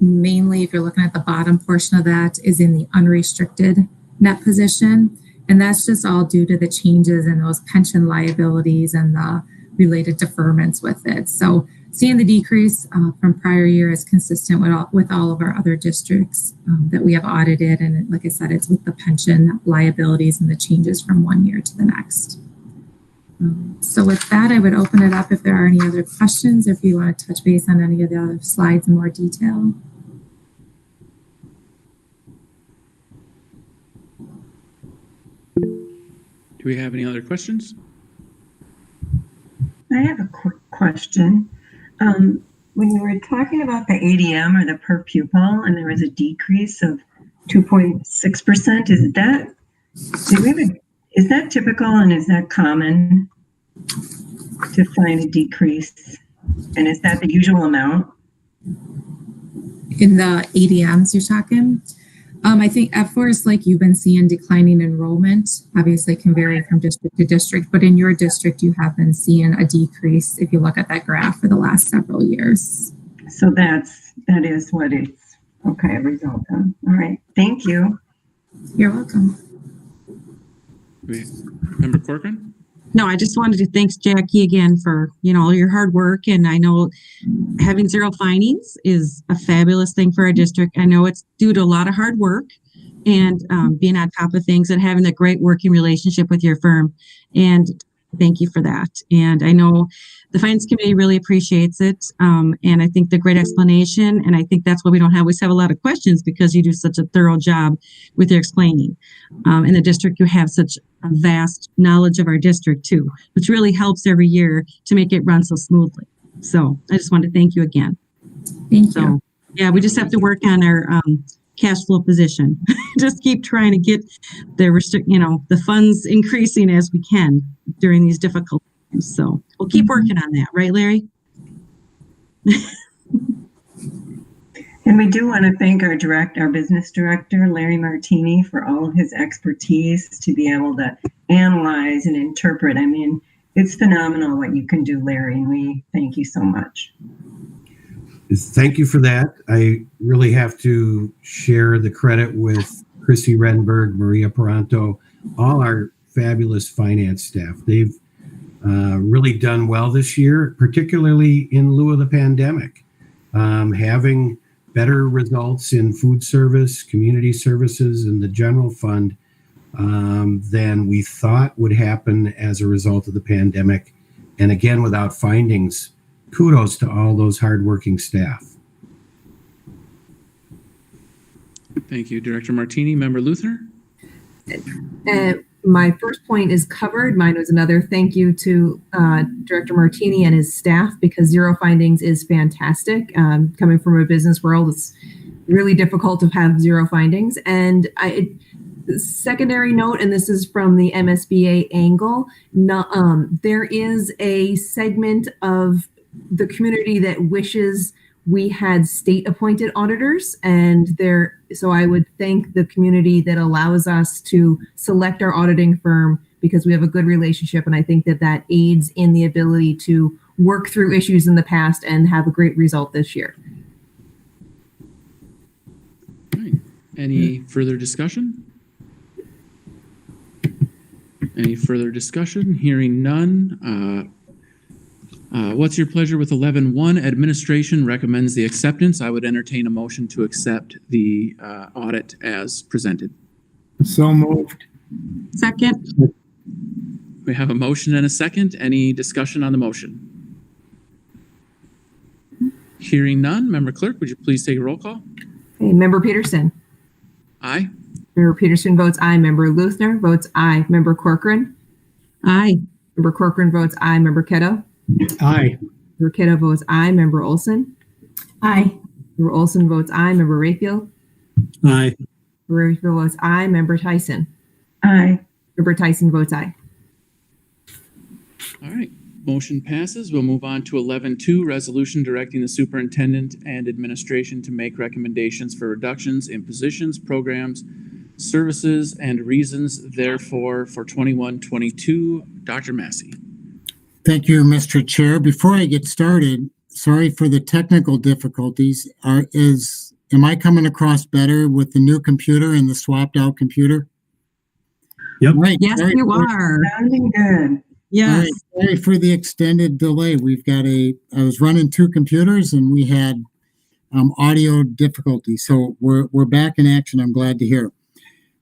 S11: Mainly, if you're looking at the bottom portion of that, is in the unrestricted net position. And that's just all due to the changes in those pension liabilities and the related deferments with it. So seeing the decrease from prior year is consistent with all of our other districts that we have audited. And like I said, it's with the pension liabilities and the changes from one year to the next. So with that, I would open it up if there are any other questions, or if you want to touch base on any of the other slides in more detail.
S1: Do we have any other questions?
S3: I have a quick question. When you were talking about the ADM or the per pupil, and there was a decrease of 2.6%, is that typical and is that common? to find a decrease? And is that the usual amount?
S11: In the ADMs you're talking? I think at Forest Lake, you've been seeing declining enrollment. Obviously, it can vary from district to district, but in your district, you have been seeing a decrease if you look at that graph for the last several years.
S3: So that is what it's, okay, a result of. All right, thank you.
S11: You're welcome.
S1: Member Corcoran?
S9: No, I just wanted to thank Jackie again for, all your hard work. And I know having 0 findings is a fabulous thing for our district. I know it's due to a lot of hard work and being on top of things and having a great working relationship with your firm. And thank you for that. And I know the Finance Committee really appreciates it. And I think the great explanation, and I think that's why we don't always have a lot of questions, because you do such a thorough job with your explaining. In the district, you have such a vast knowledge of our district too, which really helps every year to make it run so smoothly. So I just want to thank you again.
S11: Thank you.
S9: Yeah, we just have to work on our cash flow position. Just keep trying to get the funds increasing as we can during these difficult times. So we'll keep working on that, right, Larry?
S3: And we do want to thank our business director, Larry Martini, for all of his expertise to be able to analyze and interpret. I mean, it's phenomenal what you can do, Larry, and we thank you so much.
S10: Thank you for that. I really have to share the credit with Chrissy Renberg, Maria Paranto, all our fabulous finance staff. They've really done well this year, particularly in lieu of the pandemic, having better results in food service, community services, and the general fund than we thought would happen as a result of the pandemic. And again, without findings, kudos to all those hardworking staff.
S1: Thank you, Director Martini. Member Luthner?
S2: My first point is covered. Mine was another thank you to Director Martini and his staff, because 0 findings is fantastic. Coming from a business world, it's really difficult to have 0 findings. And secondary note, and this is from the MSBA angle, there is a segment of the community that wishes we had state appointed auditors, and so I would thank the community that allows us to select our auditing firm, because we have a good relationship, and I think that aids in the ability to work through issues in the past and have a great result this year.
S1: All right. Any further discussion? Any further discussion? Hearing none. What's your pleasure with 11.1? Administration recommends the acceptance. I would entertain a motion to accept the audit as presented.
S8: So moved.
S9: Second.
S1: We have a motion and a second. Any discussion on the motion? Hearing none. Member Clerk, would you please take a roll call?
S2: Okay, Member Peterson.
S1: Aye.
S2: Member Peterson votes aye. Member Luthner votes aye. Member Corcoran.
S9: Aye.
S2: Member Corcoran votes aye. Member Keto.
S8: Aye.
S2: Member Keto votes aye. Member Olson.
S5: Aye.
S2: Member Olson votes aye. Member Rayfield.
S4: Aye.
S2: Member Rayfield votes aye. Member Tyson.
S3: Aye.
S2: Member Tyson votes aye.
S1: All right. Motion passes. We'll move on to 11.2, resolution directing the superintendent and administration to make recommendations for reductions in positions, programs, services, and reasons therefore for 21-22. Dr. Massey.
S6: Thank you, Mr. Chair. Before I get started, sorry for the technical difficulties. Am I coming across better with the new computer and the swapped out computer?
S4: Yep.
S6: Right.
S9: Yes, you are.
S3: Sounding good.
S9: Yes.
S6: Right, sorry for the extended delay. I was running 2 computers and we had audio difficulty. So we're back in action. I'm glad to hear.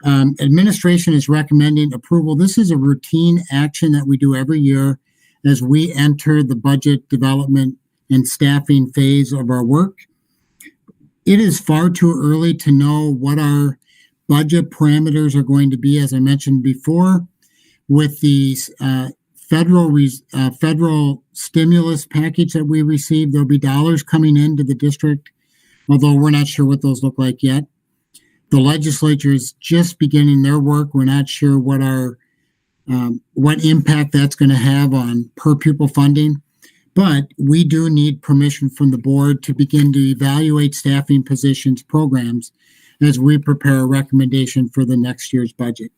S6: Administration is recommending approval. This is a routine action that we do every year as we enter the budget development and staffing phase of our work. It is far too early to know what our budget parameters are going to be, as I mentioned before, with these federal stimulus package that we received. There'll be dollars coming into the district, although we're not sure what those look like yet. The legislature is just beginning their work. We're not sure what our what impact that's going to have on per pupil funding. But we do need permission from the board to begin to evaluate staffing positions programs as we prepare a recommendation for the next year's budget.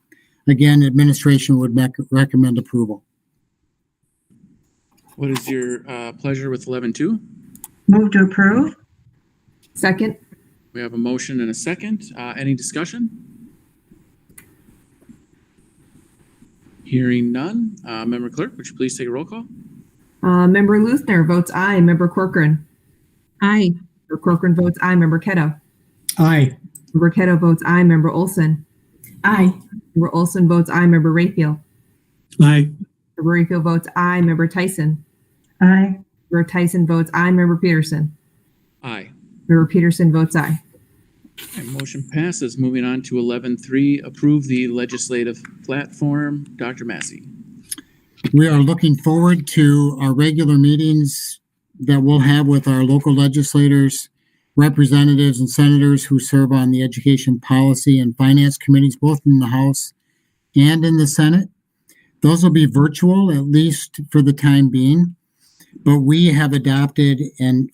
S6: Again, administration would recommend approval.
S1: What is your pleasure with 11.2?
S3: Move to approve.
S2: Second.
S1: We have a motion and a second. Any discussion? Hearing none. Member Clerk, would you please take a roll call?
S2: Member Luthner votes aye. Member Corcoran.
S9: Aye.
S2: Member Corcoran votes aye. Member Keto.
S8: Aye.
S2: Member Keto votes aye. Member Olson.
S5: Aye.
S2: Member Olson votes aye. Member Rayfield.
S4: Aye.
S2: Member Rayfield votes aye. Member Tyson.
S3: Aye.
S2: Member Tyson votes aye. Member Peterson.
S1: Aye.
S2: Member Peterson votes aye.
S1: Okay, motion passes. Moving on to 11.3, approve the legislative platform. Dr. Massey.
S6: We are looking forward to our regular meetings that we'll have with our local legislators, representatives, and senators who serve on the education policy and finance committees, both in the House and in the Senate. Those will be virtual, at least for the time being. But we have adopted,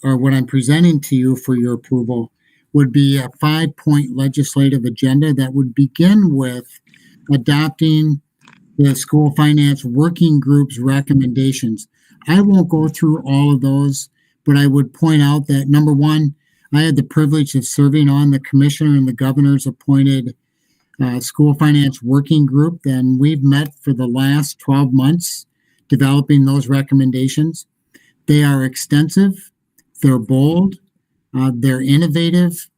S6: or what I'm presenting to you for your approval, would be a 5-point legislative agenda that would begin with adopting the school finance working group's recommendations. I won't go through all of those, but I would point out that, number one, I had the privilege of serving on the commissioner and the governor's appointed school finance working group. And we've met for the last 12 months developing those recommendations. They are extensive, they're bold, they're innovative.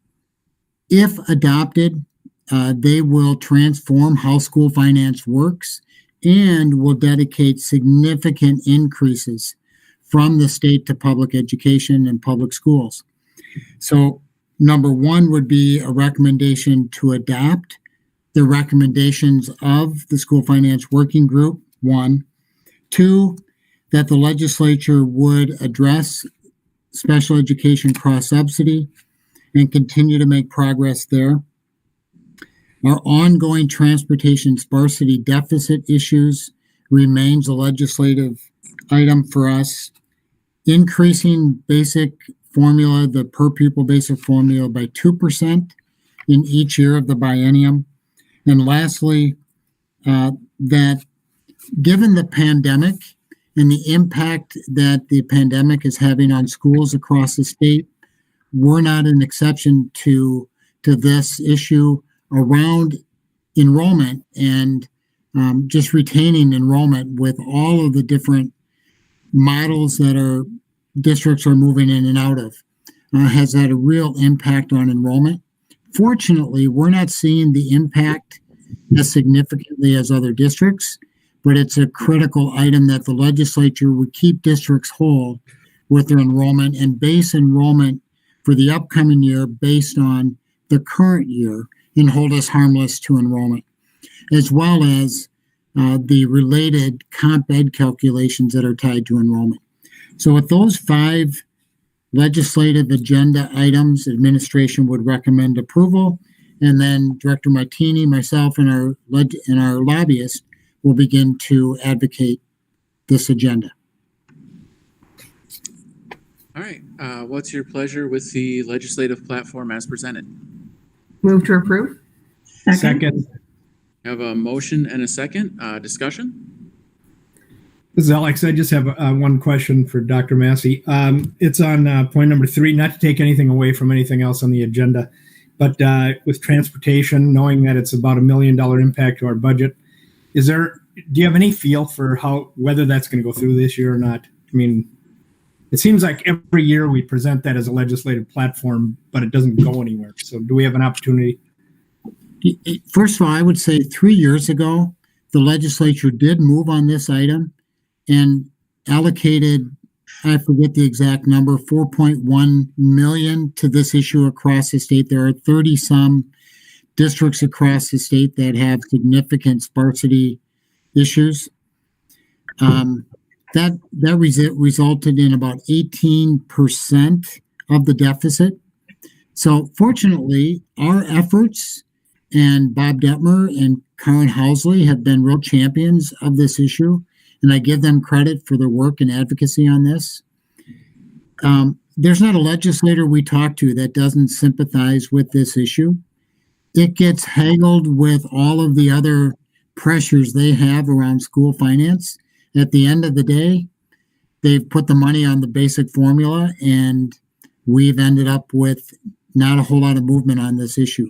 S6: If adopted, they will transform how school finance works and will dedicate significant increases from the state to public education and public schools. So, number one would be a recommendation to adopt the recommendations of the school finance working group, one. Two, that the legislature would address special education cross-subsidy and continue to make progress there. Our ongoing transportation sparsity deficit issues remains a legislative item for us. Increasing basic formula, the per pupil basic formula, by 2% in each year of the biennium. And lastly, that given the pandemic and the impact that the pandemic is having on schools across the state, we're not an exception to this issue around enrollment and just retaining enrollment with all of the different models that our districts are moving in and out of has had a real impact on enrollment. Fortunately, we're not seeing the impact as significantly as other districts, but it's a critical item that the legislature would keep districts whole with their enrollment and base enrollment for the upcoming year based on the current year and hold us harmless to enrollment, as well as the related comp ed calculations that are tied to enrollment. So with those 5 legislative agenda items, administration would recommend approval, and then Director Martini, myself, and our lobbyist will begin to advocate this agenda.
S1: All right. What's your pleasure with the legislative platform as presented?
S2: Move to approve.
S8: Second.
S1: I have a motion and a second. Discussion?
S8: This is Alex. I just have one question for Dr. Massey. It's on point number 3, not to take anything away from anything else on the agenda, but with transportation, knowing that it's about $1 million impact to our budget, do you have any feel for whether that's going to go through this year or not? I mean, it seems like every year we present that as a legislative platform, but it doesn't go anywhere. So do we have an opportunity?
S6: First of all, I would say 3 years ago, the legislature did move on this item and allocated, I forget the exact number, 4.1 million to this issue across the state. There are 30 some districts across the state that have significant sparsity issues. That resulted in about 18% of the deficit. So fortunately, our efforts and Bob Detmer and Karen Housley have been real champions of this issue, and I give them credit for their work and advocacy on this. There's not a legislator we talk to that doesn't sympathize with this issue. It gets haggled with all of the other pressures they have around school finance. At the end of the day, they've put the money on the basic formula, and we've ended up with not a whole lot of movement on this issue.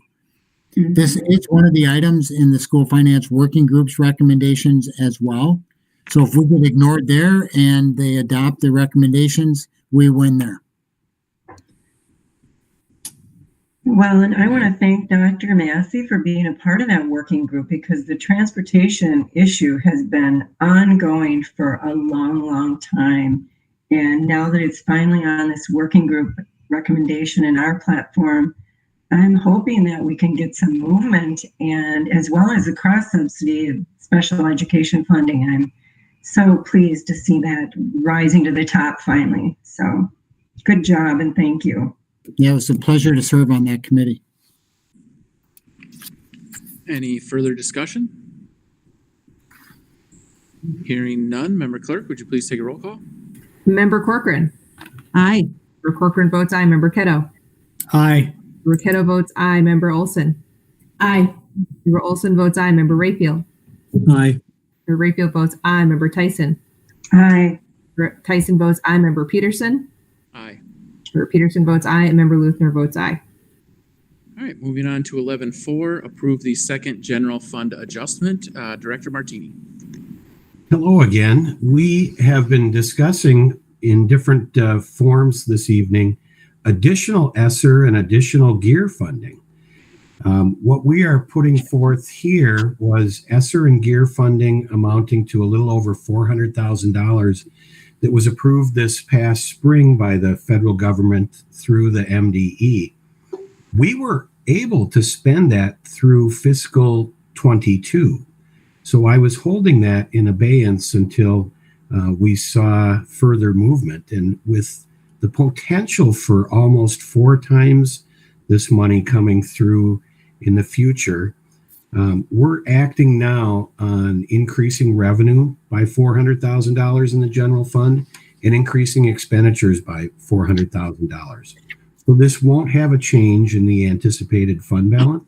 S6: This is one of the items in the school finance working group's recommendations as well. So if we get ignored there and they adopt the recommendations, we win there.
S3: Well, and I want to thank Dr. Massey for being a part of that working group, because the transportation issue has been ongoing for a long, long time. And now that it's finally on this working group recommendation in our platform, I'm hoping that we can get some movement, and as well as the cross subsidy of special education funding. I'm so pleased to see that rising to the top finally. So good job and thank you.
S6: Yeah, it was a pleasure to serve on that committee.
S1: Any further discussion? Hearing none, Member Clerk, would you please take a roll call?
S2: Member Corcoran.
S9: Aye.
S2: Member Corcoran votes aye. Member Keto.
S8: Aye.
S2: Member Keto votes aye. Member Olson.
S5: Aye.
S2: Member Olson votes aye. Member Rayfield.
S4: Aye.
S2: Member Rayfield votes aye. Member Tyson.
S3: Aye.
S2: Member Tyson votes aye. Member Peterson.
S1: Aye.
S2: Member Peterson votes aye. And Member Luthner votes aye.
S1: All right, moving on to 11.4, approve the second general fund adjustment. Director Martini.
S10: Hello again. We have been discussing in different forms this evening additional ESSER and additional gear funding. What we are putting forth here was ESSER and gear funding amounting to a little over $400,000 that was approved this past spring by the federal government through the MDE. We were able to spend that through fiscal 22. So I was holding that in abeyance until we saw further movement. And with the potential for almost 4 times this money coming through in the future, we're acting now on increasing revenue by $400,000 in the general fund and increasing expenditures by $400,000. So this won't have a change in the anticipated fund balance.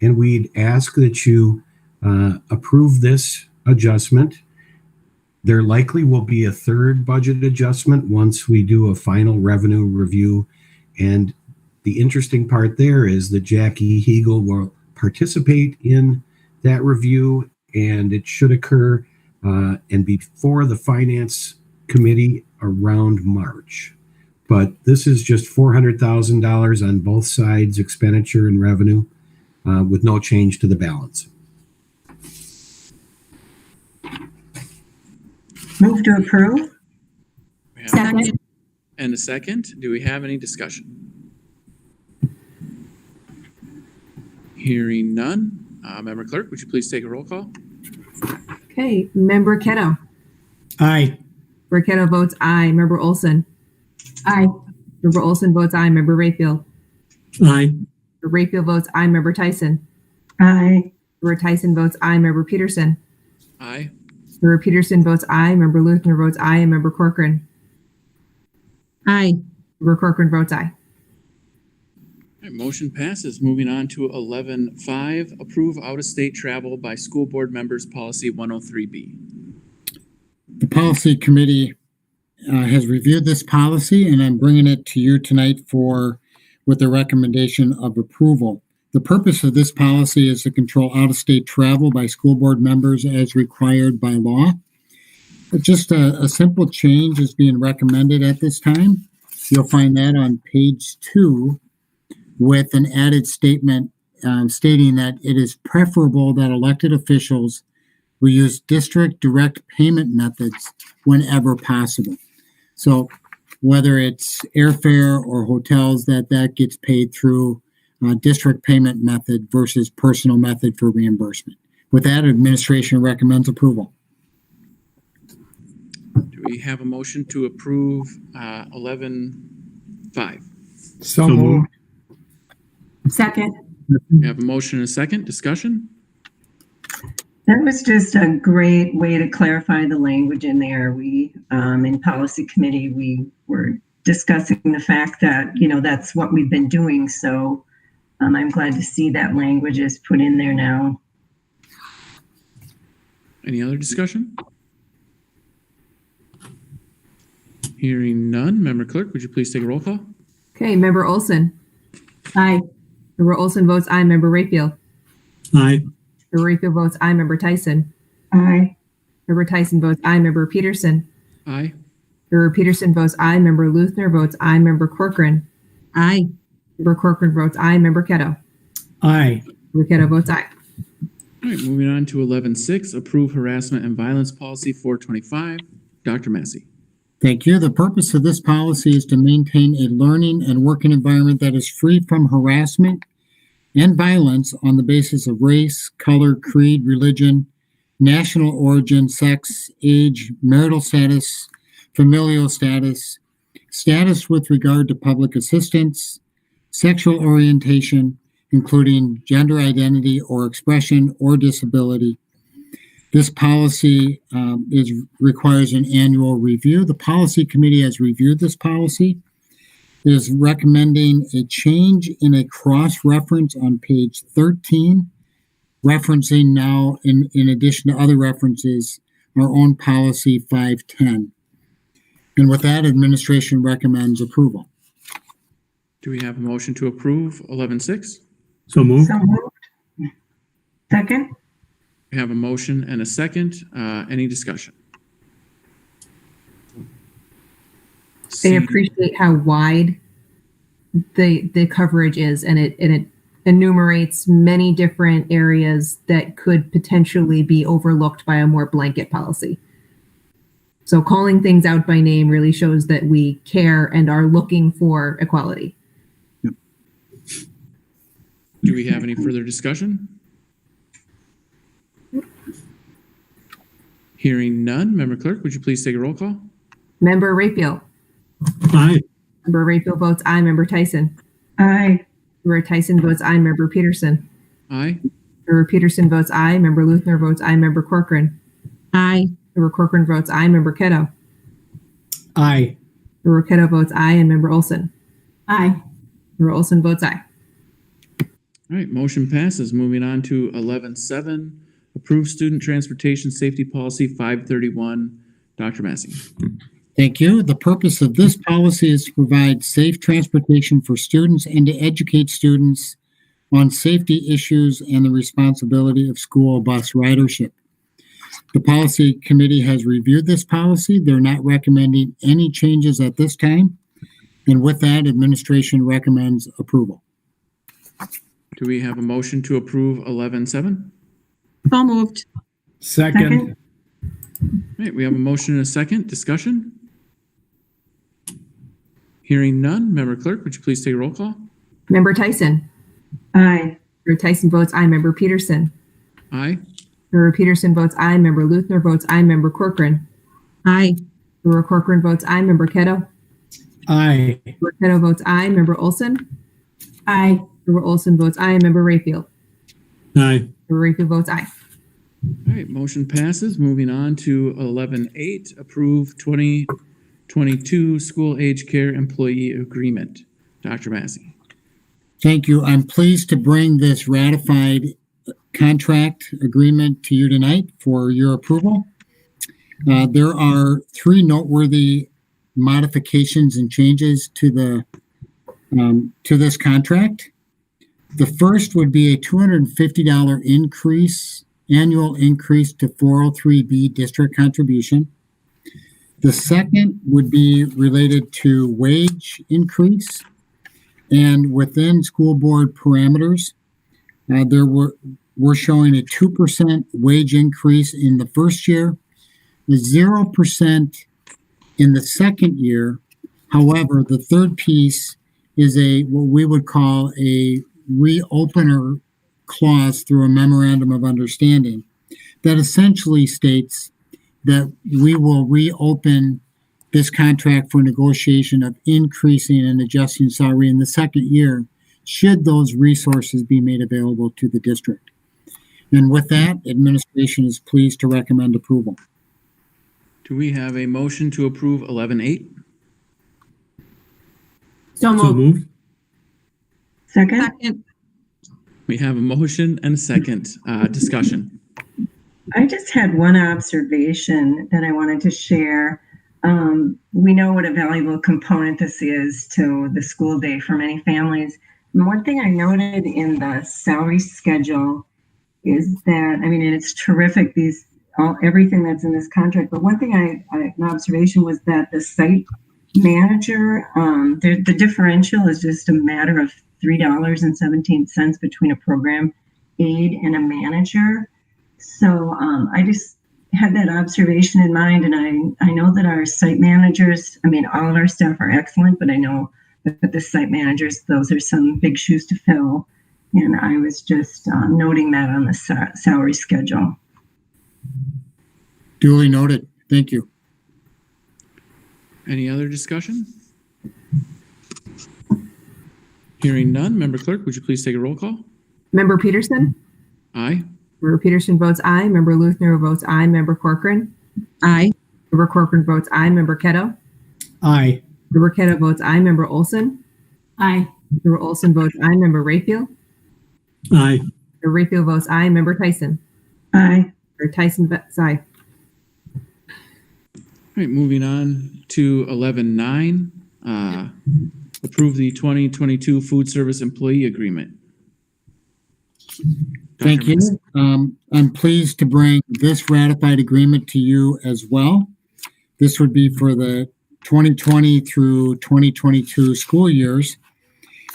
S10: And we'd ask that you approve this adjustment. There likely will be a third budget adjustment once we do a final revenue review. And the interesting part there is that Jackie Hegel will participate in that review, and it should occur and before the Finance Committee around March. But this is just $400,000 on both sides, expenditure and revenue, with no change to the balance.
S3: Move to approve.
S1: We have
S5: Second.
S1: And a second. Do we have any discussion? Hearing none. Member Clerk, would you please take a roll call?
S2: Okay. Member Keto.
S8: Aye.
S2: Member Keto votes aye. Member Olson.
S5: Aye.
S2: Member Olson votes aye. Member Rayfield.
S4: Aye.
S2: Member Rayfield votes aye. Member Tyson.
S3: Aye.
S2: Member Tyson votes aye. Member Peterson.
S1: Aye.
S2: Member Peterson votes aye. Member Luthner votes aye. And Member Corcoran.
S9: Aye.
S2: Member Corcoran votes aye.
S1: All right, motion passes. Moving on to 11.5, approve out-of-state travel by school board members, policy 103B.
S6: The policy committee has reviewed this policy, and I'm bringing it to you tonight with the recommendation of approval. The purpose of this policy is to control out-of-state travel by school board members as required by law. Just a simple change is being recommended at this time. You'll find that on page 2 with an added statement stating that it is preferable that elected officials will use district direct payment methods whenever possible. So whether it's airfare or hotels, that gets paid through district payment method versus personal method for reimbursement. With that, administration recommends approval.
S1: Do we have a motion to approve 11.5?
S8: So moved.
S5: Second.
S1: We have a motion and a second. Discussion?
S3: That was just a great way to clarify the language in there. We, in policy committee, we were discussing the fact that, that's what we've been doing. So I'm glad to see that language is put in there now.
S1: Any other discussion? Hearing none, Member Clerk, would you please take a roll call?
S2: Okay, Member Olson.
S5: Aye.
S2: Member Olson votes aye. Member Rayfield.
S4: Aye.
S2: Member Rayfield votes aye. Member Tyson.
S3: Aye.
S2: Member Tyson votes aye. Member Peterson.
S1: Aye.
S2: Member Peterson votes aye. Member Luthner votes aye. Member Corcoran.
S9: Aye.
S2: Member Corcoran votes aye. Member Keto.
S8: Aye.
S2: Member Keto votes aye.
S1: All right, moving on to 11.6, approve harassment and violence policy 425. Dr. Massey.
S6: Thank you. The purpose of this policy is to maintain a learning and working environment that is free from harassment and violence on the basis of race, color, creed, religion, national origin, sex, age, marital status, familial status, status with regard to public assistance, sexual orientation, including gender identity or expression or disability. This policy requires an annual review. The policy committee has reviewed this policy. It is recommending a change in a cross-reference on page 13, referencing now, in addition to other references, our own policy 510. And with that, administration recommends approval.
S1: Do we have a motion to approve 11.6?
S4: So moved.
S3: So moved. Second?
S1: We have a motion and a second. Any discussion?
S2: I appreciate how wide the coverage is, and it enumerates many different areas that could potentially be overlooked by a more blanket policy. So calling things out by name really shows that we care and are looking for equality.
S1: Do we have any further discussion? Hearing none, Member Clerk, would you please take a roll call?
S2: Member Rayfield.
S4: Aye.
S2: Member Rayfield votes aye. Member Tyson.
S3: Aye.
S2: Member Tyson votes aye. Member Peterson.
S1: Aye.
S2: Member Peterson votes aye. Member Luthner votes aye. Member Corcoran.
S9: Aye.
S2: Member Corcoran votes aye. Member Keto.
S8: Aye.
S2: Member Keto votes aye. And Member Olson.
S5: Aye.
S2: Member Olson votes aye.
S1: All right, motion passes. Moving on to 11.7, approve student transportation safety policy 531. Dr. Massey.
S6: Thank you. The purpose of this policy is to provide safe transportation for students and to educate students on safety issues and the responsibility of school bus ridership. The policy committee has reviewed this policy. They're not recommending any changes at this time. And with that, administration recommends approval.
S1: Do we have a motion to approve 11.7?
S9: So moved.
S8: Second.
S1: All right, we have a motion and a second. Discussion? Hearing none, Member Clerk, would you please take a roll call?
S2: Member Tyson.
S3: Aye.
S2: Member Tyson votes aye. Member Peterson.
S1: Aye.
S2: Member Peterson votes aye. Member Luthner votes aye. Member Corcoran.
S9: Aye.
S2: Member Corcoran votes aye. Member Keto.
S8: Aye.
S2: Member Keto votes aye. Member Olson.
S5: Aye.
S2: Member Olson votes aye. And Member Rayfield.
S4: Aye.
S2: Member Rayfield votes aye.
S1: All right, motion passes. Moving on to 11.8, approve 2022 school age care employee agreement. Dr. Massey.
S6: Thank you. I'm pleased to bring this ratified contract agreement to you tonight for your approval. There are three noteworthy modifications and changes to this contract. The first would be a $250 increase, annual increase to 403B district contribution. The second would be related to wage increase, and within school board parameters, we're showing a 2% wage increase in the first year, a 0% in the second year. However, the third piece is what we would call a reopener clause through a memorandum of understanding that essentially states that we will reopen this contract for negotiation of increasing and adjusting salary in the second year should those resources be made available to the district. And with that, administration is pleased to recommend approval.
S1: Do we have a motion to approve 11.8?
S5: So
S4: So
S5: moved.
S4: moved.
S3: Second?
S9: Second.
S1: We have a motion and a second. Discussion.
S3: I just had one observation that I wanted to share. We know what a valuable component this is to the school day for many families. And one thing I noted in the salary schedule is that, I mean, and it's terrific, everything that's in this contract, but one thing an observation was that the site manager, the differential is just a matter of $3.17 between a program aide and a manager. So I just had that observation in mind, and I know that our site managers, I mean, all of our staff are excellent, but I know that the site managers, those are some big shoes to fill. And I was just noting that on the salary schedule.
S6: Duly noted. Thank you.
S1: Any other discussion? Hearing none, Member Clerk, would you please take a roll call?
S2: Member Peterson?
S1: Aye.
S2: Member Peterson votes aye. Member Luthner votes aye. Member Corcoran?
S9: Aye.
S2: Member Corcoran votes aye. Member Keto?
S8: Aye.
S2: Member Keto votes aye. Member Olson?
S5: Aye.
S2: Member Olson votes aye. Member Rayfield?
S4: Aye.
S2: Member Rayfield votes aye. Member Tyson?
S3: Aye.
S2: Member Tyson votes aye.
S1: All right, moving on to 11.9. Approve the 2022 food service employee agreement.
S6: Thank you. I'm pleased to bring this ratified agreement to you as well. This would be for the 2020 through 2022 school years.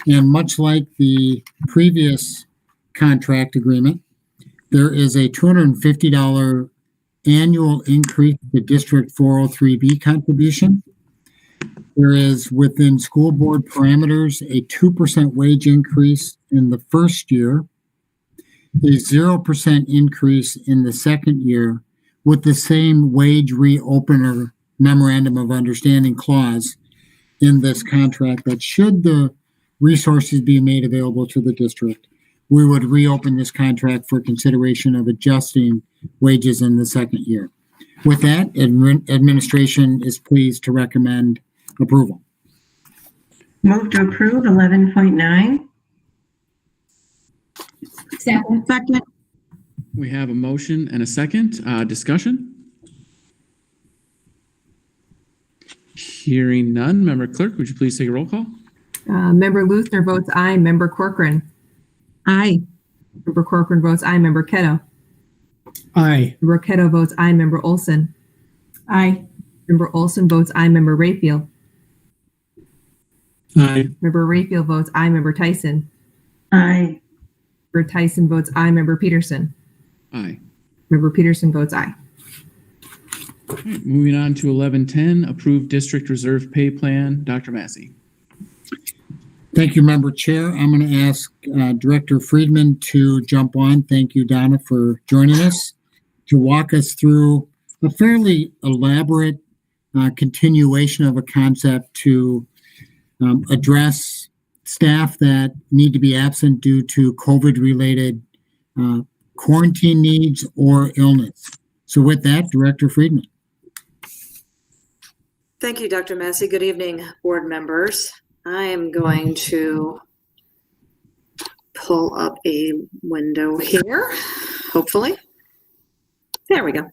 S6: And much like the previous contract agreement, there is a $250 annual increase to District 403B contribution. There is, within school board parameters, a 2% wage increase in the first year, a 0% increase in the second year, with the same wage reopener memorandum of understanding clause in this contract that should the resources be made available to the district, we would reopen this contract for consideration of adjusting wages in the second year. With that, administration is pleased to recommend approval.
S3: Move to approve 11.9.
S9: Second.
S1: We have a motion and a second. Discussion? Hearing none, Member Clerk, would you please take a roll call?
S2: Member Luthner votes aye. Member Corcoran?
S9: Aye.
S2: Member Corcoran votes aye. Member Keto?
S8: Aye.
S2: Member Keto votes aye. Member Olson?
S5: Aye.
S2: Member Olson votes aye. Member Rayfield?
S4: Aye.
S2: Member Rayfield votes aye. Member Tyson?
S3: Aye.
S2: Member Tyson votes aye. Member Peterson?
S1: Aye.
S2: Member Peterson votes aye.
S1: All right, moving on to 11.10, approved district reserve pay plan. Dr. Massey.
S6: Thank you, Member Chair. I'm going to ask Director Friedman to jump on. Thank you, Donna, for joining us to walk us through a fairly elaborate continuation of a concept to address staff that need to be absent due to COVID-related quarantine needs or illness. So with that, Director Friedman.
S12: Thank you, Dr. Massey. Good evening, board members. I am going to pull up a window here, hopefully. There we go.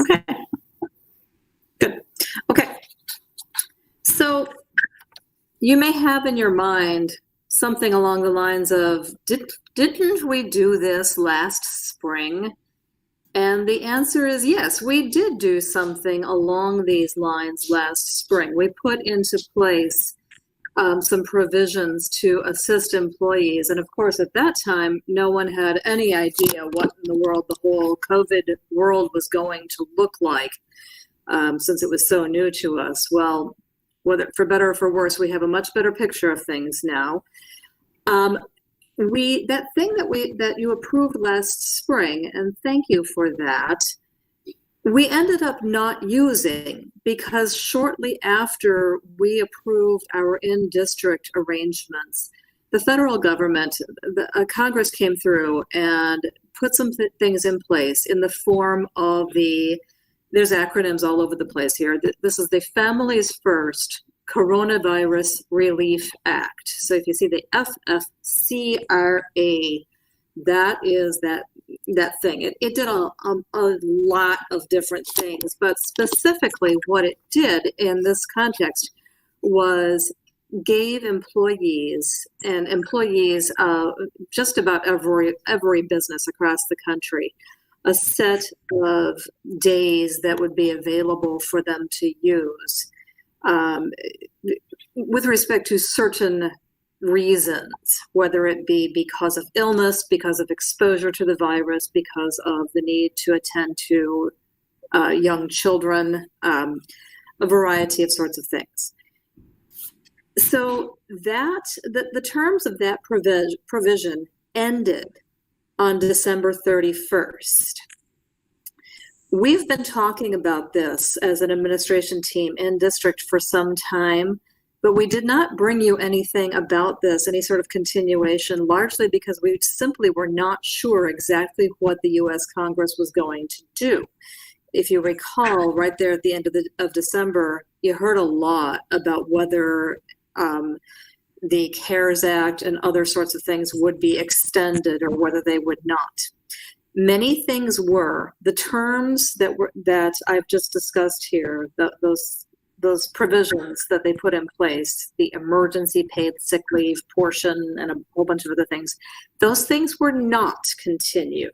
S12: Okay. Good. Okay. So you may have in your mind something along the lines of, didn't we do this last spring? And the answer is yes, we did do something along these lines last spring. We put into place some provisions to assist employees. And of course, at that time, no one had any idea what in the world the whole COVID world was going to look like, since it was so new to us. Well, whether for better or for worse, we have a much better picture of things now. That thing that you approved last spring, and thank you for that, we ended up not using, because shortly after we approved our in-district arrangements, the federal government, Congress came through and put some things in place in the form of there's acronyms all over the place here. This is the Families First Coronavirus Relief Act. So if you see the FFCRA, that is that thing. It did a lot of different things, but specifically what it did in this context was gave employees just about every business across the country a set of days that would be available for them to use with respect to certain reasons, whether it be because of illness, because of exposure to the virus, because of the need to attend to young children, a variety of sorts of things. So the terms of that provision ended on December 31st. We've been talking about this as an administration team in district for some time, but we did not bring you anything about this, any sort of continuation, largely because we simply were not sure exactly what the U.S. Congress was going to do. If you recall, right there at the end of December, you heard a lot about whether the CARES Act and other sorts of things would be extended or whether they would not. Many things were. The terms that I've just discussed here, those provisions that they put in place, the emergency paid sick leave portion and a whole bunch of other things, those things were not continued.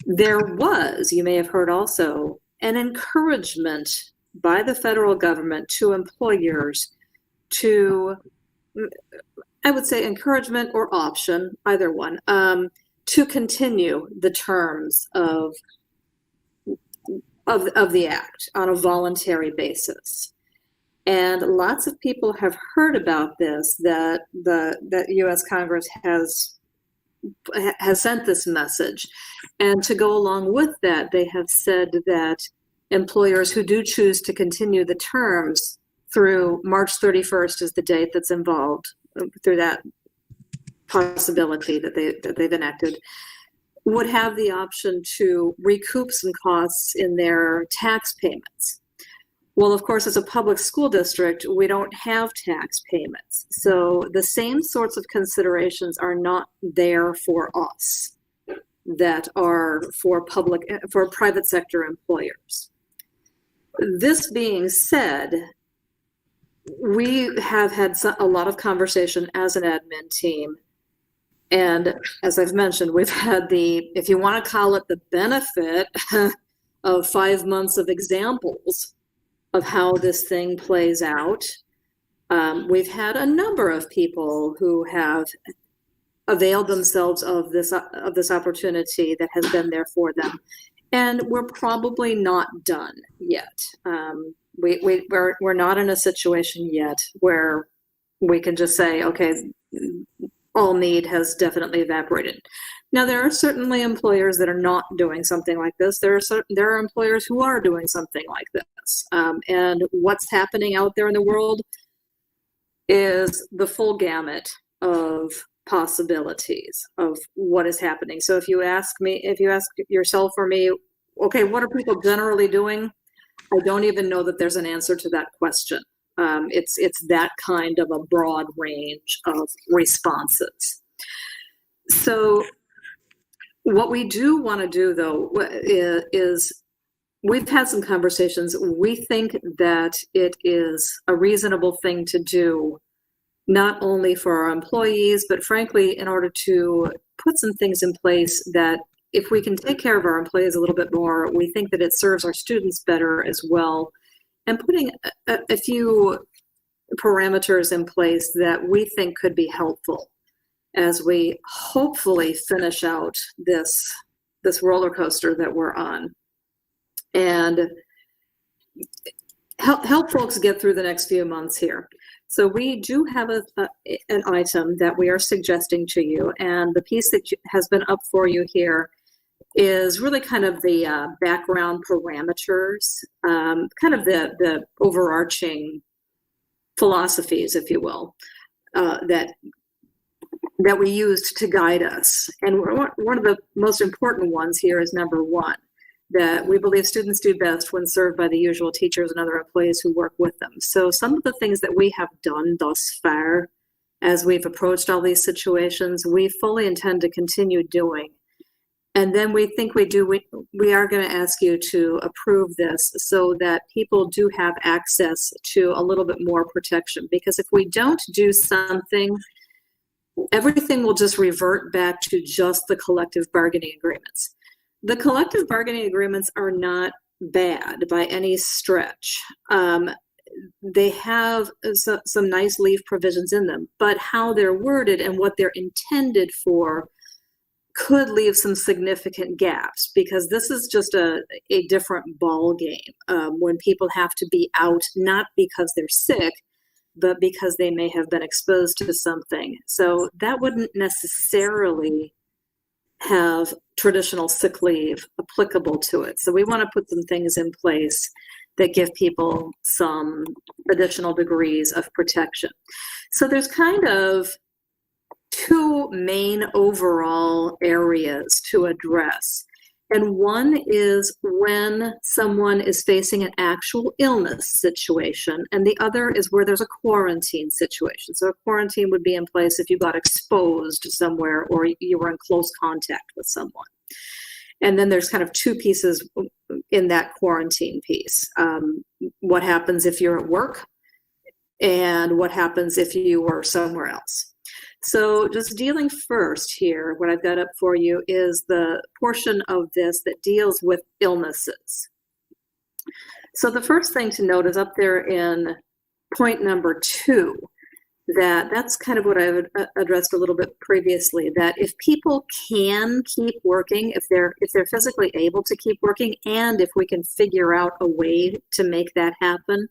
S12: There was, you may have heard also, an encouragement by the federal government to employers to, I would say encouragement or option, either one, to continue the terms of the act on a voluntary basis. And lots of people have heard about this, that the U.S. Congress has sent this message. And to go along with that, they have said that employers who do choose to continue the terms through March 31st is the date that's involved, through that possibility that they've enacted, would have the option to recoup some costs in their tax payments. Well, of course, as a public school district, we don't have tax payments. So the same sorts of considerations are not there for us that are for private sector employers. This being said, we have had a lot of conversation as an admin team. And as I've mentioned, we've had if you want to call it the benefit of 5 months of examples of how this thing plays out. We've had a number of people who have availed themselves of this opportunity that has been there for them. And we're probably not done yet. We're not in a situation yet where we can just say, okay, all need has definitely evaporated. Now, there are certainly employers that are not doing something like this. There are employers who are doing something like this. And what's happening out there in the world is the full gamut of possibilities of what is happening. So if you ask yourself or me, okay, what are people generally doing? I don't even know that there's an answer to that question. It's that kind of a broad range of responses. So what we do want to do, though, is we've had some conversations. We think that it is a reasonable thing to do, not only for our employees, but frankly, in order to put some things in place that if we can take care of our employees a little bit more, we think that it serves our students better as well. And putting a few parameters in place that we think could be helpful as we hopefully finish out this roller coaster that we're on, and help folks get through the next few months here. So we do have an item that we are suggesting to you, and the piece that has been up for you here is really kind of the background parameters, kind of the overarching philosophies, if you will, that we used to guide us. And one of the most important ones here is number one, that we believe students do best when served by the usual teachers and other employees who work with them. So some of the things that we have done thus far as we've approached all these situations, we fully intend to continue doing. And then we think we are going to ask you to approve this so that people do have access to a little bit more protection. Because if we don't do something, everything will just revert back to just the collective bargaining agreements. The collective bargaining agreements are not bad by any stretch. They have some nice leave provisions in them, but how they're worded and what they're intended for could leave some significant gaps, because this is just a different ball game when people have to be out, not because they're sick, but because they may have been exposed to something. So that wouldn't necessarily have traditional sick leave applicable to it. So we want to put some things in place that give people some additional degrees of protection. So there's kind of two main overall areas to address. And one is when someone is facing an actual illness situation, and the other is where there's a quarantine situation. So a quarantine would be in place if you got exposed somewhere or you were in close contact with someone. And then there's kind of two pieces in that quarantine piece. What happens if you're at work, and what happens if you were somewhere else. So just dealing first here, what I've got up for you is the portion of this that deals with illnesses. So the first thing to note is up there in point number 2, that's kind of what I addressed a little bit previously, that if people can keep working, if they're physically able to keep working, and if we can figure out a way to make that happen,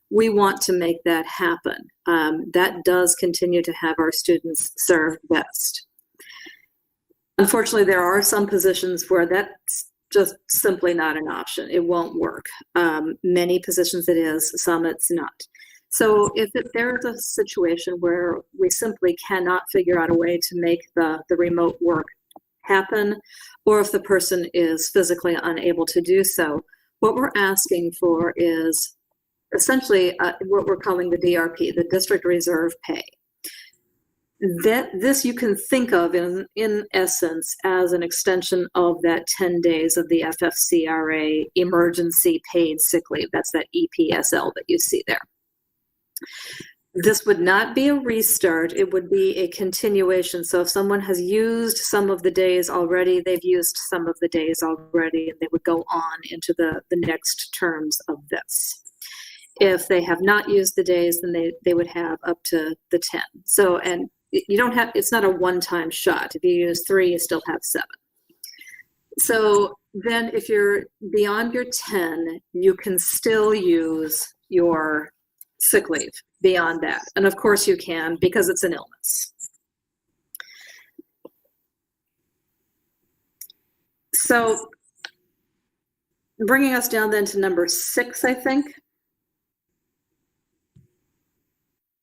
S12: we want to make that happen. That does continue to have our students served best. Unfortunately, there are some positions where that's just simply not an option. It won't work. Many positions it is, some it's not. So if there's a situation where we simply cannot figure out a way to make the remote work happen, or if the person is physically unable to do so, what we're asking for is essentially what we're calling the DRP, the District Reserve Pay. This you can think of in essence as an extension of that 10 days of the FFCRA emergency paid sick leave. That's that EPSL that you see there. This would not be a restart, it would be a continuation. So if someone has used some of the days already, they've used some of the days already, and they would go on into the next terms of this. If they have not used the days, then they would have up to the 10. So, and you don't have, it's not a one-time shot. If you use 3, you still have 7. So then if you're beyond your 10, you can still use your sick leave beyond that. And of course you can, because it's an illness. So bringing us down then to number 6, I think.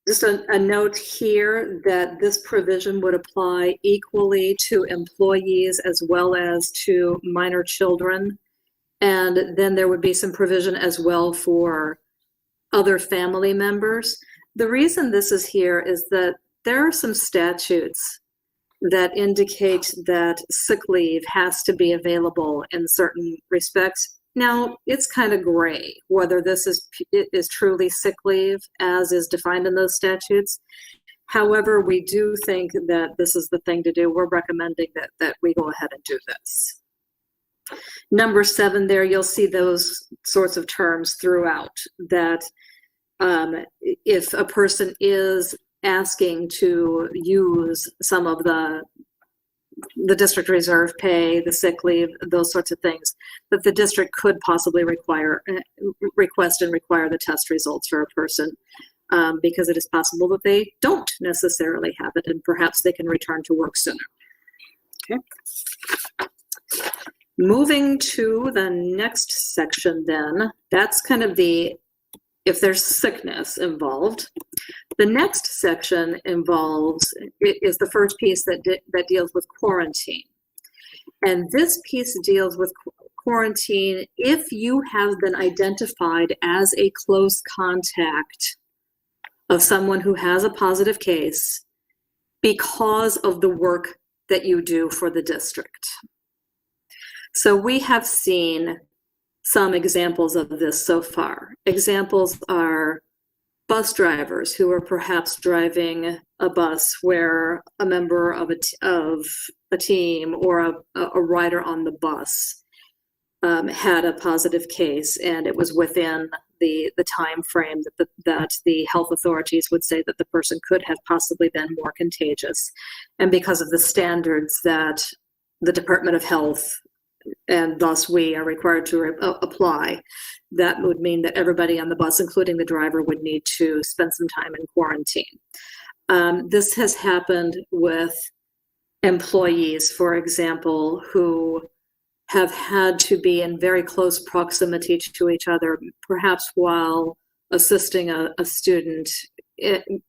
S12: Just a note here that this provision would apply equally to employees as well as to minor children. And then there would be some provision as well for other family members. The reason this is here is that there are some statutes that indicate that sick leave has to be available in certain respects. Now, it's kind of gray whether this is truly sick leave as is defined in those statutes. However, we do think that this is the thing to do. We're recommending that we go ahead and do this. Number 7 there, you'll see those sorts of terms throughout, that if a person is asking to use some of the district reserve pay, the sick leave, those sorts of things, that the district could possibly request and require the test results for a person, because it is possible that they don't necessarily have it, and perhaps they can return to work sooner. Okay. Moving to the next section then, that's kind of if there's sickness involved. The next section is the first piece that deals with quarantine. And this piece deals with quarantine if you have been identified as a close contact of someone who has a positive case because of the work that you do for the district. So we have seen some examples of this so far. Examples are bus drivers who are perhaps driving a bus where a member of a team or a rider on the bus had a positive case, and it was within the time frame that the health authorities would say that the person could have possibly been more contagious. And because of the standards that the Department of Health and thus we are required to apply, that would mean that everybody on the bus, including the driver, would need to spend some time in quarantine. This has happened with employees, for example, who have had to be in very close proximity to each other, perhaps while assisting a student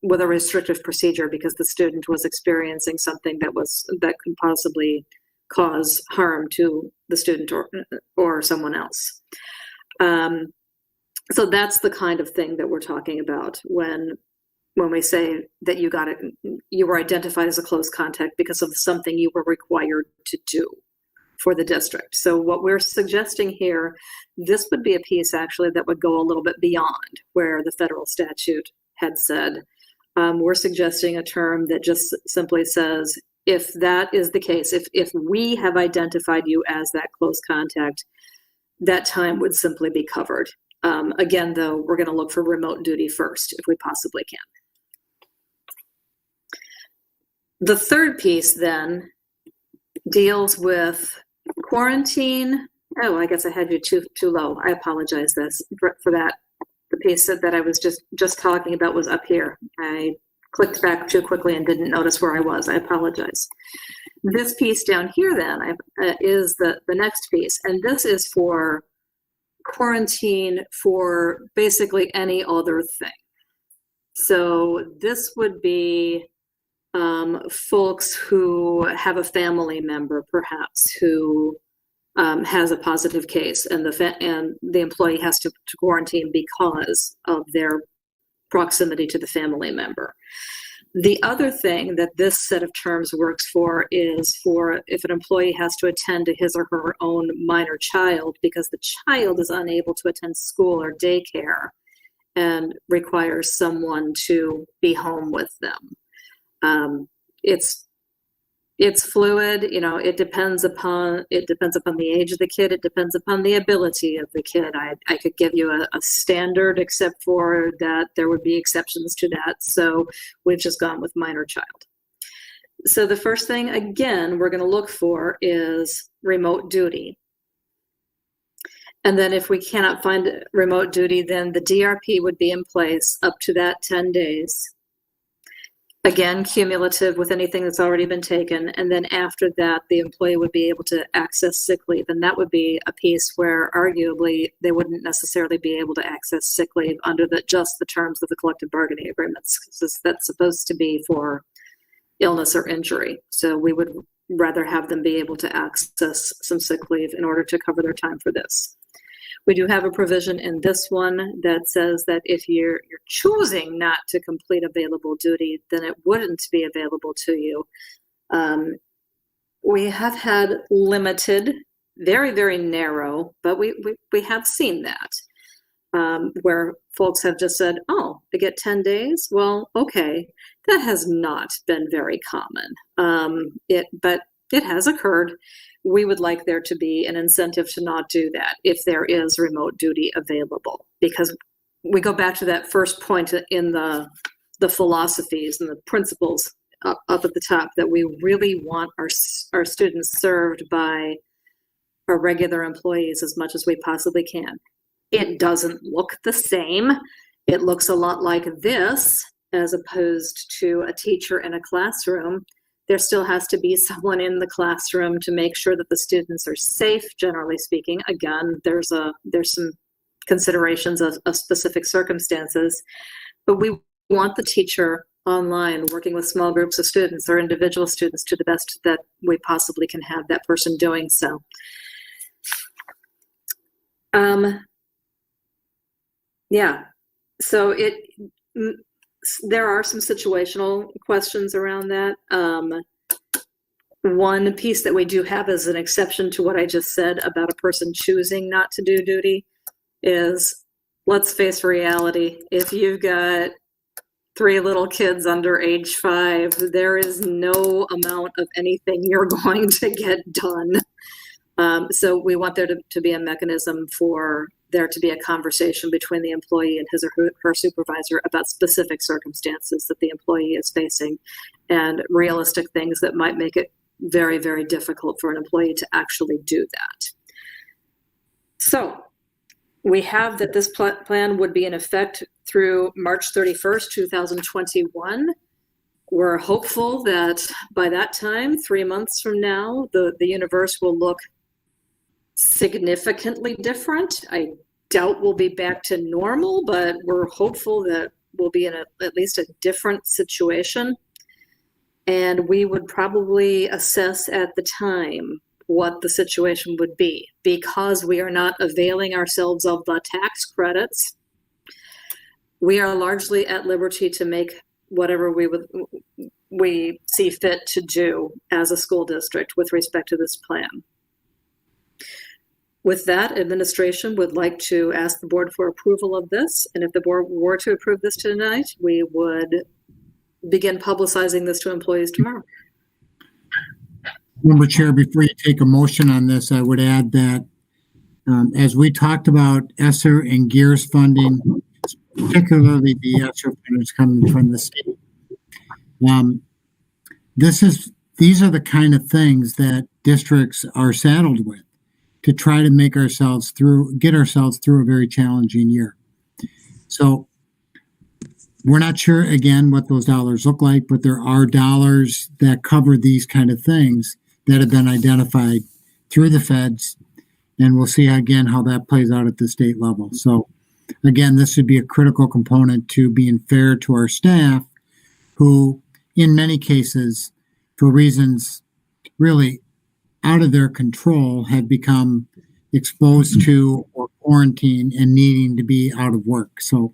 S12: with a restrictive procedure because the student was experiencing something that could possibly cause harm to the student or someone else. So that's the kind of thing that we're talking about when we say that you were identified as a close contact because of something you were required to do for the district. So what we're suggesting here, this would be a piece actually that would go a little bit beyond where the federal statute had said. We're suggesting a term that just simply says, if that is the case, if we have identified you as that close contact, that time would simply be covered. Again, though, we're going to look for remote duty first if we possibly can. The third piece then deals with quarantine. Oh, I guess I had you too low. I apologize for that. The piece that I was just talking about was up here. I clicked back too quickly and didn't notice where I was. I apologize. This piece down here then is the next piece, and this is for quarantine for basically any other thing. So this would be folks who have a family member perhaps who has a positive case, and the employee has to quarantine because of their proximity to the family member. The other thing that this set of terms works for is for if an employee has to attend to his or her own minor child because the child is unable to attend school or daycare and requires someone to be home with them. It's fluid, it depends upon the age of the kid. It depends upon the ability of the kid. I could give you a standard, except for that there would be exceptions to that. So we've just gone with minor child. So the first thing, again, we're going to look for is remote duty. And then if we cannot find remote duty, then the DRP would be in place up to that 10 days. Again, cumulative with anything that's already been taken. And then after that, the employee would be able to access sick leave. And that would be a piece where arguably they wouldn't necessarily be able to access sick leave under just the terms of the collective bargaining agreements. That's supposed to be for illness or injury. So we would rather have them be able to access some sick leave in order to cover their time for this. We do have a provision in this one that says that if you're choosing not to complete available duty, then it wouldn't be available to you. We have had limited, very, very narrow, but we have seen that where folks have just said, oh, I get 10 days? Well, okay. That has not been very common, but it has occurred. We would like there to be an incentive to not do that if there is remote duty available, because we go back to that first point in the philosophies and the principles up at the top, that we really want our students served by our regular employees as much as we possibly can. It doesn't look the same. It looks a lot like this as opposed to a teacher in a classroom. There still has to be someone in the classroom to make sure that the students are safe, generally speaking. Again, there's some considerations of specific circumstances, but we want the teacher online working with small groups of students or individual students to the best that we possibly can have that person doing so. Yeah, so there are some situational questions around that. One piece that we do have as an exception to what I just said about a person choosing not to do duty is, let's face reality. If you've got 3 little kids under age 5, there is no amount of anything you're going to get done. So we want there to be a mechanism for there to be a conversation between the employee and his or her supervisor about specific circumstances that the employee is facing and realistic things that might make it very, very difficult for an employee to actually do that. So we have that this plan would be in effect through March 31st, 2021. We're hopeful that by that time, 3 months from now, the universe will look significantly different. I doubt we'll be back to normal, but we're hopeful that we'll be in at least a different situation. And we would probably assess at the time what the situation would be. Because we are not availing ourselves of the tax credits, we are largely at liberty to make whatever we see fit to do as a school district with respect to this plan. With that, administration would like to ask the board for approval of this. And if the board were to approve this tonight, we would begin publicizing this to employees tomorrow.
S6: Member Chair, before you take a motion on this, I would add that as we talked about ESSER and GEARS funding, particularly the ESSER funding coming from the state, these are the kind of things that districts are saddled with to try to get ourselves through a very challenging year. So we're not sure, again, what those dollars look like, but there are dollars that cover these kind of things that have been identified through the feds, and we'll see again how that plays out at the state level. So again, this would be a critical component to being fair to our staff, who in many cases, for reasons really out of their control, have become exposed to or quarantined and needing to be out of work. So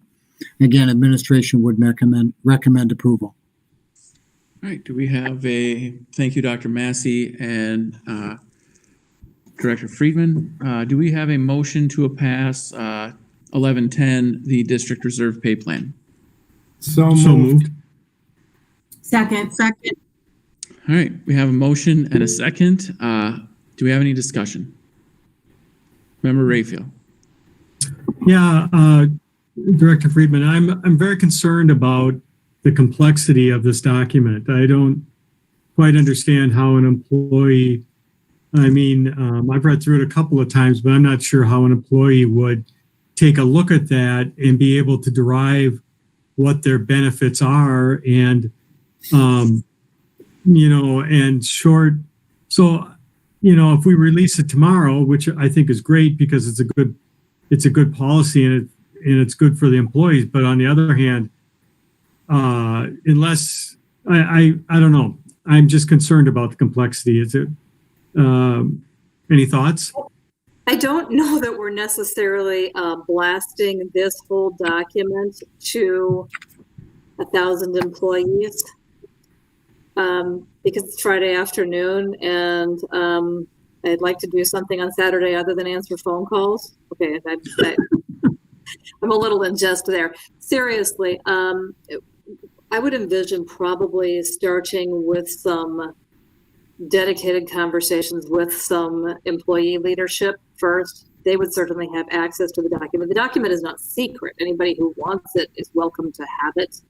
S6: again, administration would recommend approval.
S1: All right, do we have thank you, Dr. Massey and Director Friedman. Do we have a motion to pass 1110, the district reserve pay plan?
S8: So moved.
S5: Second.
S1: All right, we have a motion and a second. Do we have any discussion? Member Rayfield.
S4: Yeah, Director Friedman, I'm very concerned about the complexity of this document. I don't quite understand how an employee, I've read through it a couple of times, but I'm not sure how an employee would take a look at that and be able to derive what their benefits are and, and short. So, if we release it tomorrow, which I think is great because it's a good policy and it's good for the employees. But on the other hand, unless I don't know, I'm just concerned about the complexity. Is it, any thoughts?
S12: I don't know that we're necessarily blasting this whole document to 1,000 employees because it's Friday afternoon and I'd like to do something on Saturday other than answer phone calls. Okay, I'm a little in jest there. Seriously, I would envision probably starting with some dedicated conversations with some employee leadership first. They would certainly have access to the document. The document is not secret. Anybody who wants it is welcome to have it.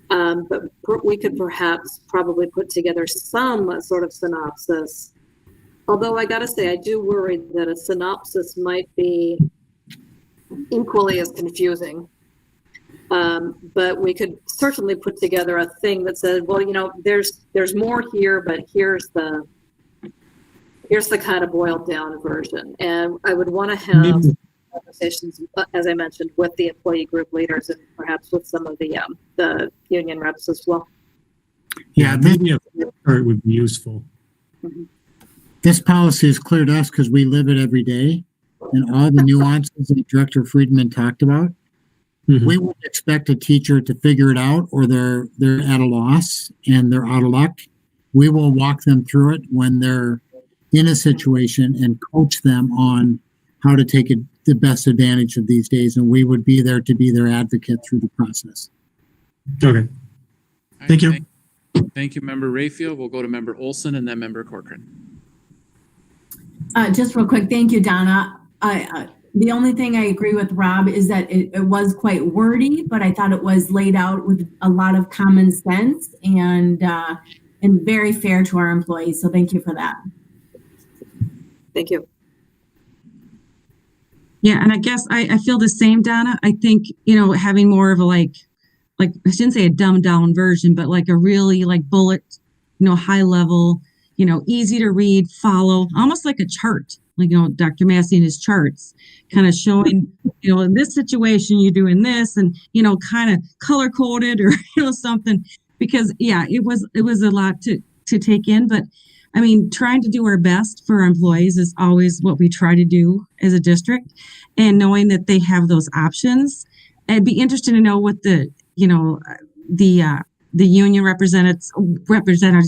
S12: But we could probably put together some sort of synopsis. Although I gotta say, I do worry that a synopsis might be equally as confusing. But we could certainly put together a thing that said, well, there's more here, but here's the kind of boiled down version. And I would want to have conversations, as I mentioned, with the employee group leaders and perhaps with some of the union reps as well.
S4: Yeah, maybe a chart would be useful.
S12: Mm-hmm.
S6: This policy is clear to us because we live it every day, and all the nuances that Director Friedman talked about.
S4: Mhm.
S6: We wouldn't expect a teacher to figure it out, or they're at a loss and they're out of luck. We will walk them through it when they're in a situation and coach them on how to take the best advantage of these days, and we would be there to be their advocate through the process.
S4: Okay. Thank you.
S1: Thank you, Member Rayfield. We'll go to Member Olson and then Member Corcoran.
S5: Just real quick, thank you, Donna. The only thing I agree with Rob is that it was quite wordy, but I thought it was laid out with a lot of common sense and very fair to our employees. So thank you for that.
S12: Thank you.
S9: Yeah, and I guess I feel the same, Donna. I think, having more of a like I shouldn't say a dumbed down version, but like a really like bullet, high level, easy to read, follow, almost like a chart, like, Dr. Massey and his charts, kind of showing, in this situation, you're doing this and, kind of color coded or, something, because it was a lot to take in. But I mean, trying to do our best for our employees is always what we try to do as a district, and knowing that they have those options. I'd be interested to know what the union representatives,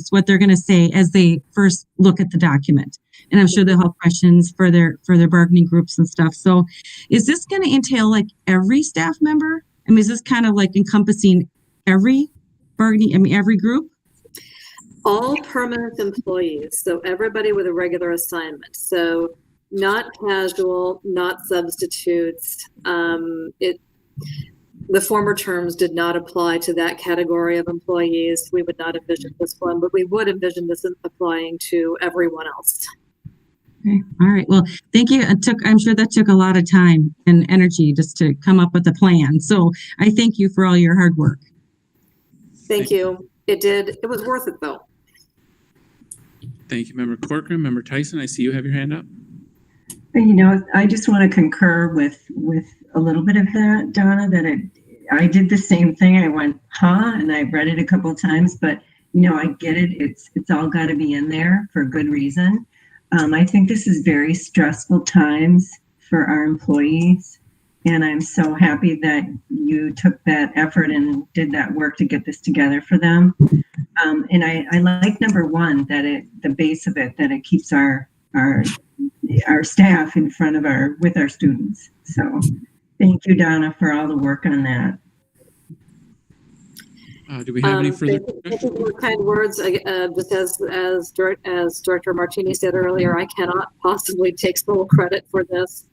S9: what they're going to say as they first look at the document. And I'm sure they'll have questions for their bargaining groups and stuff. So is this going to entail like every staff member? I mean, is this kind of like encompassing every group?
S12: All permanent employees, so everybody with a regular assignment. So not casual, not substitutes. The former terms did not apply to that category of employees. We would not envision this one, but we would envision this applying to everyone else.
S9: Okay. All right. Well, thank you. I'm sure that took a lot of time and energy just to come up with a plan. So I thank you for all your hard work.
S12: Thank you. It did. It was worth it, though.
S1: Thank you, Member Corcoran. Member Tyson, I see you have your hand up.
S3: I just want to concur with a little bit of that, Donna, that I did the same thing. I went, and I read it a couple of times, but, I get it. It's all got to be in there for good reason. I think this is very stressful times for our employees, and I'm so happy that you took that effort and did that work to get this together for them. And I like number one, that the base of it, that it keeps our staff in front of with our students. So thank you, Donna, for all the work on that.
S1: Do we have any further
S12: Thank you for kind words. Just as Director Martini said earlier, I cannot possibly take sole credit for this.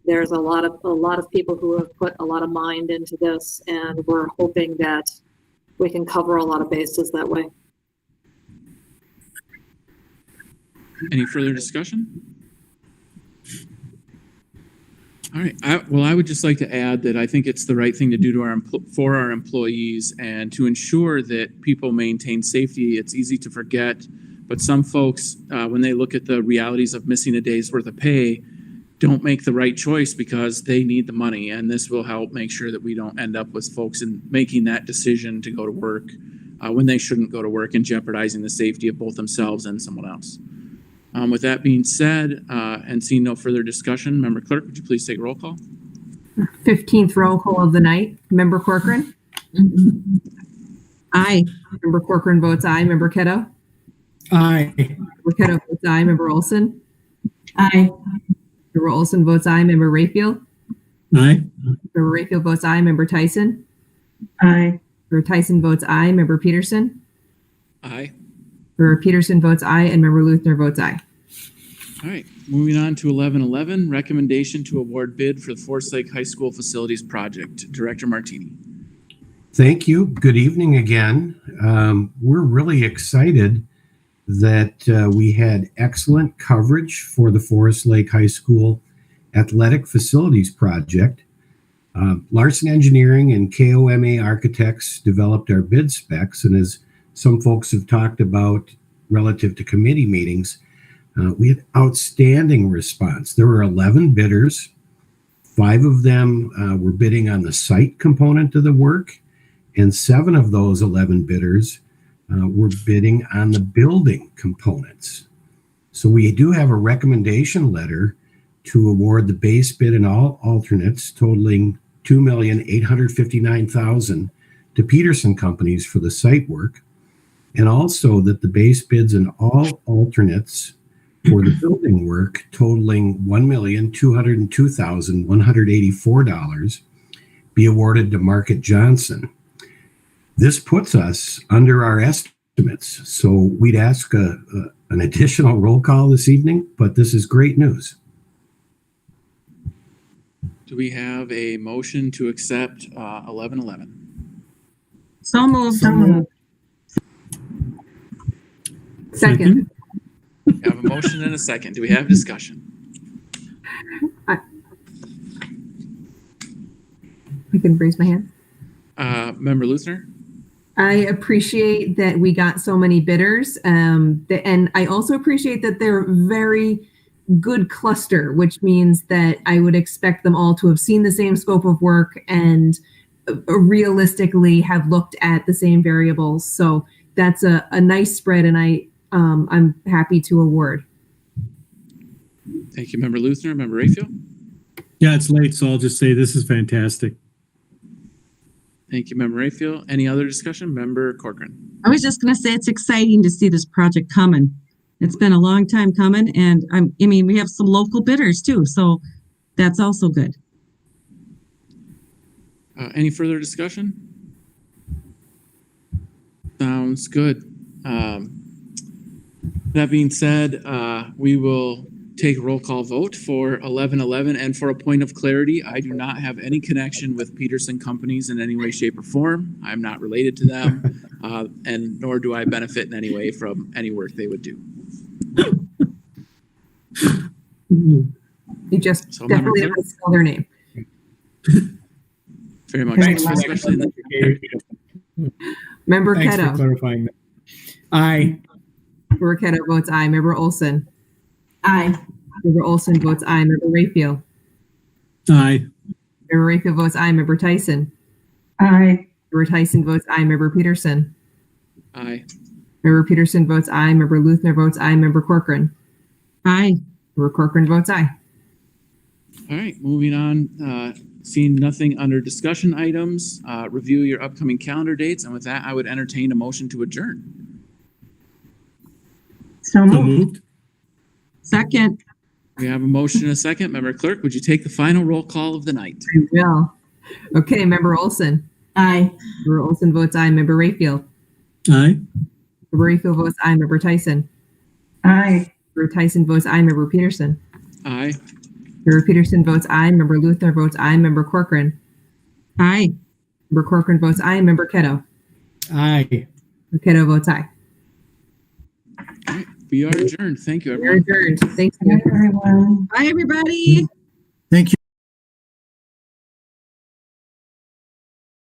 S12: There's a lot of people who have put a lot of mind into this, and we're hoping that we can cover a lot of bases that way.
S1: Any further discussion? All right. I would just like to add that I think it's the right thing to do for our employees, and to ensure that people maintain safety. It's easy to forget, but some folks, when they look at the realities of missing a day's worth of pay, don't make the right choice because they need the money. And this will help make sure that we don't end up with folks in making that decision to go to work when they shouldn't go to work, and jeopardizing the safety of both themselves and someone else. With that being said, and seeing no further discussion, Member Clerk, would you please take a roll call?
S2: 15th roll call of the night. Member Corcoran?
S9: Aye.
S2: Member Corcoran votes aye. Member Keto?
S8: Aye.
S2: Member Keto votes aye. Member Olson?
S5: Aye.
S2: Member Olson votes aye. Member Rayfield?
S4: Aye.
S2: Member Rayfield votes aye. Member Tyson?
S3: Aye.
S2: Member Tyson votes aye. Member Peterson?
S1: Aye.
S2: Member Peterson votes aye, and Member Luthner votes aye.
S1: All right, moving on to 1111, recommendation to award bid for the Forest Lake High School Facilities Project. Director Martini.
S10: Thank you. Good evening again. We're really excited that we had excellent coverage for the Forest Lake High School Athletic Facilities Project. Larson Engineering and KOMA Architects developed our bid specs, and as some folks have talked about relative to committee meetings, we had outstanding response. There were 11 bidders. 5 of them were bidding on the site component of the work, and 7 of those 11 bidders were bidding on the building components. So we do have a recommendation letter to award the base bid and all alternates totaling $2,859,000 to Peterson companies for the site work, and also that the base bids and all alternates for the building work totaling $1,202,184 be awarded to Market Johnson. This puts us under our estimates, so we'd ask an additional roll call this evening, but this is great news.
S1: Do we have a motion to accept 1111?
S9: So moved.
S2: Second.
S1: We have a motion and a second. Do we have discussion?
S2: I can raise my hand.
S1: Member Luthner?
S2: I appreciate that we got so many bidders, and I also appreciate that they're very good cluster, which means that I would expect them all to have seen the same scope of work and realistically have looked at the same variables. So that's a nice spread, and I'm happy to award.
S1: Thank you, Member Luthner. Member Rayfield?
S4: Yeah, it's late, so I'll just say this is fantastic.
S1: Thank you, Member Rayfield. Any other discussion? Member Corcoran?
S9: I was just going to say it's exciting to see this project coming. It's been a long time coming, and I mean, we have some local bidders too, so that's also good.
S1: Any further discussion? Sounds good. That being said, we will take a roll call vote for 1111. And for a point of clarity, I do not have any connection with Peterson companies in any way, shape, or form. I'm not related to them, and nor do I benefit in any way from any work they would do.
S2: You just
S1: So,
S2: definitely
S1: Member
S2: have to spell their name.
S1: Very much.
S8: Thanks for
S1: Especially in the-
S2: Member
S8: Thanks for
S2: Keto.
S8: clarifying that. Aye.
S2: Member Keto votes aye. Member Olson.
S5: Aye.
S2: Member Olson votes aye. Member Rayfield.
S4: Aye.
S2: Member Rayfield votes aye. Member Tyson.
S3: Aye.
S2: Member Tyson votes aye. Member Peterson.
S1: Aye.
S2: Member Peterson votes aye. Member Luthner votes aye. Member Corcoran.
S9: Aye.
S2: Member Corcoran votes aye.
S1: All right, moving on. Seeing nothing under discussion items, review your upcoming calendar dates. And with that, I would entertain a motion to adjourn.
S3: So
S4: So
S3: moved.
S4: moved.
S9: Second.
S1: We have a motion and a second. Member Clerk, would you take the final roll call of the night?
S2: I will. Okay, Member Olson.
S5: Aye.
S2: Member Olson votes aye. Member Rayfield.
S4: Aye.
S2: Member Rayfield votes aye. Member Tyson.
S3: Aye.
S2: Member Tyson votes aye. Member Peterson.
S1: Aye.
S2: Member Peterson votes aye. Member Luthner votes aye. Member Corcoran.
S9: Aye.
S2: Member Corcoran votes aye. Member Keto.
S8: Aye.
S2: Member Keto votes aye.
S1: All right, we are adjourned. Thank you,
S2: We're
S1: everyone.
S2: adjourned. Thank you.
S3: Everyone.
S9: Bye, everybody.
S6: Thank you.